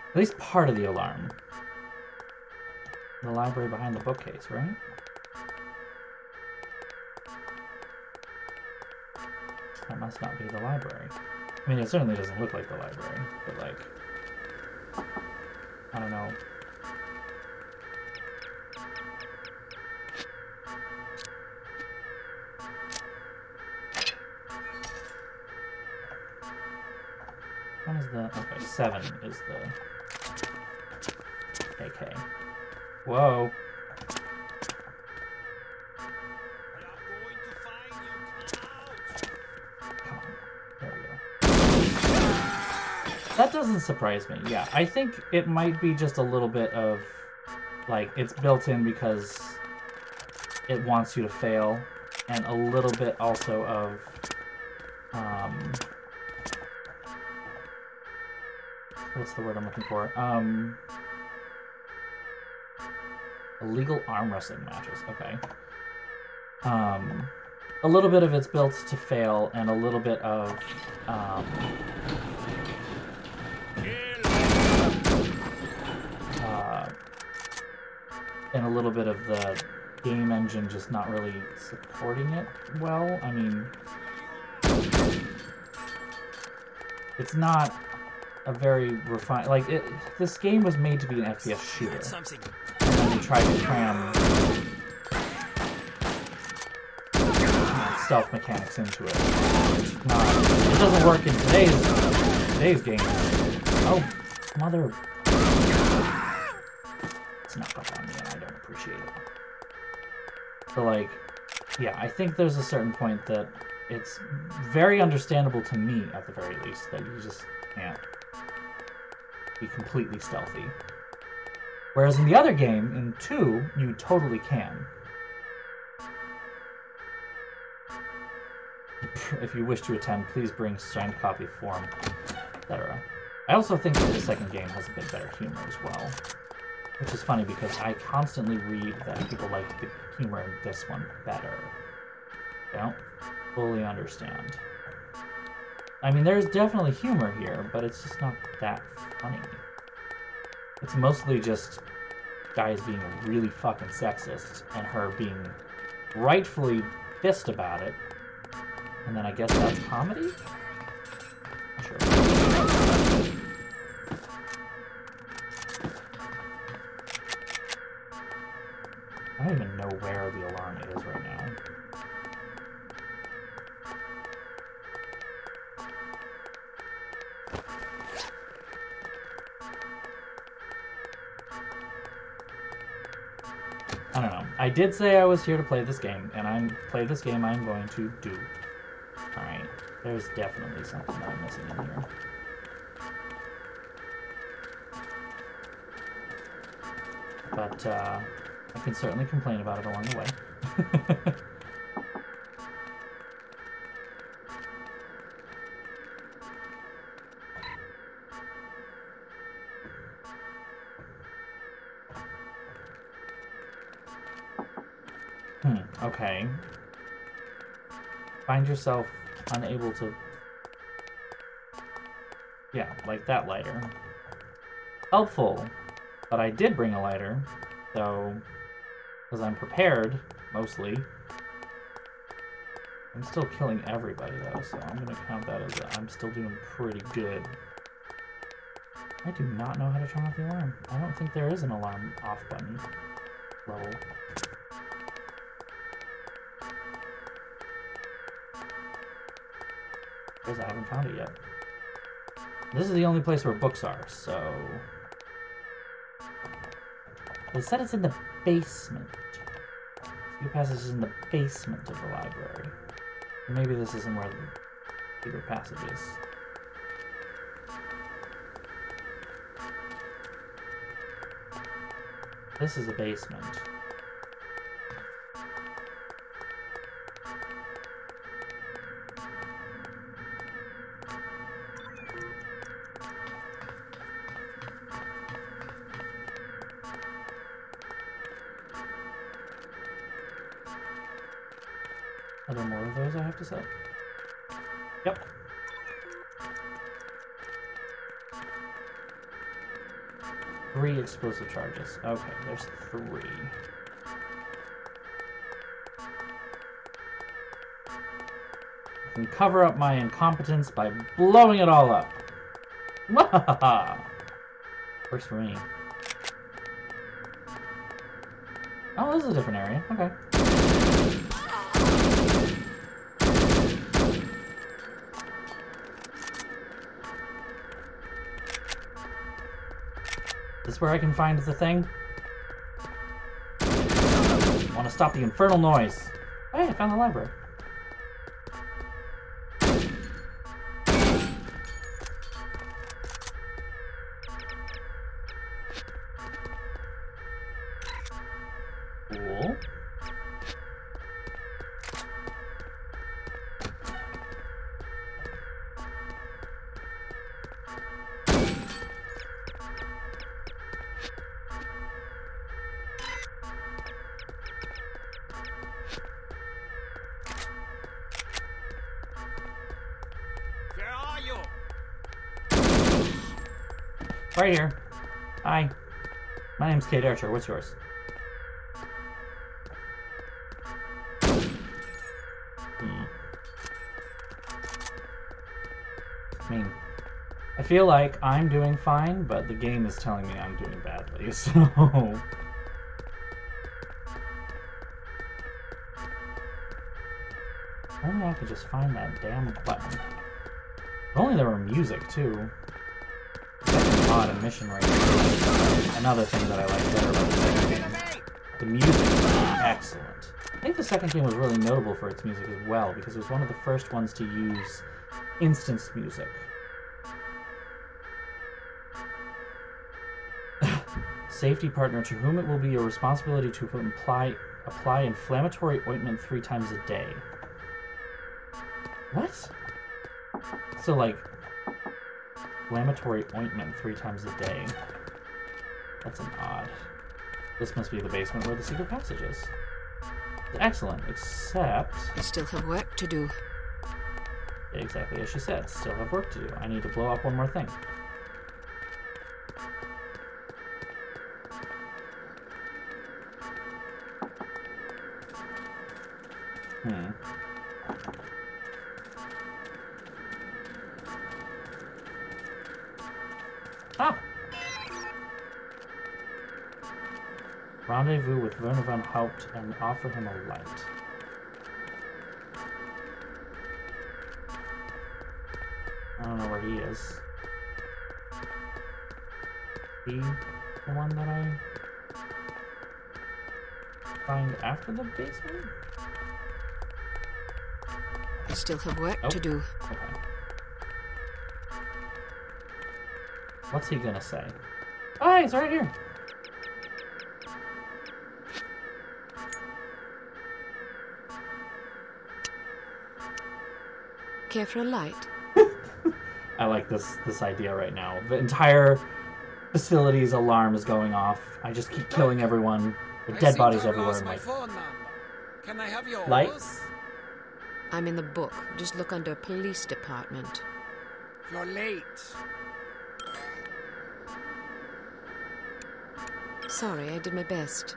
At least part of the alarm. The library behind the bookcase, right? That must not be the library. I mean, it certainly doesn't look like the library, but like... I don't know. What is the... Okay, 7 is the... AK. Whoa. There we go. That doesn't surprise me. Yeah, I think it might be just a little bit of, like, it's built in because it wants you to fail, and a little bit also of, what's the word I'm looking for? Illegal arm wrestling matches. Okay. A little bit of it's built to fail, and a little bit of, and a little bit of the game engine just not really supporting it well. I mean, it's not a very refined... Like, this game was made to be an FPS shooter. And then they tried to cram stealth mechanics into it. It doesn't work in today's game. Oh, mother... Snuck up on me and I don't appreciate it. So, like, yeah, I think there's a certain point that it's very understandable to me, at the very least, that you just can't be completely stealthy. Whereas in the other game, in 2, you totally can. If you wish to attend, please bring signed copy form, etc. I also think that the second game has a bit better humor as well. Which is funny because I constantly read that people like the humor in this one better. I don't fully understand. I mean, there's definitely humor here, but it's just not that funny. It's mostly just guys being really fucking sexist and her being rightfully pissed about it. And then I guess that's comedy? Sure. I don't even know where the alarm is right now. I don't know. I did say I was here to play this game, and I'm going to do. Alright, there's definitely something that I'm missing in here. But, I can certainly complain about it along the way. Okay. Find yourself unable to... Yeah, like that lighter. Helpful. But I did bring a lighter, so... Because I'm prepared, mostly. I'm still killing everybody, though, so I'm going to count that as I'm still doing pretty good. I do not know how to turn off the alarm. I don't think there is an alarm off button level. Because I haven't found it yet. This is the only place where books are, so... It said it's in the basement. Secret passage is in the basement of the library. Maybe this isn't where the secret passage is. This is a basement. Are there more of those I have to set? Yep. Three explosive charges. Okay, there's 3. I can cover up my incompetence by blowing it all up. Wahaha! Works for me. Oh, this is a different area. Okay. Is this where I can find the thing? I want to stop the infernal noise. Hey, I found the library. Cool. Where are you? Right here. Hi. My name's Kate Archer. What's yours? I mean, I feel like I'm doing fine, but the game is telling me I'm doing badly, so... Only I could just find that damn button. If only there were music, too. That's an odd mission right here. Another thing that I like better about the second game. The music is excellent. I think the second game was really notable for its music as well, because it was one of the first ones to use instance music. Safety partner, to whom it will be your responsibility to apply inflammatory ointment 3 times a day. What? So, like, inflammatory ointment 3 times a day. That's an odd. This must be the basement where the secret passage is. Excellent, except... I still have work to do. Exactly as she said, still have work to do. I need to blow up one more thing. Ah! Rendezvous with Werner von Haupt and offer him a light. I don't know where he is. He the one that I find after the basement? I still have work to do. Okay. What's he gonna say? Oh, he's right here. Care for a light? I like this idea right now. The entire facility's alarm is going off. I just keep killing everyone. The dead bodies everywhere. Lost my phone number. Can I have yours? Light? I'm in the book. Just look under police department. You're late. Sorry, I did my best.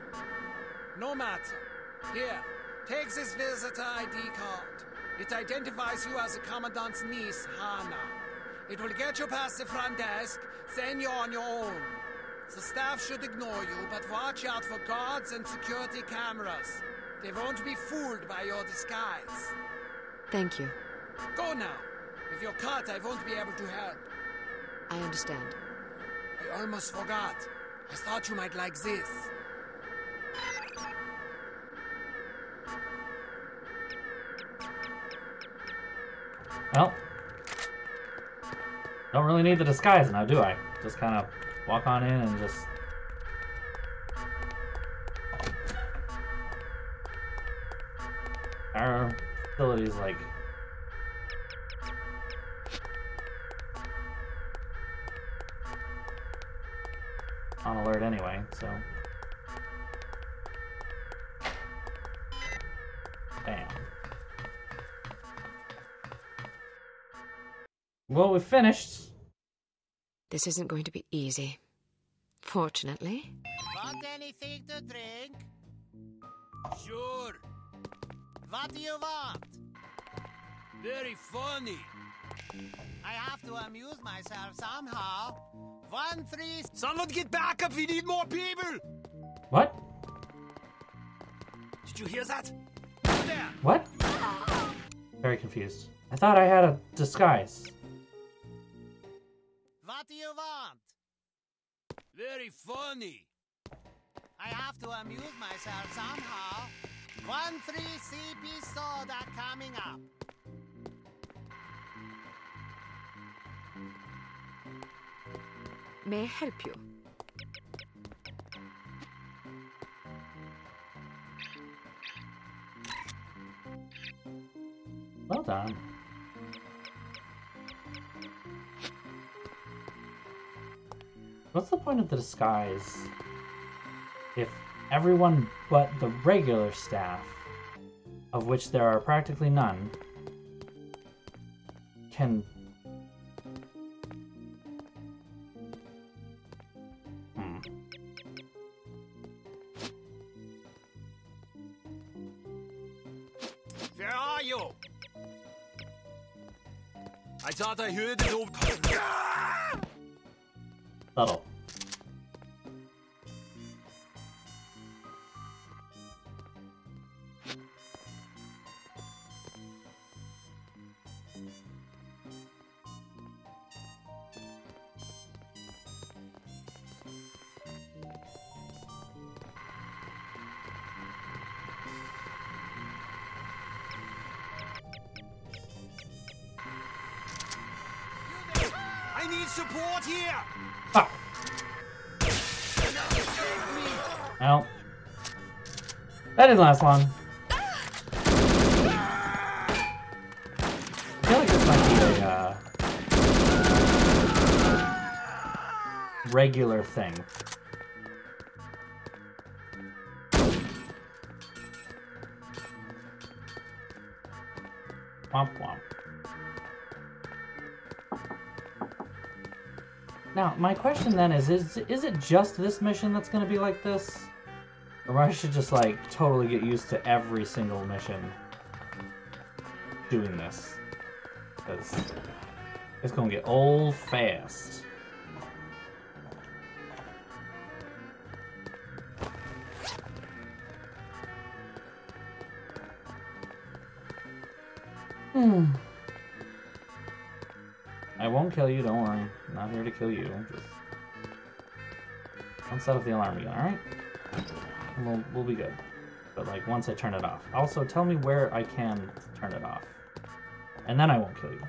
No matter. Here, take this visitor ID card. It identifies you as the Commandant's niece, Hannah. It will get you past the front desk, then you're on your own. The staff should ignore you, but watch out for guards and security cameras. They won't be fooled by your disguise. Thank you. Go now. If you're caught, I won't be able to help. I understand. I almost forgot. I thought you might like this. Well, don't really need the disguise now, do I? Just kind of walk on in and just... Our facility's like... on alert anyway, so... Bam. Well, we finished. This isn't going to be easy. Fortunately. Want anything to drink? Sure. What do you want? Very funny. I have to amuse myself somehow. 1, 3... Someone get back up, we need more people! What? Did you hear that? There! What? Very confused. I thought I had a disguise. What do you want? Very funny. I have to amuse myself somehow. 1, 3 CP soda coming up. May I help you? Well done. What's the point of the disguise if everyone but the regular staff, of which there are practically none, can... Where are you? I thought I heard it over. Subtle. I need support here. Ah. Well, that didn't last long. I feel like this might be a regular thing. Womp womp. Now, my question then is it just this mission that's going to be like this? Or I should just, like, totally get used to every single mission doing this? Because it's going to get old fast. I won't kill you, don't worry. I'm not here to kill you. Just don't set off the alarm again, alright? We'll be good. But like once I turn it off. Also tell me where I can turn it off. And then I won't kill you.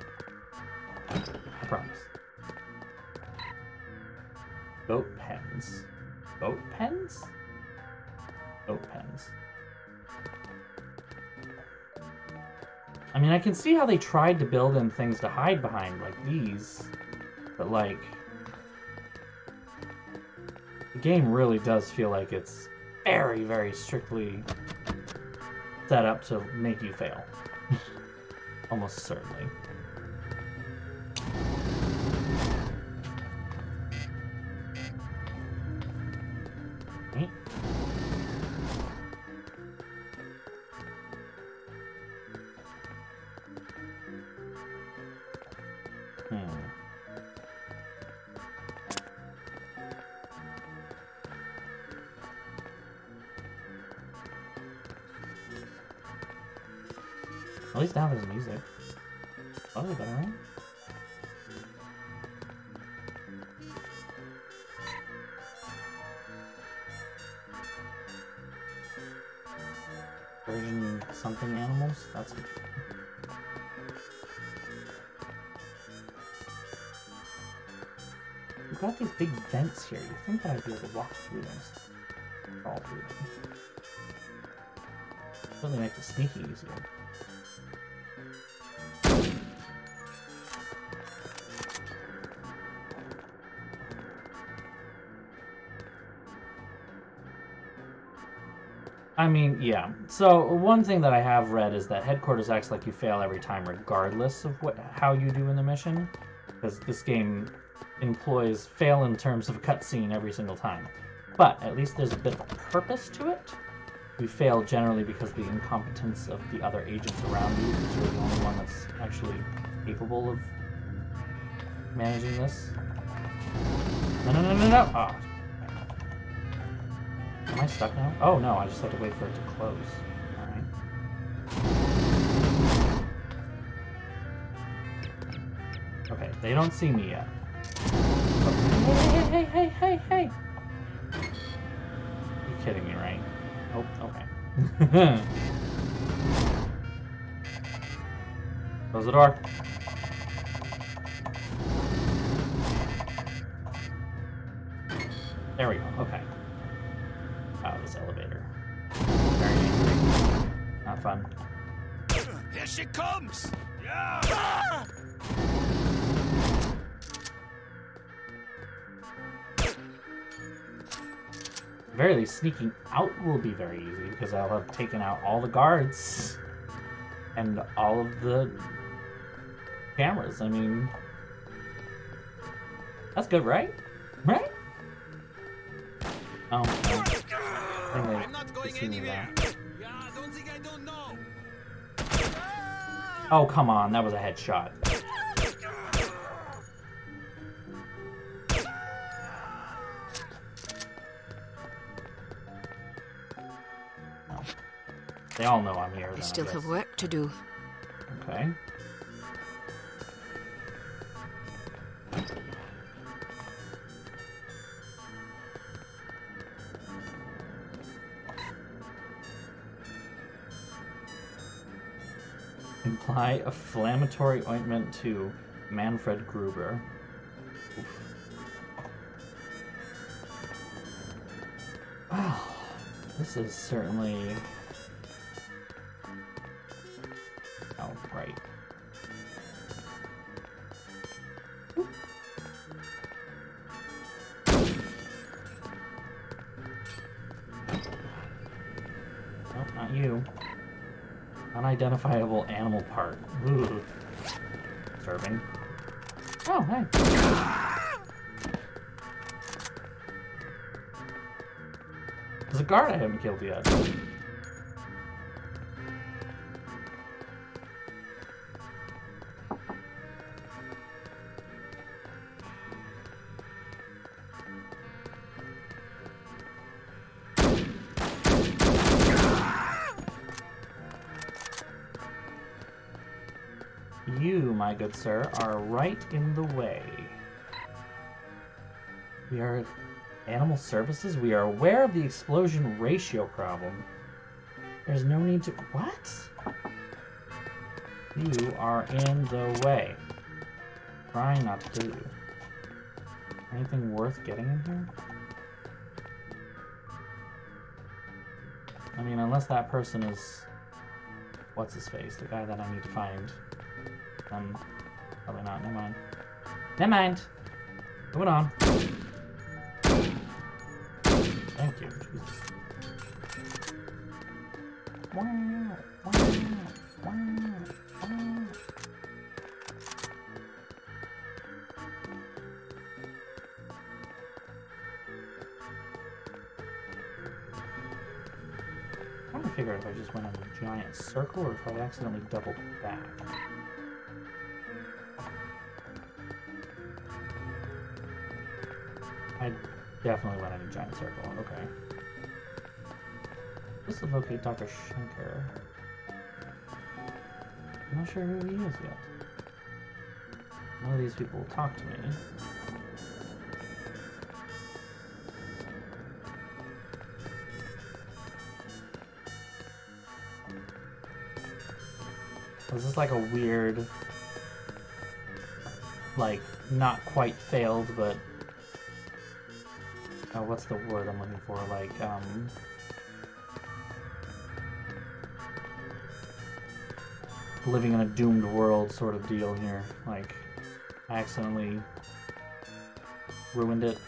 I promise. Boat pens. Boat pens? Boat pens. I mean, I can see how they tried to build in things to hide behind, like these, but like, the game really does feel like it's very, very strictly set up to make you fail. Almost certainly. Okay. At least now there's music. Probably better, right? Version something animals? That's good. We've got these big vents here. You think that I'd be able to walk through them? Crawl through them. Certainly make the sneaky easier. I mean, yeah. So one thing that I have read is that headquarters acts like you fail every time regardless of how you do in the mission. Because this game employs fail in terms of cutscene every single time. But at least there's a bit of a purpose to it. You fail generally because of the incompetence of the other agents around you, because you're the only one that's actually capable of managing this. No, no, no, no, no! Oh. Am I stuck now? Oh no, I just had to wait for it to close. Alright. Okay, they don't see me yet. Okay. Hey! You're kidding me, right? Oh, okay. Close the door. There we go, okay. Wow, this elevator. Very angry. Not fun. Here she comes! Yeah! At the very least, sneaking out will be very easy because I'll have taken out all the guards and all of the cameras. I mean, that's good, right? Right? Oh, no. I'm not going anywhere. Yeah, don't think I don't know. Oh, come on. That was a headshot. No. They all know I'm here. I still have work to do. Okay. Apply inflammatory ointment to Manfred Gruber. Oof. Wow, this is certainly... Oh, right. Nope, not you. Unidentifiable animal part. Ooh. Disturbing. Oh, hey. There's a guard I haven't killed yet. You, my good sir, are right in the way. We are Animal Services. We are aware of the explosion ratio problem. There's no need to... What? You are in the way. Trying not to kill you. Anything worth getting in here? I mean, unless that person is... What's his face? The guy that I need to find. Probably not. Never mind. Never mind. Moving on. Thank you. Jesus. Wow. I'm trying to figure out if I just went in a giant circle or if I accidentally doubled back. I definitely went in a giant circle. Okay. This will locate Dr. Schenker. I'm not sure who he is yet. None of these people will talk to me. This is like a weird, like, not quite failed, but... Oh, what's the word I'm looking for? Like, living in a doomed world sort of deal here. Like, I accidentally ruined it.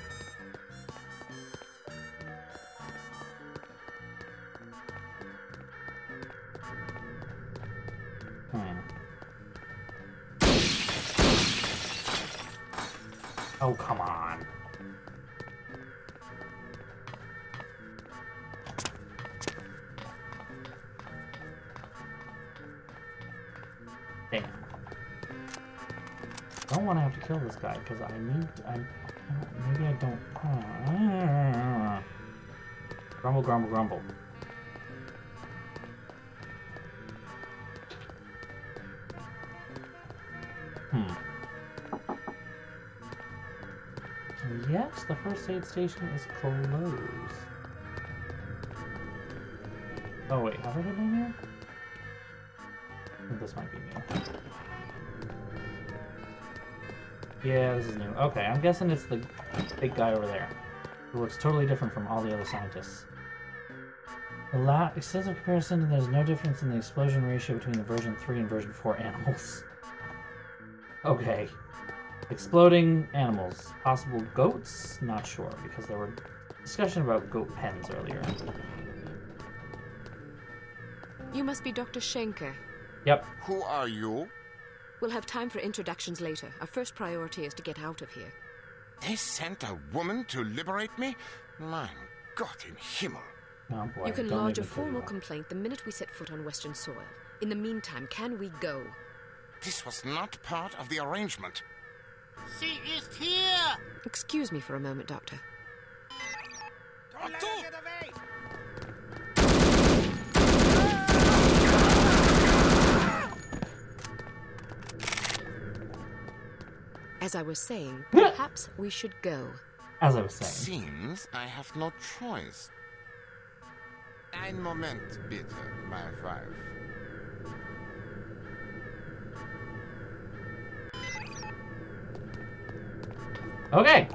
Oh, come on. Damn. I don't want to have to kill this guy, because maybe I don't... Grumble, grumble, grumble. Yes, the first aid station is closed. Oh wait, have I been in here? I think this might be new. Yeah, this is new. Okay, I'm guessing it's the big guy over there, who looks totally different from all the other scientists. Extensive comparison, and there's no difference in the explosion ratio between the version 3 and version 4 animals. Okay. Exploding animals. Possible goats? Not sure, because there were discussion about goat pens earlier. You must be Dr. Schenker. Yep. Who are you? We'll have time for introductions later. Our first priority is to get out of here. They sent a woman to liberate me? Mein Gott im Himmel. Oh boy, you can lodge a formal complaint the minute we set foot on Western soil. In the meantime, can we go? This was not part of the arrangement. She is here! Excuse me for a moment, Doctor. Don't let her get away! As I was saying, perhaps we should go. As I was saying. Seems I have no choice. Ein Moment, bitte, my wife. Okay.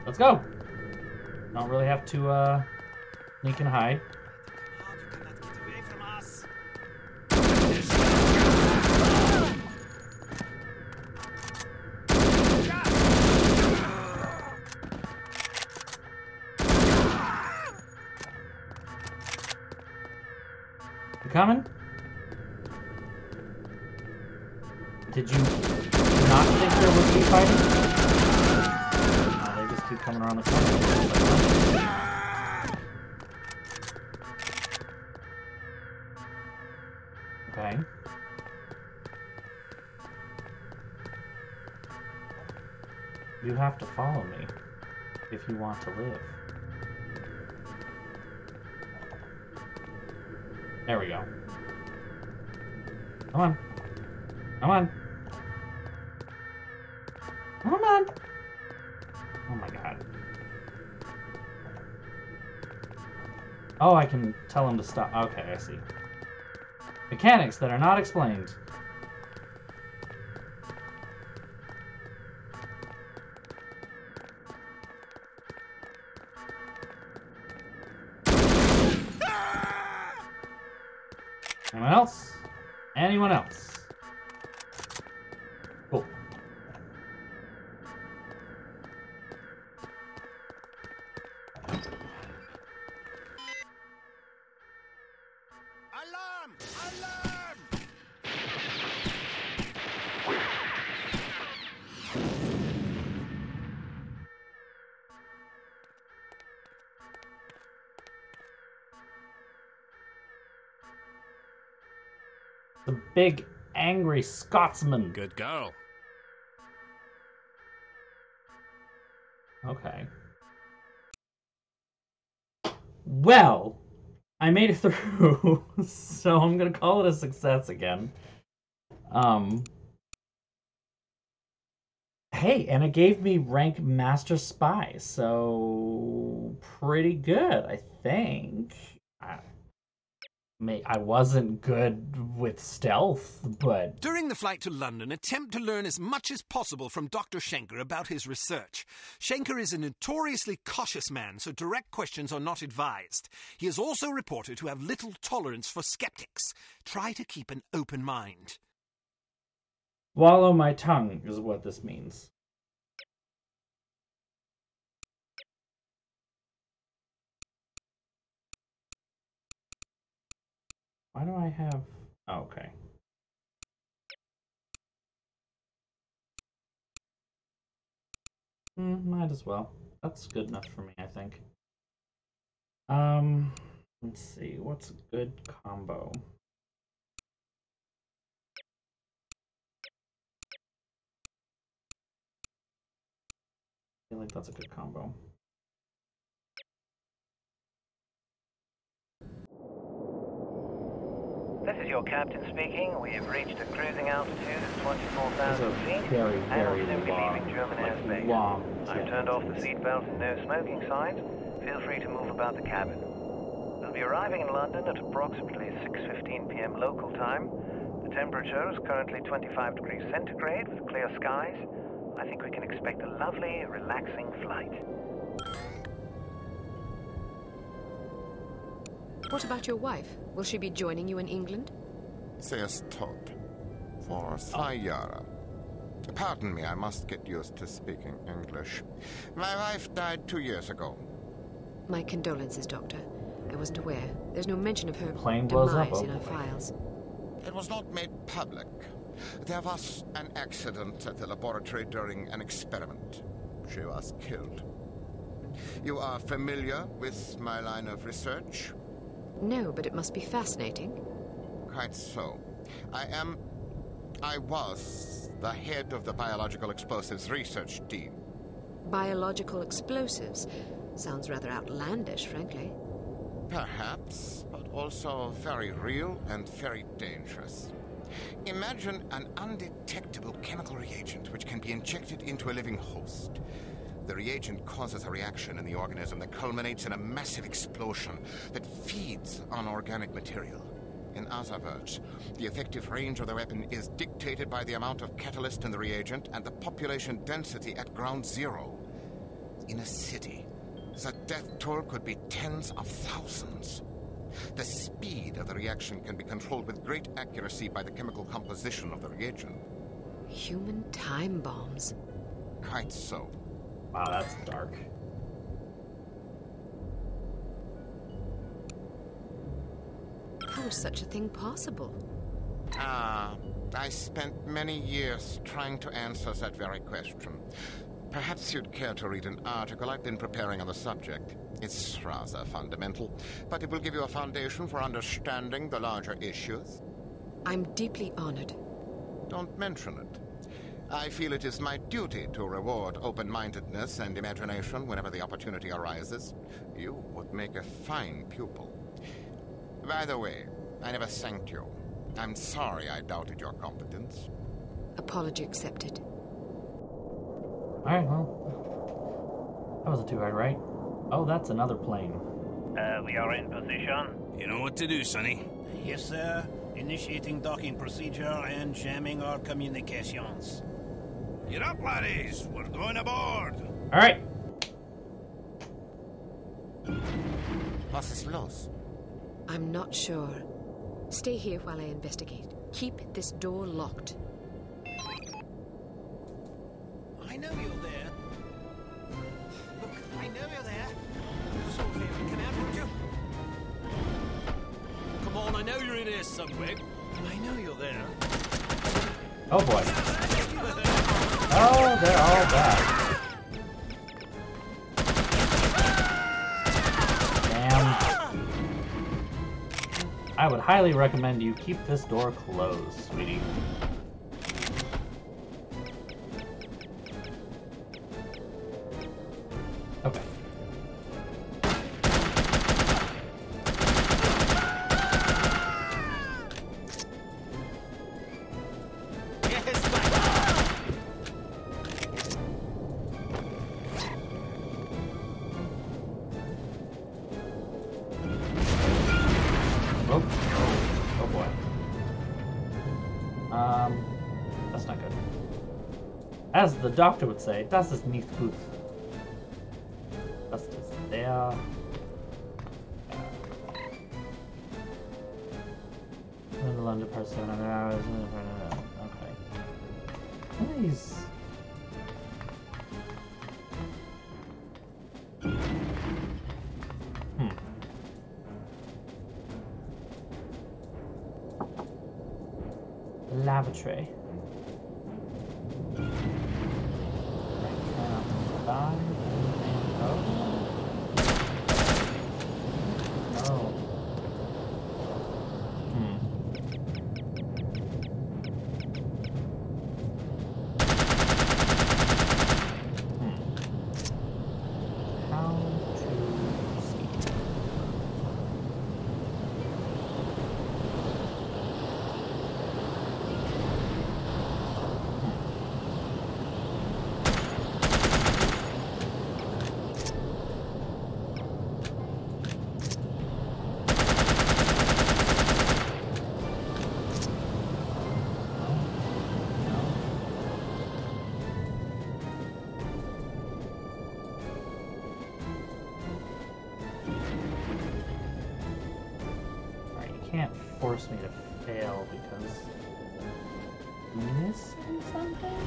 Let's go. Don't really have to sneak and hide. You cannot get away from us. You coming? Did you not think there would be fighting? They just keep coming around the corner. Okay. You have to follow me if you want to live. There we go. Come on. Come on. Come on. Oh my god. Oh, I can tell him to stop. Okay, I see. Mechanics that are not explained. Anyone else? Anyone else? Cool. Alarm! Alarm! The big, angry Scotsman. Good girl. Okay. Well, I made it through, so I'm gonna call it a success again. Hey, and it gave me rank Master Spy, so pretty good, I think. I wasn't good with stealth, but During the flight to London, attempt to learn as much as possible from Dr. Schenker about his research. Schenker is a notoriously cautious man, so direct questions are not advised. He is also reported to have little tolerance for skeptics. Try to keep an open mind. swallow my tongue is what this means. Why do I have... Oh, okay. Might as well. That's good enough for me, I think. Let's see. What's a good combo? I feel like that's a good combo. This is your captain speaking. We have reached a cruising altitude of 24,000 feet very, and very will soon be long, leaving German like airspace. long. I've turned off the seatbelt and no smoking signs. Feel free to move about the cabin. We'll be arriving in London at approximately 6:15 p.m. local time. The temperature is currently 25 degrees centigrade with clear skies. I think we can expect a lovely, relaxing flight. What about your wife? Will she be joining you in England? Says Todd. For Sayara. Pardon me, I must get used to speaking English. My wife died 2 years ago. My condolences, Doctor. I wasn't aware. There's no mention of her Plane blows up, demise in oh our boy. files. It was not made public. There was an accident at the laboratory during an experiment. She was killed. You are familiar with my line of research? No, but it must be fascinating. Quite so. I was the head of the biological explosives research team. Biological explosives. Sounds rather outlandish, frankly. Perhaps, but also very real and very dangerous. Imagine an undetectable chemical reagent which can be injected into a living host. The reagent causes a reaction in the organism that culminates in a massive explosion that feeds on organic material. In other words, the effective range of the weapon is dictated by the amount of catalyst in the reagent and the population density at ground zero. In a city, the death toll could be tens of thousands. The speed of the reaction can be controlled with great accuracy by the chemical composition of the reagent. Human time bombs. Quite so. Wow, that's dark. How is such a thing possible? I spent many years trying to answer that very question. Perhaps you'd care to read an article I've been preparing on the subject. It's rather fundamental, but it will give you a foundation for understanding the larger issues. I'm deeply honored. Don't mention it. I feel it is my duty to reward open-mindedness and imagination whenever the opportunity arises. You would make a fine pupil. By the way, I never thanked you. I'm sorry I doubted your competence. Apology accepted. Alright, well. That wasn't too hard, right? Oh, that's another plane. We are in position. You know what to do, Sonny. Yes, sir. Initiating docking procedure and jamming our communications. Get up, laddies. We're going aboard. Alright. What is los? I'm not sure. Stay here while I investigate. Keep this door locked. I know you're there. Look, I know you're there. So, come out, would you? Come on, I know you're in here somewhere. I know you're there. Oh boy. Oh, they're all bad. Damn. I would highly recommend you keep this door closed, sweetie. Okay. Oh. As the doctor would say, das ist nicht gut. Das ist sehr... In the London part 700 hours. Okay. Nice. Lavatory. Force me to fail because missing something?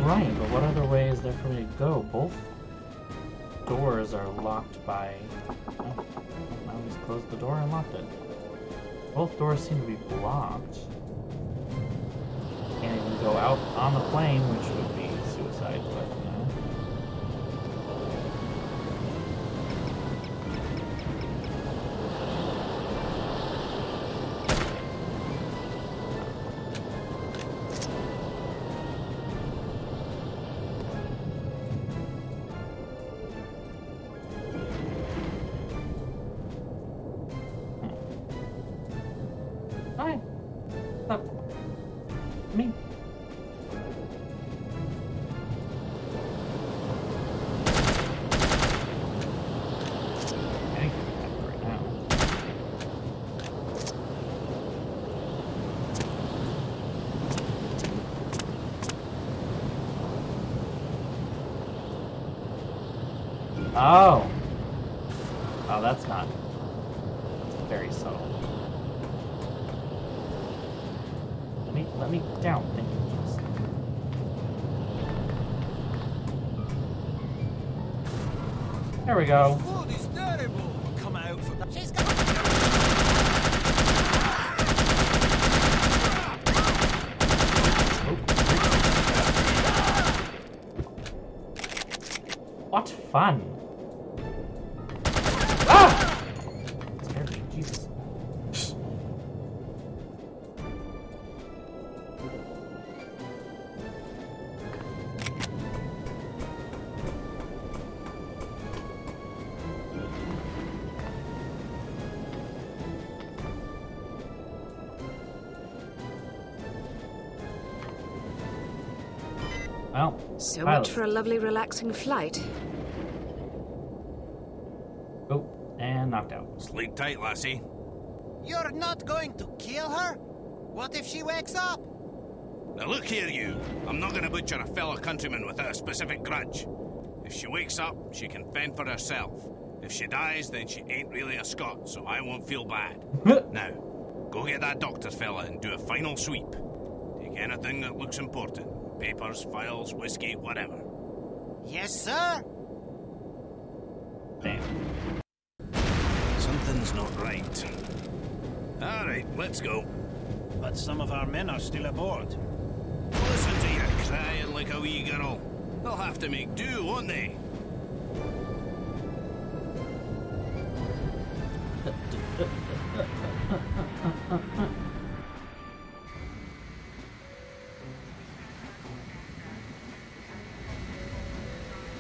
Right, but what other way is there for me to go? Both doors are locked by... Oh, I just closed the door and locked it. Both doors seem to be blocked. Can't even go out on the plane, which would be suicide, but you know. Hi. What's up? Me. Oh. Oh, that's not. That's very subtle. Let me down. Thank you. There we go. This wood is terrible. Come out for that. She's got... What fun! Ah! Scared me, Jesus. Well, so much for a lovely, relaxing flight. Oh, and knocked out. Sleep tight, lassie. You're not going to kill her? What if she wakes up? Now look here, you. I'm not going to butcher a fellow countryman without a specific grudge. If she wakes up, she can fend for herself. If she dies, then she ain't really a Scot, so I won't feel bad. Now, go get that doctor fella and do a final sweep. Take anything that looks important. Papers, files, whiskey, whatever. Yes, sir. Damn. Something's not right. All right, let's go. But some of our men are still aboard. Listen to you crying like a wee girl. They'll have to make do, won't they?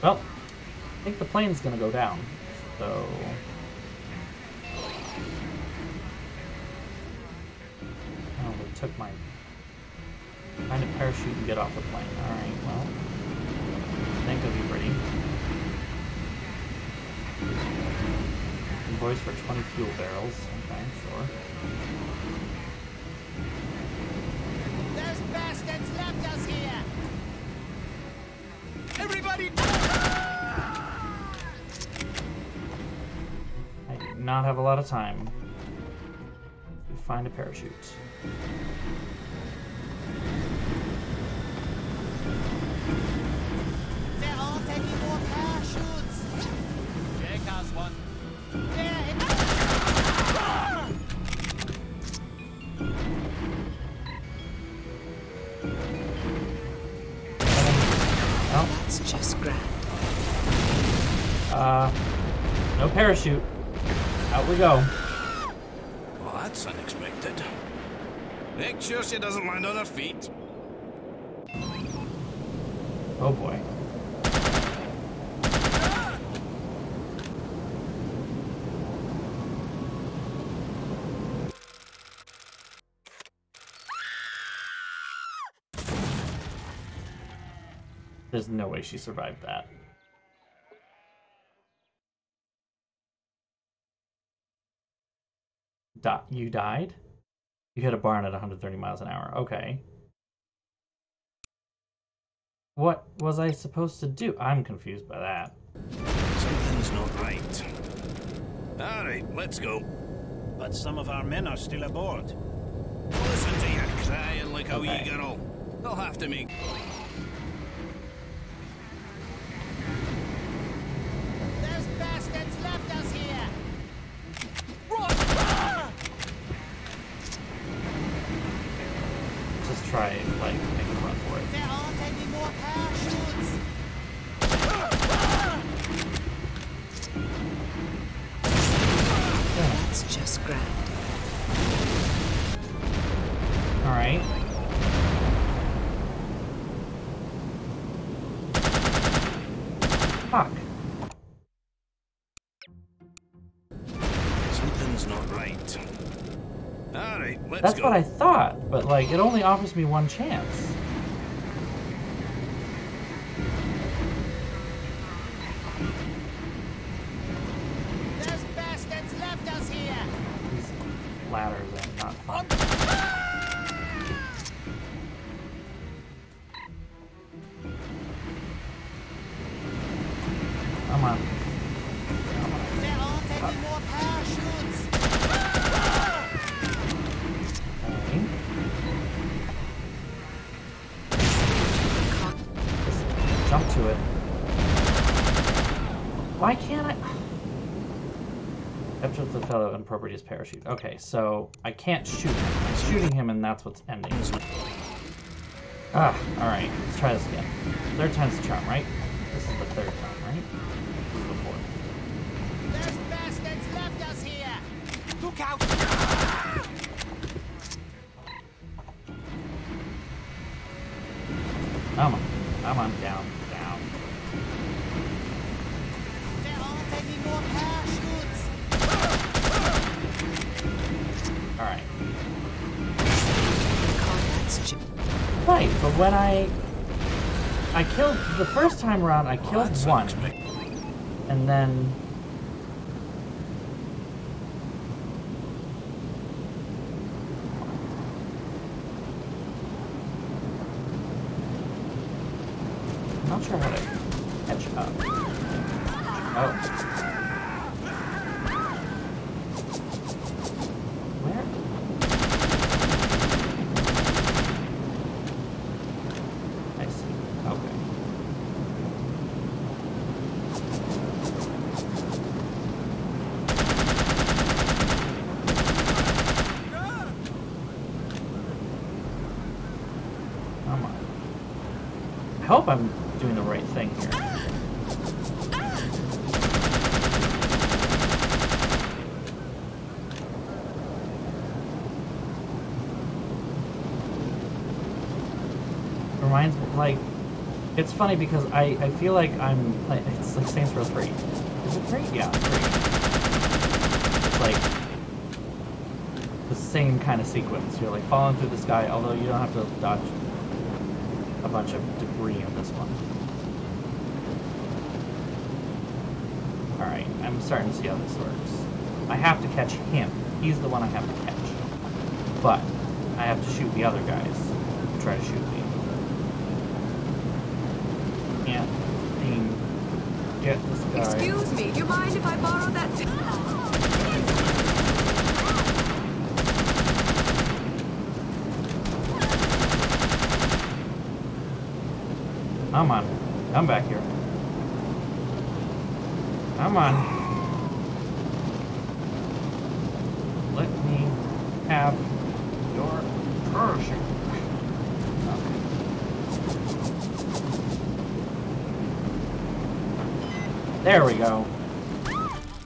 Well, I think the plane's gonna go down, so... Oh, they took my... Find a parachute and get off the plane. Alright, well... I think it'll be pretty. invoice for 20 fuel barrels. Okay, sure. Those bastards left us here! Everybody! I do not have a lot of time to find a parachute. They're all taking more parachutes! Jake has one. There, Oh. That's just grand. No parachute. Out we go. Well, that's unexpected. Make sure she doesn't land on her feet. Oh boy. There's no way she survived that. You died? You hit a barn at 130 miles an hour. Okay. What was I supposed to do? I'm confused by that. Something's not right. All right, let's go. But some of our men are still aboard. Listen to you crying like a Okay. wee girl. They'll have to make... those bastards left us here! Just try, like, make a run for it. They're all taking more parachutes! That's just grand. Alright. Fuck. Something's not right. All right, let's That's go. what I thought, but, like, it only offers me one chance. Those bastards left us here! These ladders are not fun. Come on. They're all taking more parachutes! Okay. Just jump to it. Why can't I? Capture the fellow and appropriate his parachute. Okay, so I can't shoot him. I'm shooting him and that's what's ending. Ah, alright. Let's try this again. Third time's the charm, right? This is the third time, right? This is the fourth. Those bastards left us here! Look out! Come on. Come on, down, down. They're all taking more parachutes! Alright. That's Right, but when I killed, the first time around, I killed one. And then... I'm not sure how to catch up. Oh. Where? I see. Okay. Come on. I hope I'm doing the right thing here. Reminds me, like, it's funny because I feel like I'm playing, it's like Saints Row 3. Is it 3? Yeah, 3. It's like the same kind of sequence. You're like falling through the sky, although you don't have to dodge a bunch of debris in this one. Alright, I'm starting to see how this works. I have to catch him. He's the one I have to catch. But I have to shoot the other guys who try to shoot me. Can't get this guy. Excuse me, do you mind if I borrow that? Come on. Come back here. Come on. Let me have your parachute. Okay. There we go.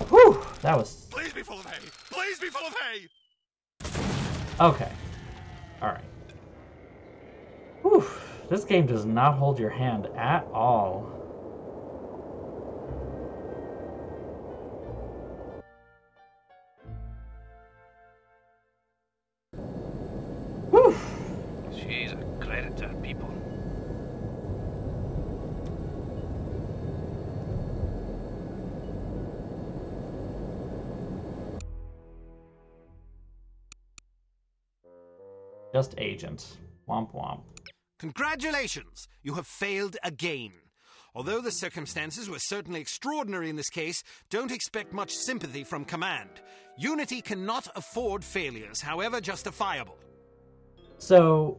Whew! That was... Please be full of hay! Please be full of hay! Okay. Alright. Whew. This game does not hold your hand at all. Whew. She's a credit to her people. Just agent. Womp womp. Congratulations! You have failed again. Although the circumstances were certainly extraordinary in this case, don't expect much sympathy from command. Unity cannot afford failures, however justifiable. So,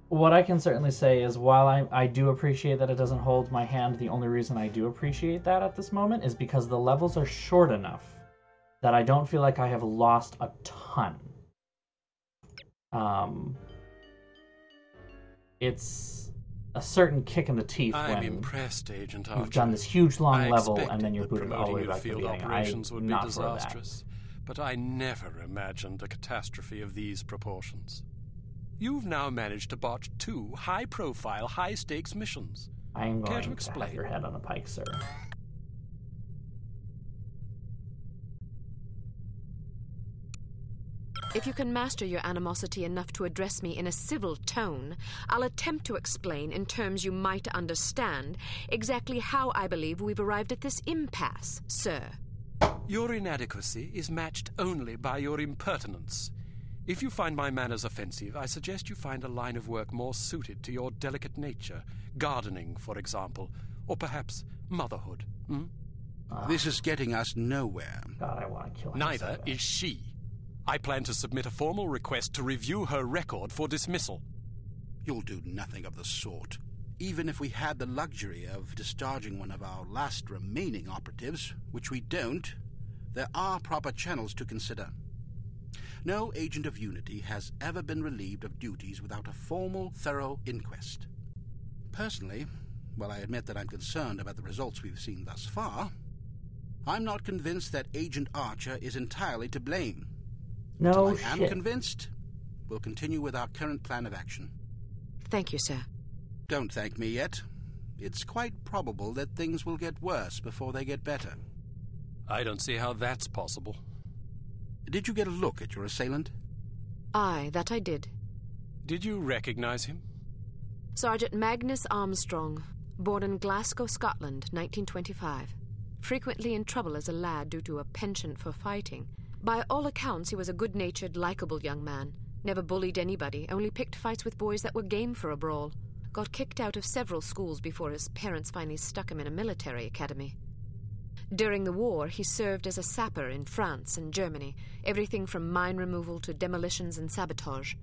what I can certainly say is while I do appreciate that it doesn't hold my hand, the only reason I do appreciate that at this moment is because the levels are short enough that I don't feel like I have lost a ton. It's a certain kick in the teeth I'm when impressed, Agent Archer. you've done this huge long level and then I you're booted all the way back to the field beginning. operations would be not for that. disastrous, but I never imagined a catastrophe of these proportions. You've now managed to botch 2 high-profile, high-stakes missions. I'm Care going to to explain? have your head on a pike, sir. If you can master your animosity enough to address me in a civil tone, I'll attempt to explain in terms you might understand exactly how I believe we've arrived at this impasse, sir. Your inadequacy is matched only by your impertinence. If you find my manners offensive, I suggest you find a line of work more suited to your delicate nature. Gardening, for example, or perhaps motherhood. This is getting us nowhere. God, I want to kill him. Neither is she. I plan to submit a formal request to review her record for dismissal. You'll do nothing of the sort. Even if we had the luxury of discharging one of our last remaining operatives, which we don't, there are proper channels to consider. No agent of Unity has ever been relieved of duties without a formal, thorough inquest. Personally, while I admit that I'm concerned about the results we've seen thus far, I'm not convinced that Agent Archer is entirely to blame. No Until I am shit. convinced, we'll continue with our current plan of action. Thank you, sir. Don't thank me yet. It's quite probable that things will get worse before they get better. I don't see how that's possible. Did you get a look at your assailant? Aye, that I did. Did you recognize him? Sergeant Magnus Armstrong, born in Glasgow, Scotland, 1925. Frequently in trouble as a lad due to a penchant for fighting. By all accounts, he was a good-natured, likable young man. Never bullied anybody, only picked fights with boys that were game for a brawl. Got kicked out of several schools before his parents finally stuck him in a military academy. During the war, he served as a sapper in France and Germany, everything from mine removal to demolitions and sabotage.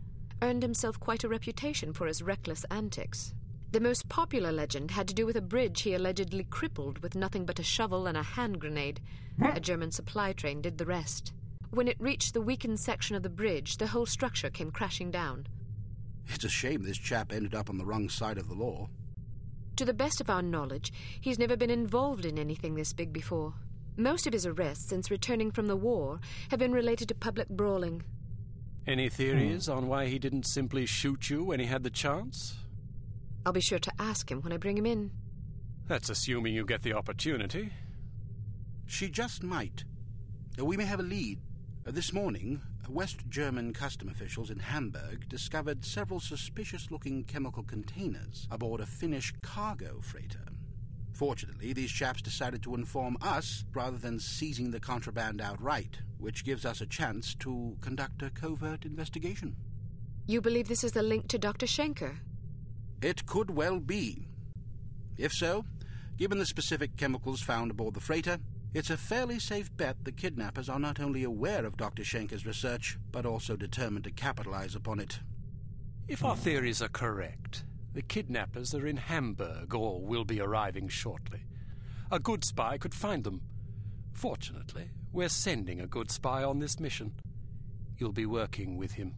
Earned himself quite a reputation for his reckless antics. The most popular legend had to do with a bridge he allegedly crippled with nothing but a shovel and a hand grenade. A German supply train did the rest. When it reached the weakened section of the bridge, the whole structure came crashing down. It's a shame this chap ended up on the wrong side of the law. To the best of our knowledge, he's never been involved in anything this big before. Most of his arrests since returning from the war have been related to public brawling. Any theories on why he didn't simply shoot you when he had the chance? I'll be sure to ask him when I bring him in. That's assuming you get the opportunity. She just might. We may have a lead. This morning, West German custom officials in Hamburg discovered several suspicious-looking chemical containers aboard a Finnish cargo freighter. Fortunately, these chaps decided to inform us rather than seizing the contraband outright, which gives us a chance to conduct a covert investigation. You believe this is the link to Dr. Schenker? It could well be. If so, given the specific chemicals found aboard the freighter, it's a fairly safe bet the kidnappers are not only aware of Dr. Schenker's research, but also determined to capitalize upon it. If our theories are correct, the kidnappers are in Hamburg or will be arriving shortly. A good spy could find them. Fortunately, we're sending a good spy on this mission. You'll be working with him.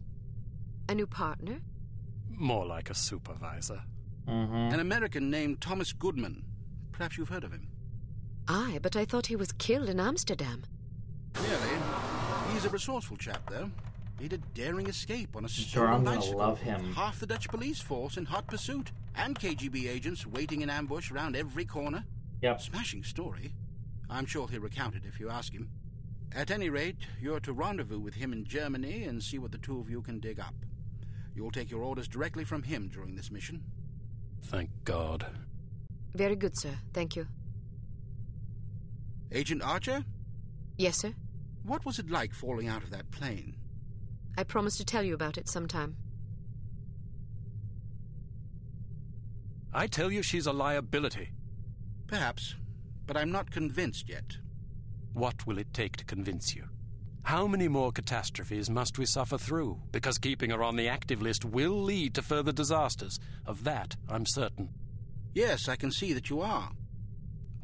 A new partner? More like a supervisor. An American named Thomas Goodman. Perhaps you've heard of him. Aye, but I thought he was killed in Amsterdam. Really? He's a resourceful chap, though. Made a daring escape on a Sure, I'm stolen gonna bicycle. love him. Half the Dutch police force in hot pursuit, and KGB agents waiting in ambush around every corner. Yep. Smashing story. I'm sure he'll recount it if you ask him. At any rate, you're to rendezvous with him in Germany and see what the two of you can dig up. You'll take your orders directly from him during this mission. Thank God. Very good, sir. Thank you. Agent Archer? Yes, sir? What was it like falling out of that plane? I promise to tell you about it sometime. I tell you she's a liability. Perhaps, but I'm not convinced yet. What will it take to convince you? How many more catastrophes must we suffer through? Because keeping her on the active list will lead to further disasters. Of that, I'm certain. Yes, I can see that you are.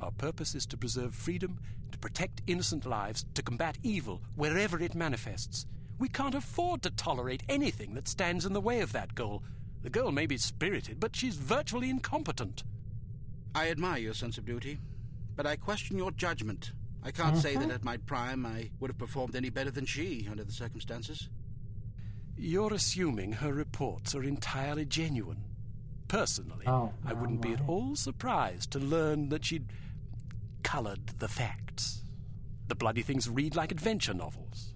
Our purpose is to preserve freedom, to protect innocent lives, to combat evil wherever it manifests. We can't afford to tolerate anything that stands in the way of that goal. The girl may be spirited, but she's virtually incompetent. I admire your sense of duty, but I question your judgment. I can't say that at my prime I would have performed any better than she under the circumstances. You're assuming her reports are entirely genuine. Personally, I wouldn't be at all surprised to learn that she'd colored the facts. The bloody things read like adventure novels.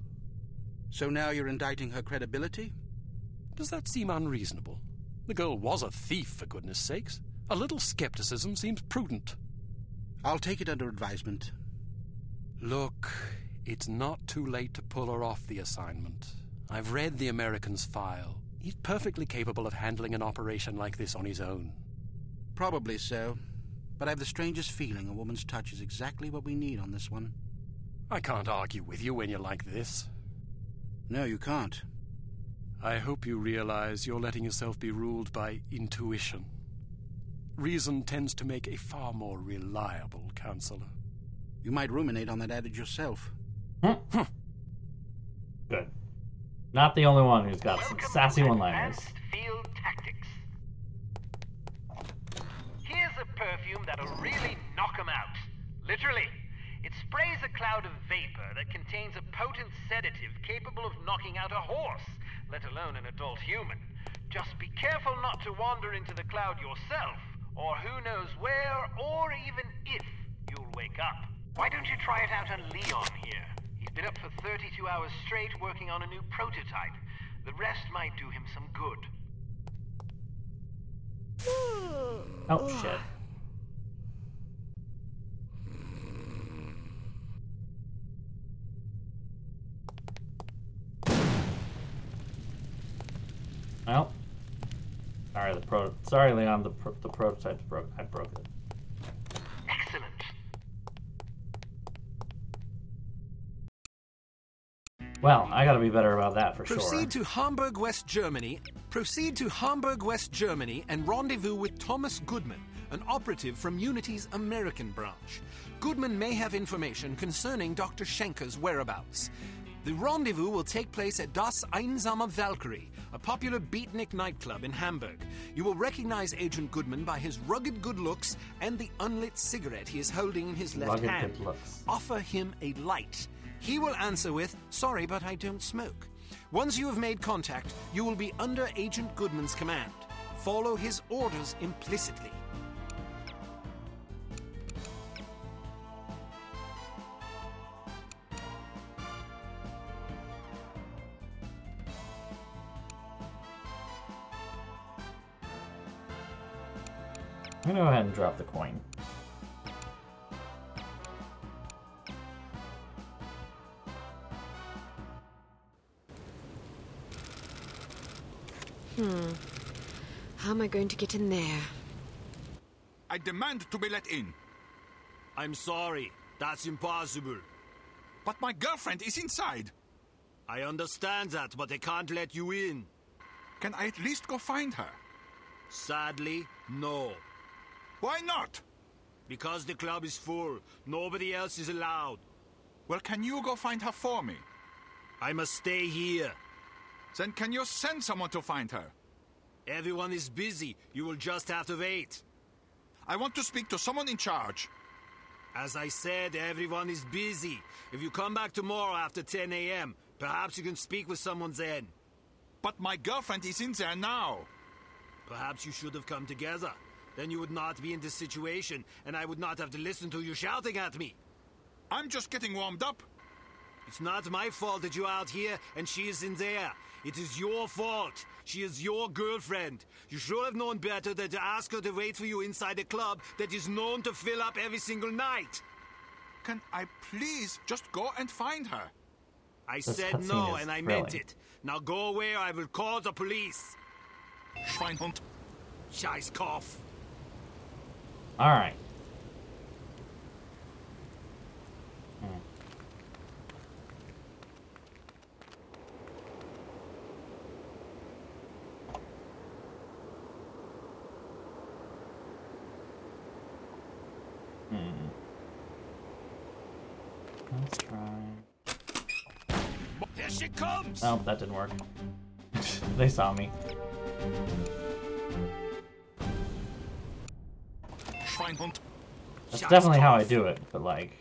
So now you're indicting her credibility? Does that seem unreasonable? The girl was a thief, for goodness sakes. A little skepticism seems prudent. I'll take it under advisement. Look, it's not too late to pull her off the assignment. I've read the American's file. He's perfectly capable of handling an operation like this on his own. Probably so, but I have the strangest feeling a woman's touch is exactly what we need on this one. I can't argue with you when you're like this. No, you can't. I hope you realize you're letting yourself be ruled by intuition. Reason tends to make a far more reliable counselor. You might ruminate on that adage yourself. Good. Not the only one who's got some sassy one-liners. Field tactics. Here's a perfume that'll really knock 'em out. Literally. It sprays a cloud of vapor that contains a potent sedative capable of knocking out a horse, let alone an adult human. Just be careful not to wander into the cloud yourself, or who knows where, or even if, you'll wake up. Why don't you try it out on Leon here? He's been up for 32 hours straight working on a new prototype. The rest might do him some good. Oh, shit. Well, sorry, Leon. The prototype's broke. I broke it. Excellent. Well, I gotta be better about that for Proceed to Hamburg, West Germany. Proceed to Hamburg, West Germany, and rendezvous with Thomas Goodman, an operative from Unity's American branch. Goodman may have information concerning Dr. Schenker's whereabouts. The rendezvous will take place at Das Einsame Valkyrie, a popular beatnik nightclub in Hamburg. You will recognize Agent Goodman by his rugged good looks and the unlit cigarette he is holding in his left hand. Good looks. Offer him a light. He will answer with, "Sorry, but I don't smoke." Once you have made contact, you will be under Agent Goodman's command. Follow his orders implicitly. I'm gonna go ahead and drop the coin. How am I going to get in there? I demand to be let in. I'm sorry. That's impossible. But my girlfriend is inside. I understand that, but I can't let you in. Can I at least go find her? Sadly, no. Why not? Because the club is full. Nobody else is allowed. Well, can you go find her for me? I must stay here. Then can you send someone to find her? Everyone is busy. You will just have to wait. I want to speak to someone in charge. As I said, everyone is busy. If you come back tomorrow after 10 a.m., perhaps you can speak with someone then. But my girlfriend is in there now. Perhaps you should have come together. Then you would not be in this situation, and I would not have to listen to you shouting at me. I'm just getting warmed up. It's not my fault that you're out here and she is in there. It is your fault. She is your girlfriend. You should have known better than to ask her to wait for you inside a club that is known to fill up every single night. Can I please just go and find her? I said no, and I meant it. Now go away or I will call the police. Schweinhund. Scheißkopf. All right. Let's try. Here she comes! Oh, that didn't work. They saw me. Schweinhund. That's definitely how I do it, but like...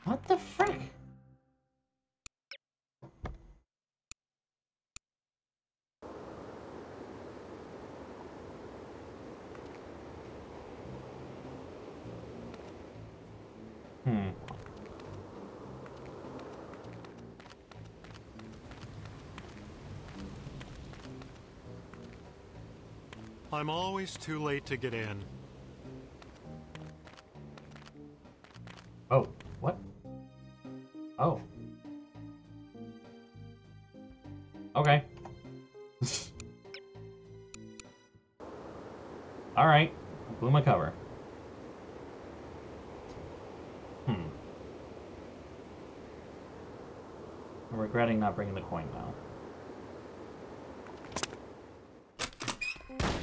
What the frick? I'm always too late to get in. Oh, what? Oh. Okay. Alright. Blew my cover. I'm regretting not bringing the coin now.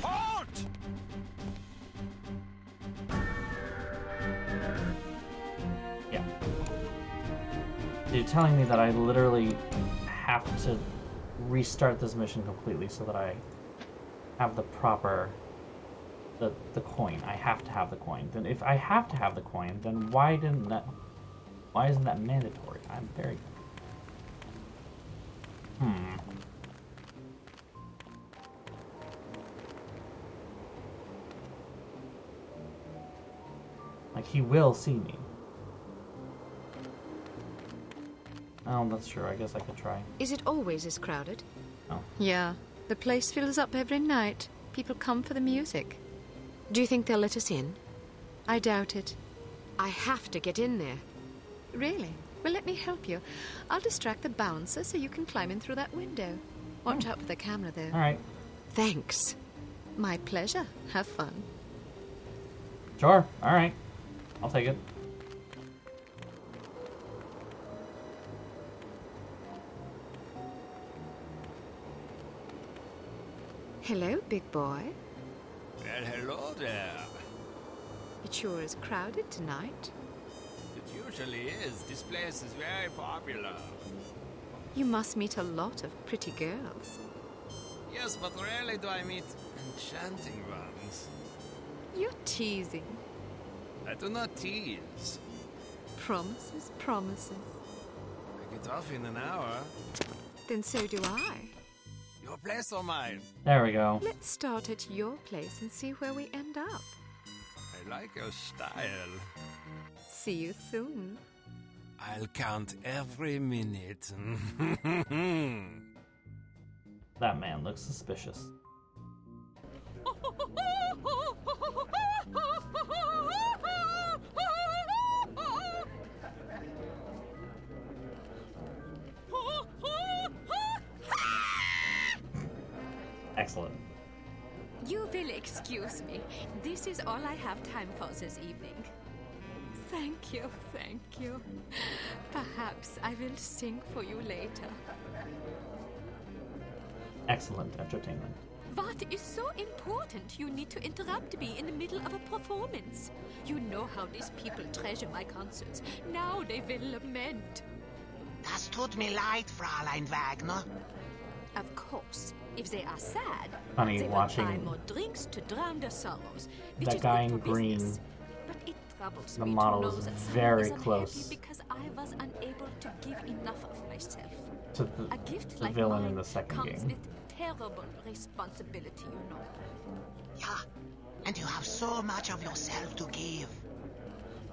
Halt! Yeah. You're telling me that I literally have to restart this mission completely so that I have the proper... the coin. I have to have the coin. Then if I have to have the coin, then why isn't that mandatory? I'm very... Like, he will see me. Oh, that's true. I guess I could try. Is it always as crowded? Oh. Yeah. The place fills up every night. People come for the music. Do you think they'll let us in? I doubt it. I have to get in there. Really? Well, let me help you. I'll distract the bouncer so you can climb in through that window. Watch out for the camera, though. All right. Thanks. My pleasure. Have fun. Sure. All right. I'll take it. Hello, big boy. Well, hello there. It sure is crowded tonight. It usually is. This place is very popular. You must meet a lot of pretty girls. Yes, but rarely do I meet enchanting ones. You're teasing. I do not tease. Promises, promises. I get off in an hour. Then so do I. Your place or mine? There we go. Let's start at your place and see where we end up. I like your style. See you soon. I'll count every minute. That man looks suspicious. Excellent. You will excuse me. This is all I have time for this evening. Thank you, thank you. Perhaps I will sing for you later. Excellent entertainment. What is so important you need to interrupt me in the middle of a performance? You know how these people treasure my concerts. Now they will lament. Das tut mir leid, Fräulein Wagner. Of course, if they are sad, Honey, they will watching buy more drinks to drown their sorrows, which that is guy good in for green. business. But it troubles The me model to know is that very someone is close unhappy because I was unable to give enough of myself. to the, A gift the like villain mine in the second comes game. with terrible responsibility, you know. Yeah, and you have so much of yourself to give.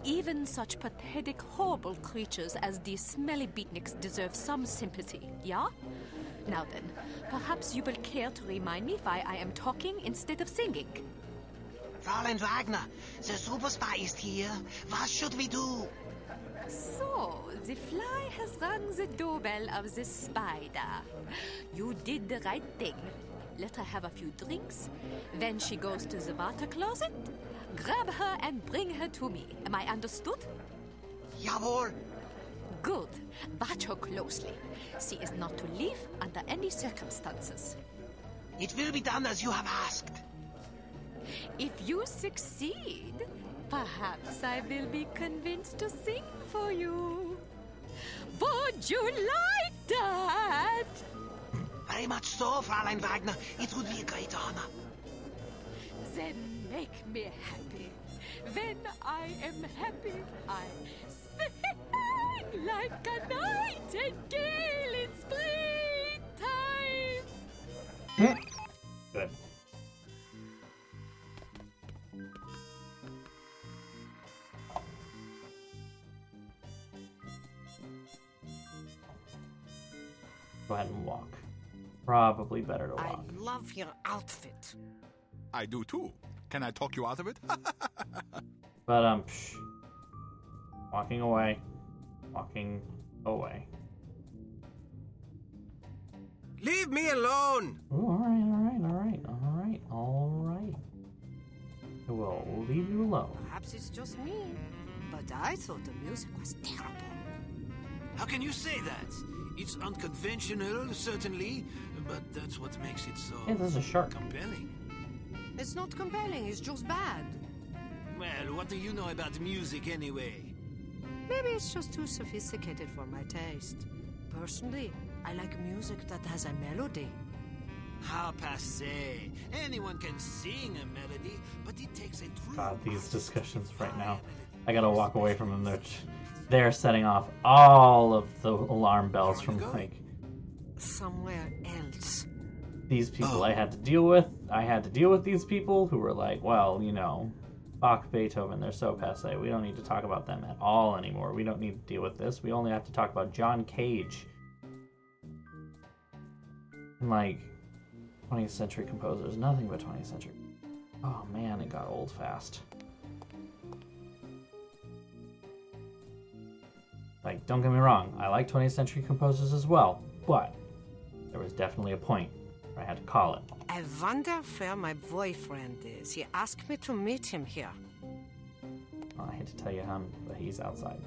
Even such pathetic, horrible creatures as these smelly beatniks deserve some sympathy, yeah? Now then, perhaps you will care to remind me why I am talking instead of singing. Fräulein Wagner, the superstar is here. What should we do? So, the fly has rung the doorbell of the spider. You did the right thing. Let her have a few drinks. When she goes to the water closet, grab her and bring her to me. Am I understood? Jawohl. Good. Watch her closely. She is not to leave under any circumstances. It will be done as you have asked. If you succeed, perhaps I will be convinced to sing for you. Would you like that? Very much so, Fräulein Wagner. It would be a great honor. Then make me happy. When I am happy, I sing like a nightingale in springtime. Good. Go ahead and walk. Probably better to walk. I love your outfit. I do too. Can I talk you out of it? But walking away. Walking away. Leave me alone! Ooh, alright. I will leave you alone. Perhaps it's just me, but I thought the music was terrible. How can you say that? It's unconventional, certainly, but that's what makes it so Hey, there's a shark. compelling. It's not compelling, it's just bad. Well, what do you know about music anyway? Maybe it's just too sophisticated for my taste. Personally, I like music that has a melody. How passe. Anyone can sing a melody, but it takes a true... God, these discussions right now. I gotta walk away from them. They're setting off all of the alarm bells from, like, somewhere else. These people I had to deal with. I had to deal with these people who were like, well, you know, Bach, Beethoven, they're so passe. We don't need to talk about them at all anymore. We don't need to deal with this. We only have to talk about John Cage. And, like, 20th century composers. Nothing but 20th century. Oh, man, it got old fast. Like, don't get me wrong, I like 20th century composers as well, but there was definitely a point where I had to call it. I wonder where my boyfriend is. He asked me to meet him here. I hate to tell you, but he's outside.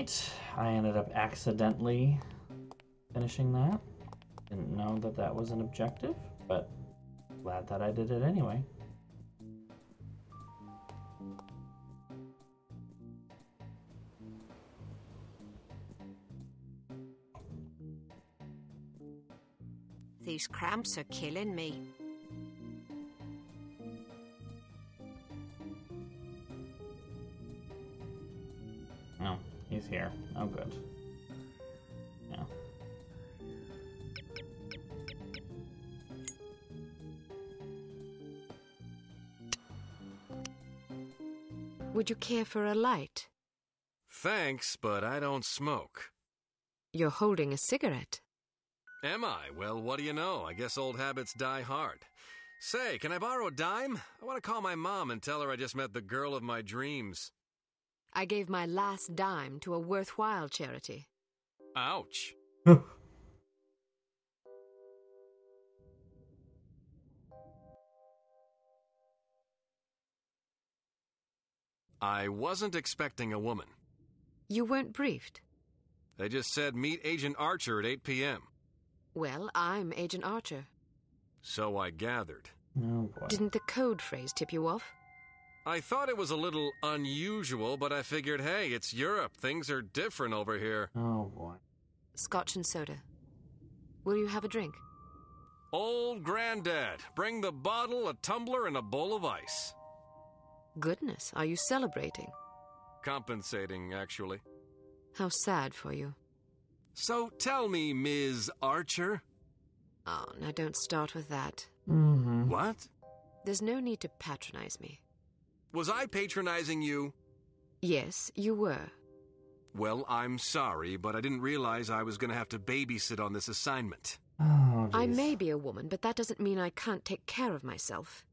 Alright, I ended up accidentally finishing that. Didn't know that that was an objective, but glad that I did it anyway. These cramps are killing me. Oh, he's here. Oh, good. Yeah. Would you care for a light? Thanks, but I don't smoke. You're holding a cigarette. Am I? Well, what do you know? I guess old habits die hard. Say, can I borrow a dime? I want to call my mom and tell her I just met the girl of my dreams. I gave my last dime to a worthwhile charity. Ouch. I wasn't expecting a woman. You weren't briefed? They just said meet Agent Archer at 8 p.m. Well, I'm Agent Archer. So I gathered. Oh, boy. Didn't the code phrase tip you off? I thought it was a little unusual, but I figured, hey, it's Europe. Things are different over here. Oh, boy. Scotch and soda. Will you have a drink? Old Granddad. Bring the bottle, a tumbler, and a bowl of ice. Goodness, are you celebrating? Compensating, actually. How sad for you. So tell me, Ms. Archer. Oh, now don't start with that. Mm-hmm. What? There's no need to patronize me. Was I patronizing you? Yes, you were. Well, I'm sorry, but I didn't realize I was going to have to babysit on this assignment. Oh, I may be a woman, but that doesn't mean I can't take care of myself.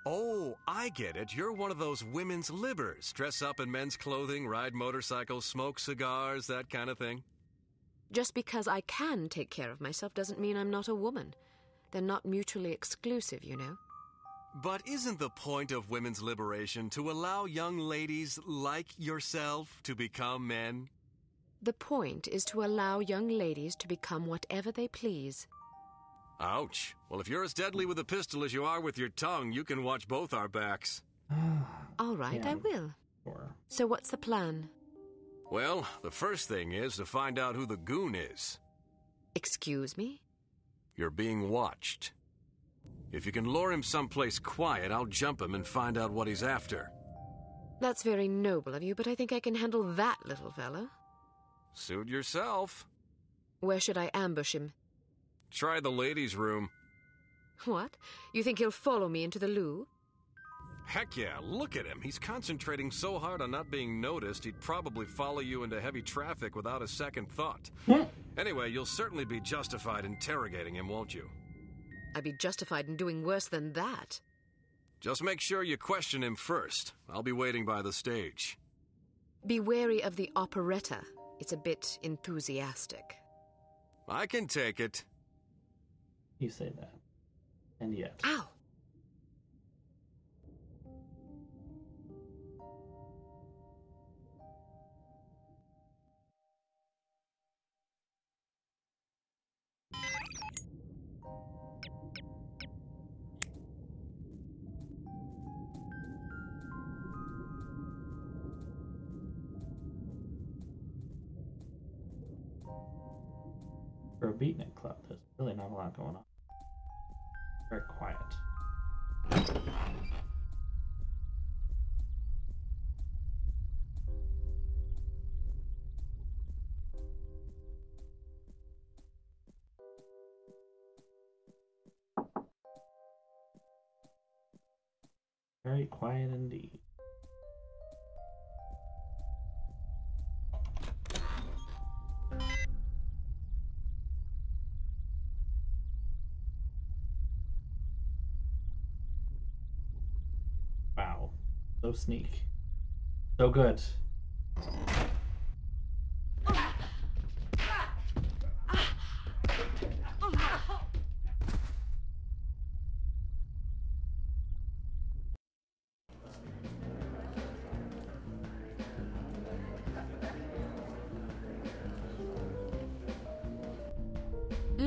Oh, I get it. You're one of those women's libbers. Dress up in men's clothing, ride motorcycles, smoke cigars, that kind of thing. Just because I can take care of myself doesn't mean I'm not a woman. They're not mutually exclusive, you know. But isn't the point of women's liberation to allow young ladies like yourself to become men? The point is to allow young ladies to become whatever they please. Ouch. Well, if you're as deadly with a pistol as you are with your tongue, you can watch both our backs. All right, Yeah. I will. Sure. So what's the plan? Well, the first thing is to find out who the goon is. Excuse me? You're being watched. If you can lure him someplace quiet, I'll jump him and find out what he's after. That's very noble of you, but I think I can handle that little fellow. Suit yourself. Where should I ambush him? Try the ladies' room. What? You think he'll follow me into the loo? Heck yeah, look at him. He's concentrating so hard on not being noticed, he'd probably follow you into heavy traffic without a second thought. Anyway, you'll certainly be justified interrogating him, won't you? I'd be justified in doing worse than that. Just make sure you question him first. I'll be waiting by the stage. Be wary of the operetta. It's a bit enthusiastic. I can take it. You say that. And yet. Ow! For a beatnik club, there's really not a lot going on. Very quiet. Very quiet indeed. Wow. So sneak. So good.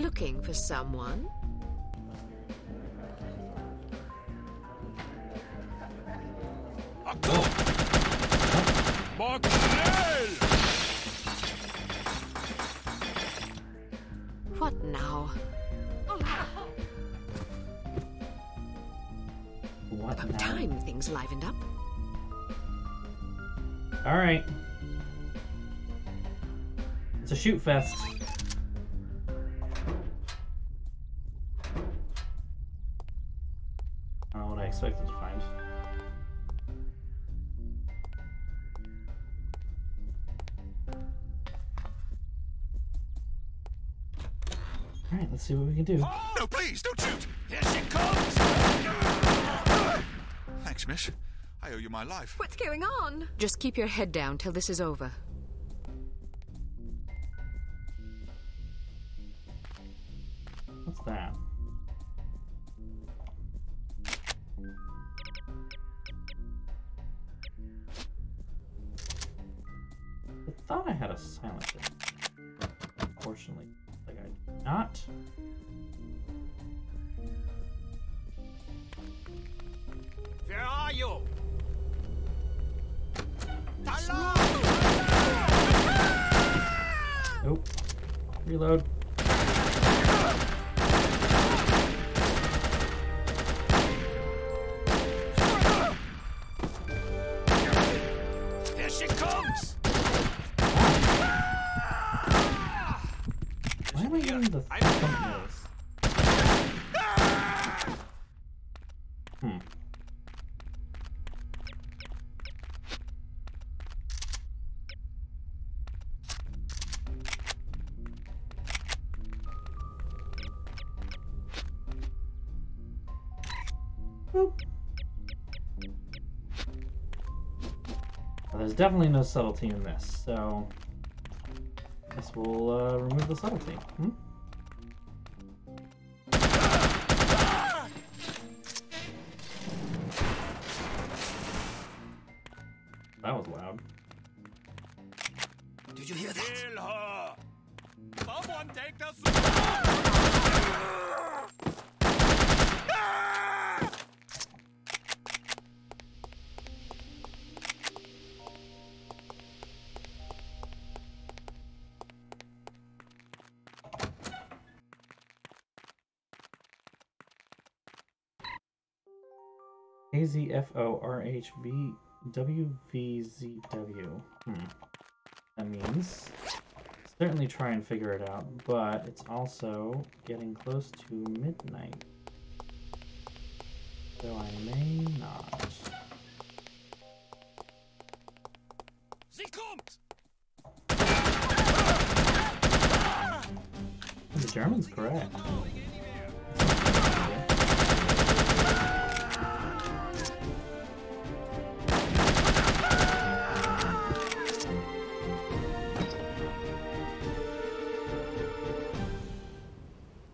Looking for someone? What now? What About now? time things livened up. All right. It's a shoot fest. I don't know what I expected to find. All right, let's see what we can do. No, please, don't shoot! Here she comes! Thanks, miss. I owe you my life. What's going on? Just keep your head down till this is over. What's that? I thought I had a silencer. Unfortunately, like I do not. Where are you? Nope. Reload. Here she comes! Why am I getting the thumbnails? Boop. Well, there's definitely no subtlety in this, so I guess we'll remove the subtlety. That was loud. Did you hear that? Kill her! Someone take the AZFORHVWVZW. That means certainly try and figure it out, but it's also getting close to midnight. So I may not. Sie kommt! The German's correct.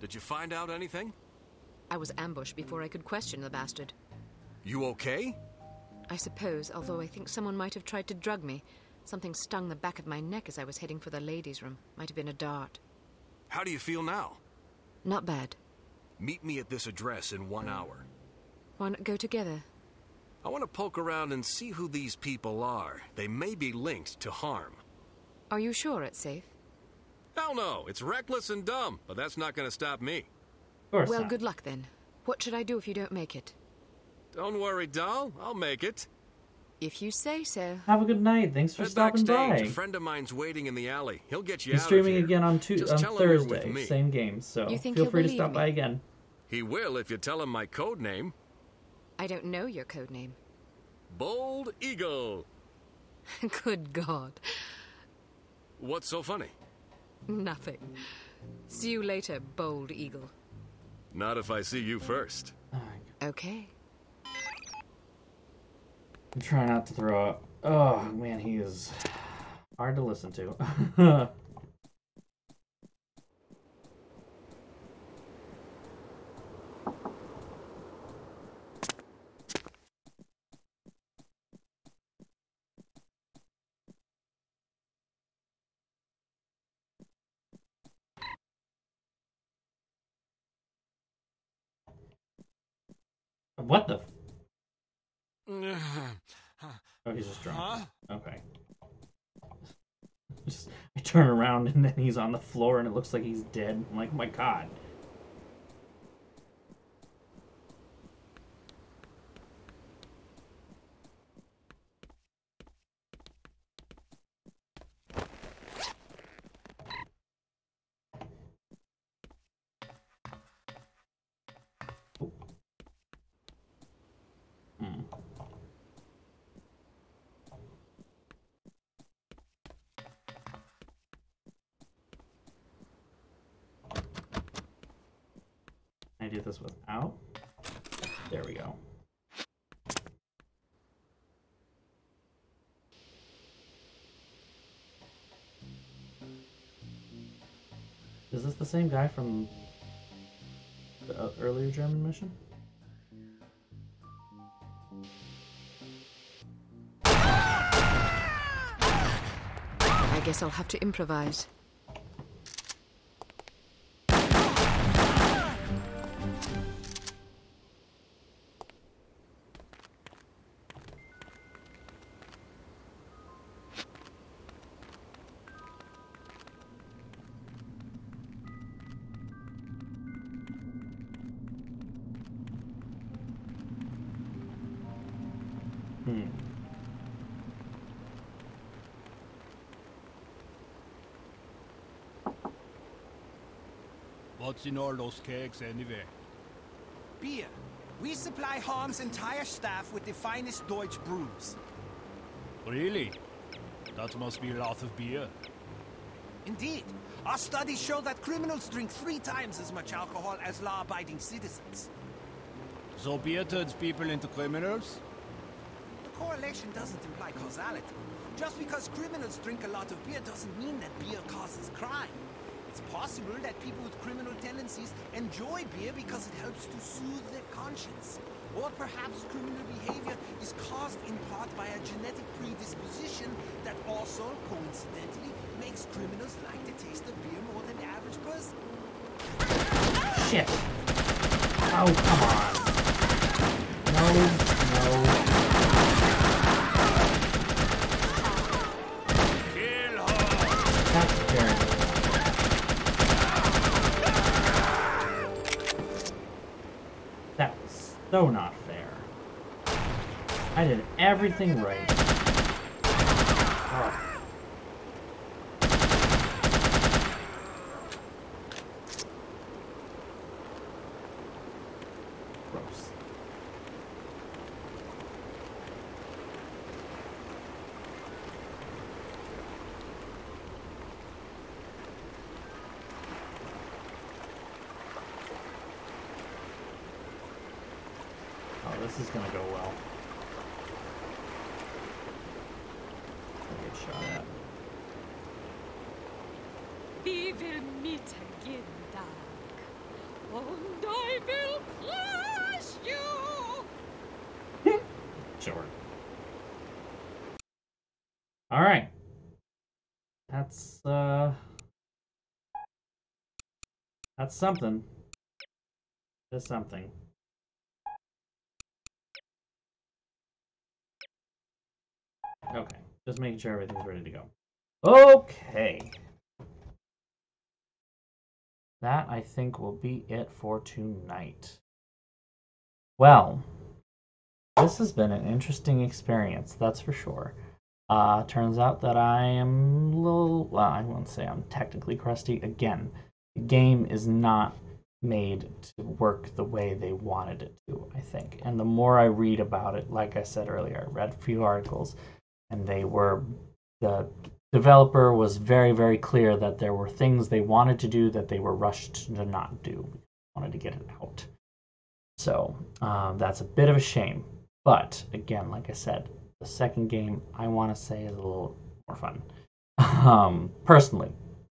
Did you find out anything? I was ambushed before I could question the bastard. You okay? I suppose, although I think someone might have tried to drug me. Something stung the back of my neck as I was heading for the ladies' room. Might have been a dart. How do you feel now? Not bad. Meet me at this address in 1 hour. Why not go together? I want to poke around and see who these people are. They may be linked to harm. Are you sure it's safe? Hell no, it's reckless and dumb, but that's not going to stop me. Of course Well, not. good luck then. What should I do if you don't make it? Don't worry, doll. I'll make it. If you say so. Have a good night. Thanks for Head stopping backstage. by. A friend of mine's waiting in the alley. He'll get you He's out streaming of here. again on Just tell him you're with Thursday. me. Same game, so You think feel he'll free to believe stop me? by again. He will if you tell him my code name. I don't know your code name. Bold Eagle. Good God. What's so funny? Nothing. See you later, Bold Eagle. Not if I see you first. Okay. I'm trying not to throw up. Oh, man, he is hard to listen to. What the? Oh, he's just drunk. Huh? Okay. I turn around and then he's on the floor and it looks like he's dead. I'm like, oh my god. Hmm. Can I do this without? There we go. Is this the same guy from the earlier German mission? I guess I'll have to improvise. What's in all those kegs anyway? Beer. We supply Harm's entire staff with the finest Deutsch brews. Really? That must be a lot of beer. Indeed. Our studies show that criminals drink 3 times as much alcohol as law-abiding citizens. So beer turns people into criminals? The correlation doesn't imply causality. Just because criminals drink a lot of beer doesn't mean that beer causes crime. It's possible that people with criminal tendencies enjoy beer because it helps to soothe their conscience. Or perhaps criminal behavior is caused in part by a genetic predisposition that also, coincidentally, makes criminals like the taste of beer more than the average person. Shit! Oh, come on. No, no. Kill her! That's fair. That was so not fair. I did everything right. Oh. Gross. Oh, this is gonna go well. Get shot at. We will meet again, Dark. And I will crush you! Sure. Alright. That's something. That's something. Okay. Just making sure everything's ready to go. Okay. That, I think, will be it for tonight. Well, this has been an interesting experience, that's for sure. Turns out that I am a little, well, I won't say I'm technically crusty. Again, the game is not made to work the way they wanted it to, I think. And the more I read about it, like I said earlier, I read a few articles, and the developer was very, very clear that there were things they wanted to do that they were rushed to not do. Wanted to get it out. So that's a bit of a shame. But again, like I said, the second game I want to say is a little more fun.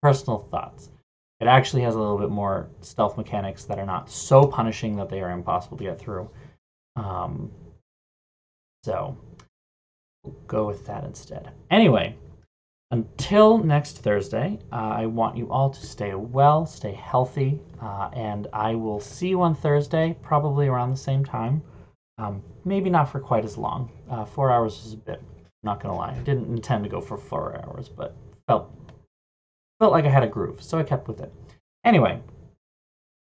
Personal thoughts. It actually has a little bit more stealth mechanics that are not so punishing that they are impossible to get through. So we'll go with that instead. Anyway, until next Thursday, I want you all to stay well, stay healthy, and I will see you on Thursday, probably around the same time. Maybe not for quite as long. 4 hours is a bit, not gonna lie. I didn't intend to go for 4 hours, but felt like I had a groove, so I kept with it. Anyway,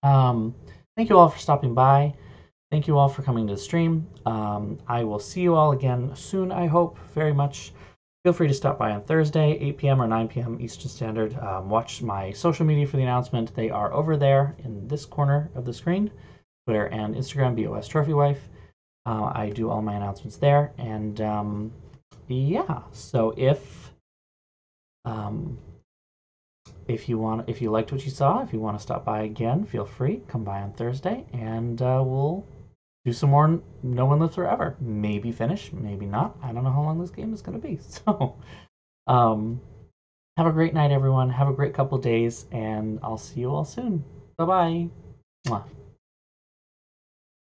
thank you all for stopping by. Thank you all for coming to the stream. I will see you all again soon, I hope, very much. Feel free to stop by on Thursday, 8 p.m. or 9 p.m. Eastern Standard. Watch my social media for the announcement. They are over there in this corner of the screen, Twitter and Instagram, BOSTrophyWife. I do all my announcements there. And yeah, so if you liked what you saw, if you want to stop by again, feel free. Come by on Thursday, and we'll do some more No One Lives Forever. Maybe finish, maybe not. I don't know how long this game is going to be. So, have a great night, everyone. Have a great couple days, and I'll see you all soon. Bye-bye. Mwah.